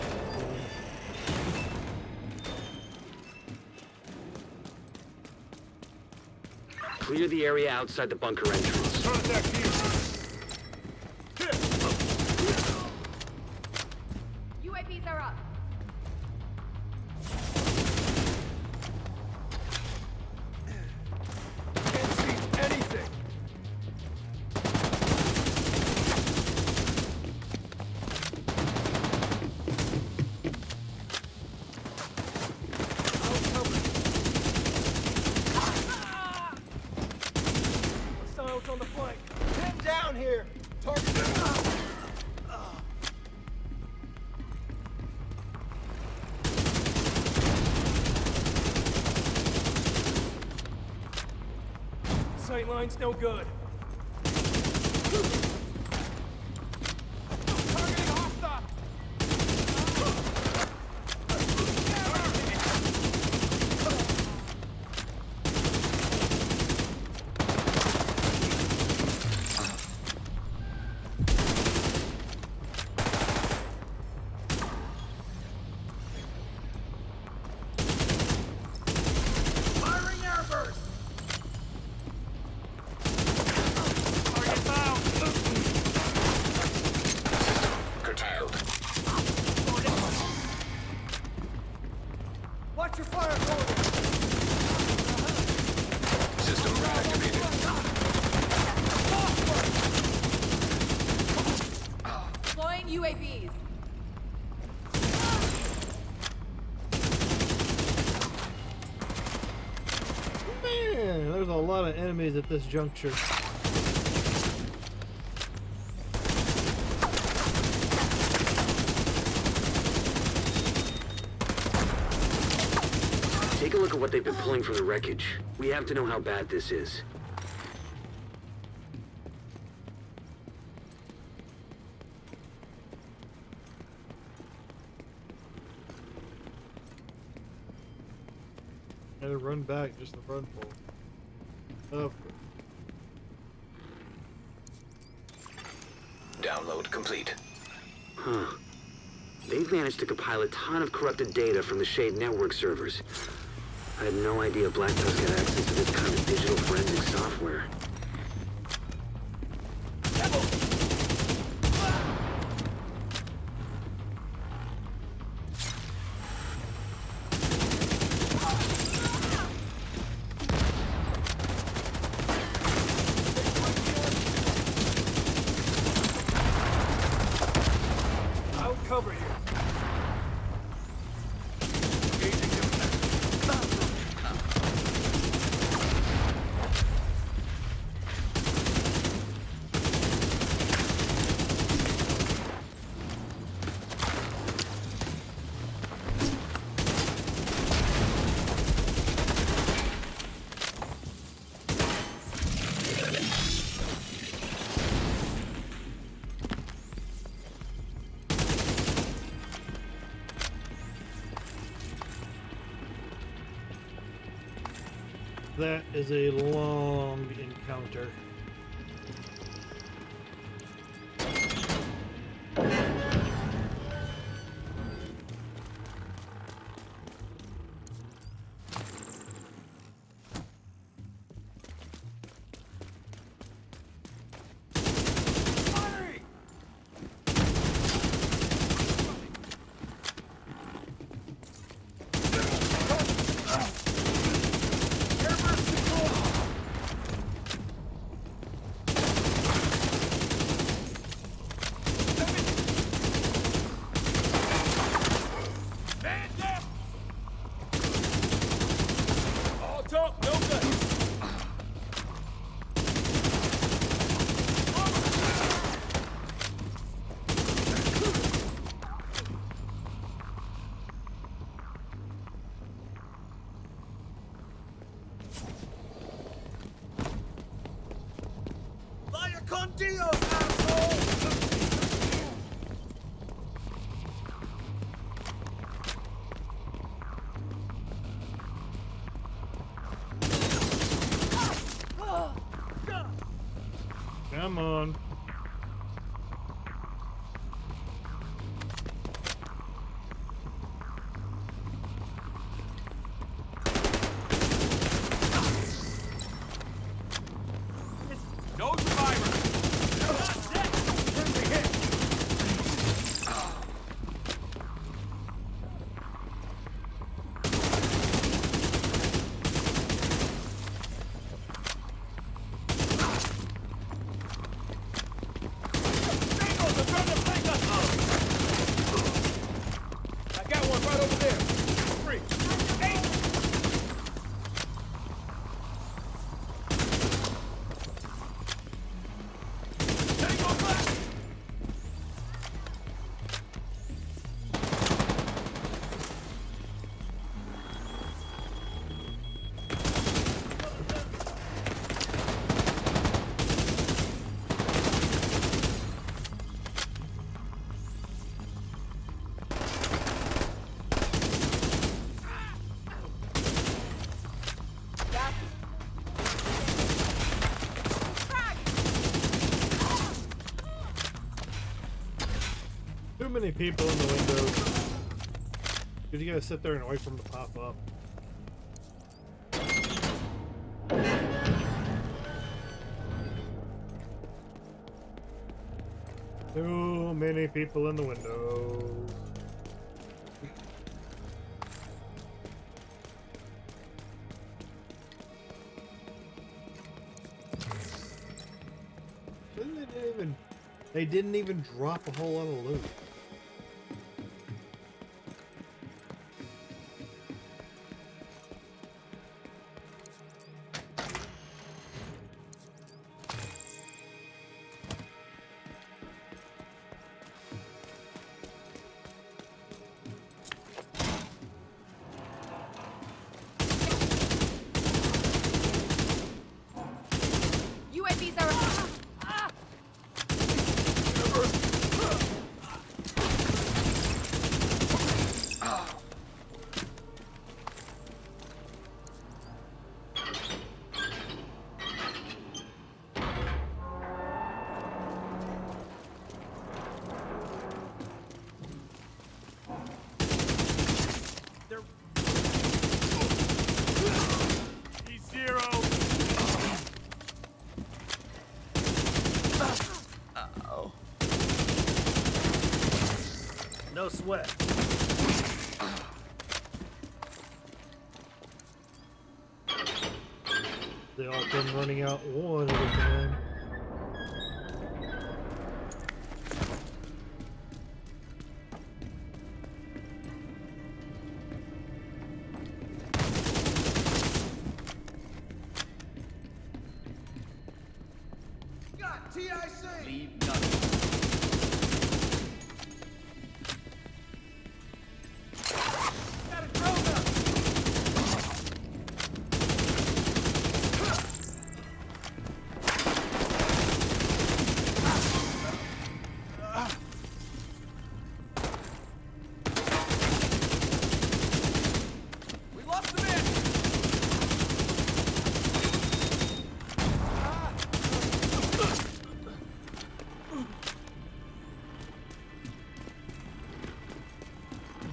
Clear the area outside the bunker entrance. Contact here. UAVs are up. Can't see anything. Hostiles on the flank. Pin down here. Target. Sight line's no good. Targeting hostile. Firing airburst. Target found. Curtailed. Watch your fire corner. System reactivated. Deploying UAVs. Man, there's a lot of enemies at this juncture. Take a look at what they've been pulling from the wreckage. We have to know how bad this is. Gotta run back just to run for. Oh. Download complete. Huh. They've managed to compile a ton of corrupted data from the Shade network servers. I had no idea Black Tusk had access to this kind of digital forensic software. I'll cover you. That is a long encounter. Dios, asshole! Come on. No survivors! I got one right over there. Free. Hey! Tango back! Too many people in the windows. Cause you gotta sit there and wait for them to pop up. Too many people in the windows. They didn't even drop a whole lot of loot. UAVs are No sweat. They all come running out one at a time. Got TIC! Leave nothing. Got a drone up! We lost the man!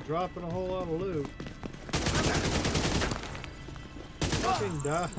Dropping a whole lot of loot. Fucking die.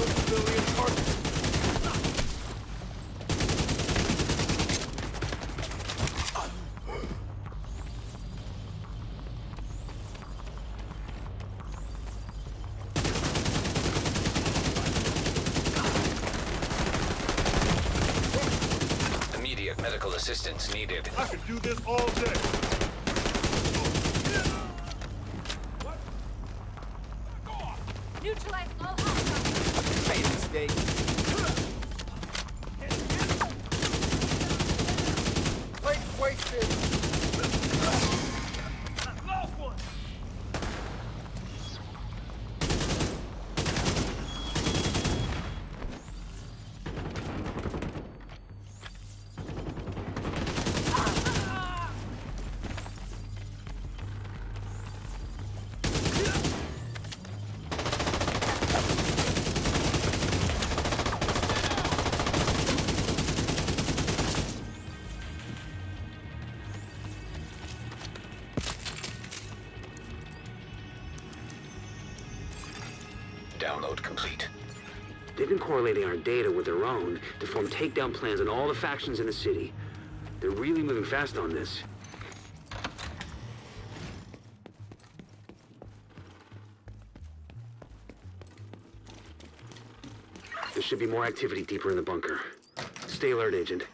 civilian targets. Immediate medical assistance needed. I could do this all day. Neutralize all hostiles. Same mistake. Plates wasted. Lost one! Download complete. They've been correlating our data with their own to form takedown plans on all the factions in the city. They're really moving fast on this. There should be more activity deeper in the bunker. Stay alert, Agent.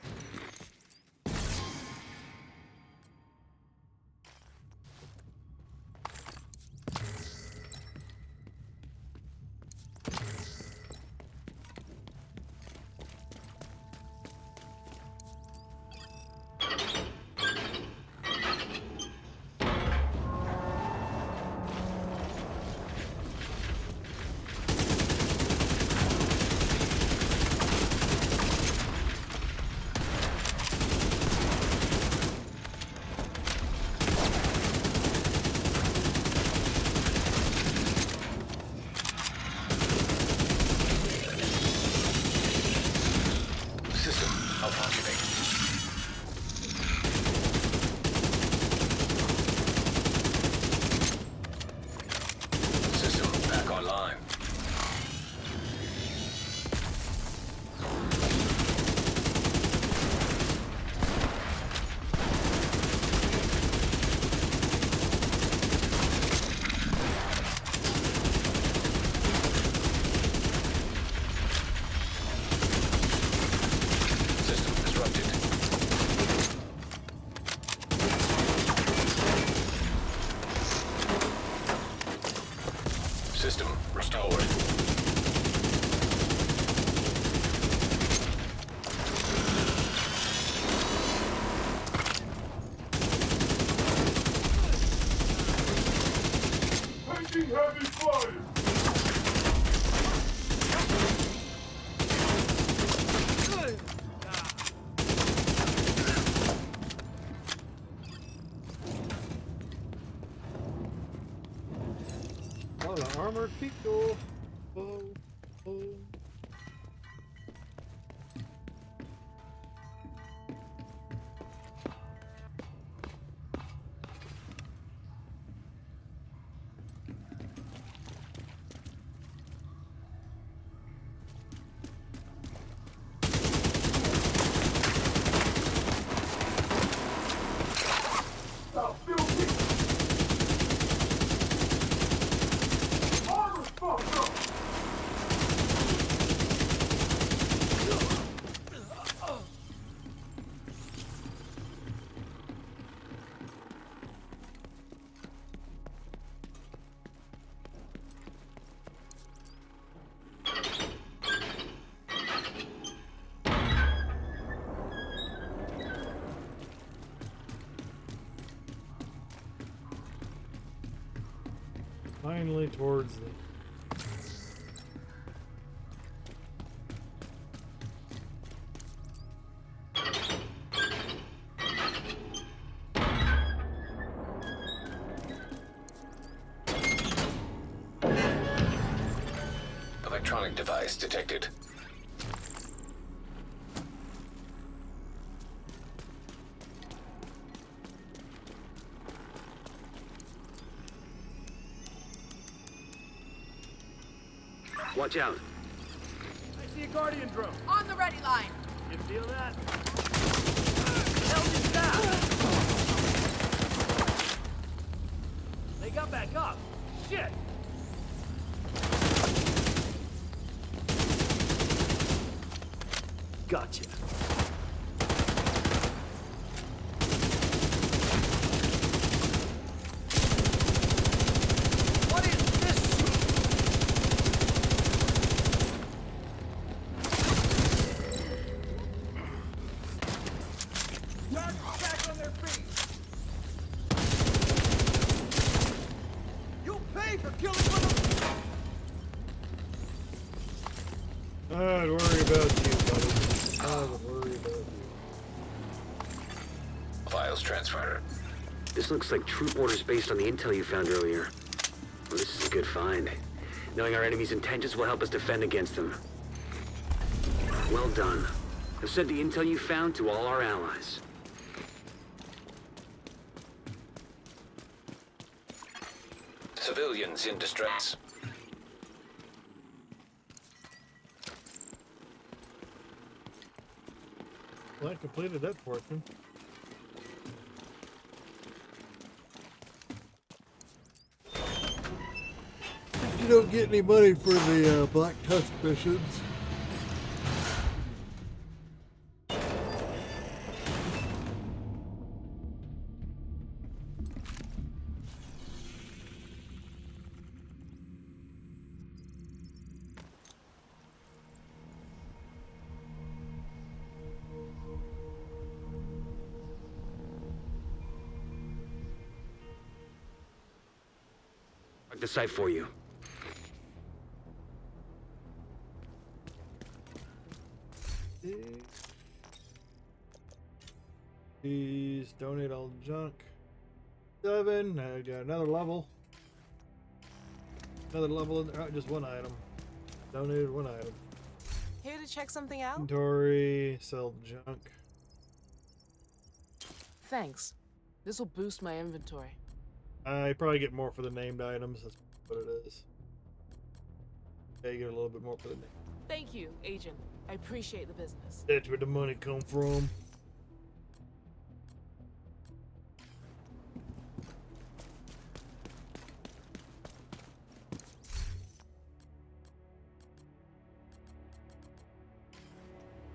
System malfunctioning. System back online. System disrupted. System restored. Taking heavy fire. Oh, the armored people. Oh, oh. Stop filthy. Armor's fucked up. Finally towards the... Electronic device detected. Watch out. see a Guardian drone. On the ready line. You feel that? Hell is that? They got back up. Shit! Gotcha. What is this? Guards back on their feet. You'll pay for killing one of them. I'd worry about you, buddy. I would worry about you. Files transferred. This looks like troop orders based on the intel you found earlier. Well, this is a good find. Knowing our enemy's intentions will help us defend against them. Well done. I've sent the intel you found to all our allies. Civilians in distress. Well, I completed that portion. You don't get any money for the Black Tusk missions. Mark the site for you. Please donate all junk. 7. I got another level. Another level in there. Oh, just one item. Donated one item. Here to check something out? Inventory. Sell junk. Thanks. This will boost my inventory. I probably get more for the named items. That's what it is. Yeah, you get a little bit more for the name. Thank you, Agent. I appreciate the business. That's where the money come from.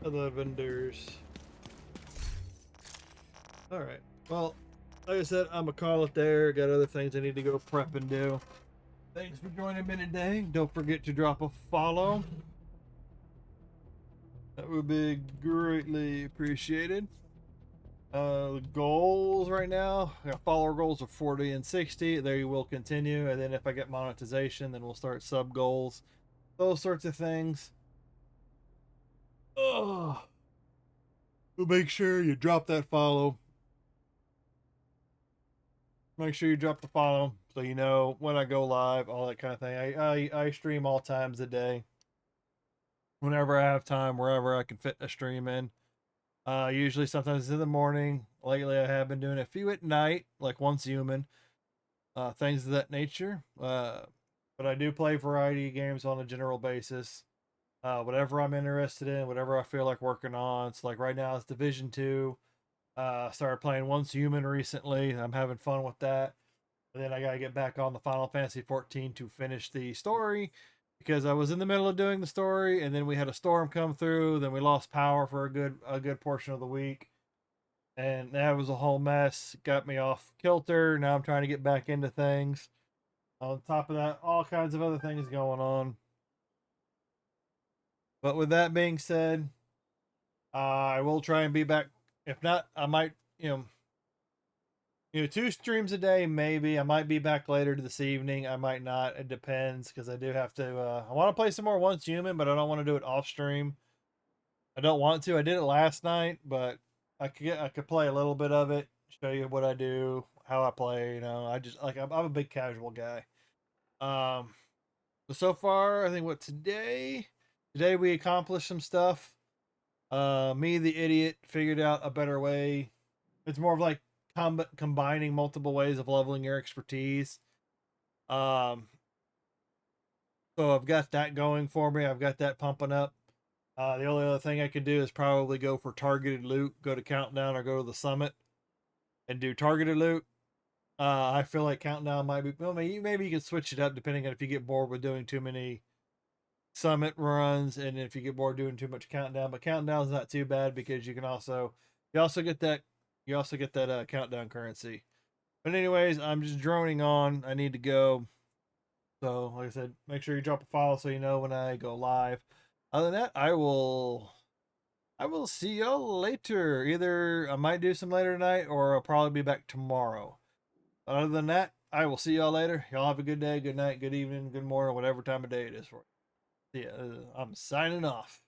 Other vendors. Alright. Well, like I said, I'm gonna call it there. Got other things I need to go prep and do. Thanks for joining me today. Don't forget to drop a follow. That would be greatly appreciated. The goals right now, I got follower goals of 40 and 60. They will continue. And then if I get monetization, then we'll start sub goals. Those sorts of things. Oh. So make sure you drop that follow. Make sure you drop the follow so you know when I go live, all that kind of thing. I stream all times a day. Whenever I have time, wherever I can fit a stream in. Usually sometimes in the morning. Lately I have been doing a few at night, like Once Human. Things of that nature. But I do play variety of games on a general basis. Whatever I'm interested in, whatever I feel like working on. So like right now it's Division 2. Started playing Once Human recently. I'm having fun with that. And then I gotta get back on the Final Fantasy 14 to finish the story because I was in the middle of doing the story and then we had a storm come through. Then we lost power for a good portion of the week. And that was a whole mess. Got me off kilter. Now I'm trying to get back into things. On top of that, all kinds of other things going on. But with that being said, I will try and be back. If not, I might, 2 streams a day, maybe. I might be back later this evening. I might not. It depends, because I do have to, I want to play some more Once Human, but I don't want to do it off stream. I don't want to. I did it last night, but I could play a little bit of it, show you what I do, how I play, I just, like, I'm a big casual guy. So far, I think today we accomplished some stuff. Me, the idiot, figured out a better way. It's more of like combining multiple ways of leveling your expertise. So I've got that going for me. I've got that pumping up. The only other thing I could do is probably go for targeted loot, go to Countdown or go to the Summit and do targeted loot. I feel like Countdown might be, well, maybe you can switch it up depending on if you get bored with doing too many Summit runs and if you get bored doing too much Countdown. But Countdown's not too bad because you also get that Countdown currency. But anyways, I'm just droning on. I need to go. So, like I said, make sure you drop a follow so you know when I go live. Other than that, I will see y'all later. Either I might do some later tonight or I'll probably be back tomorrow. Other than that, I will see y'all later. Y'all have a good day, good night, good evening, good morning, whatever time of day it is for you. See ya. I'm signing off.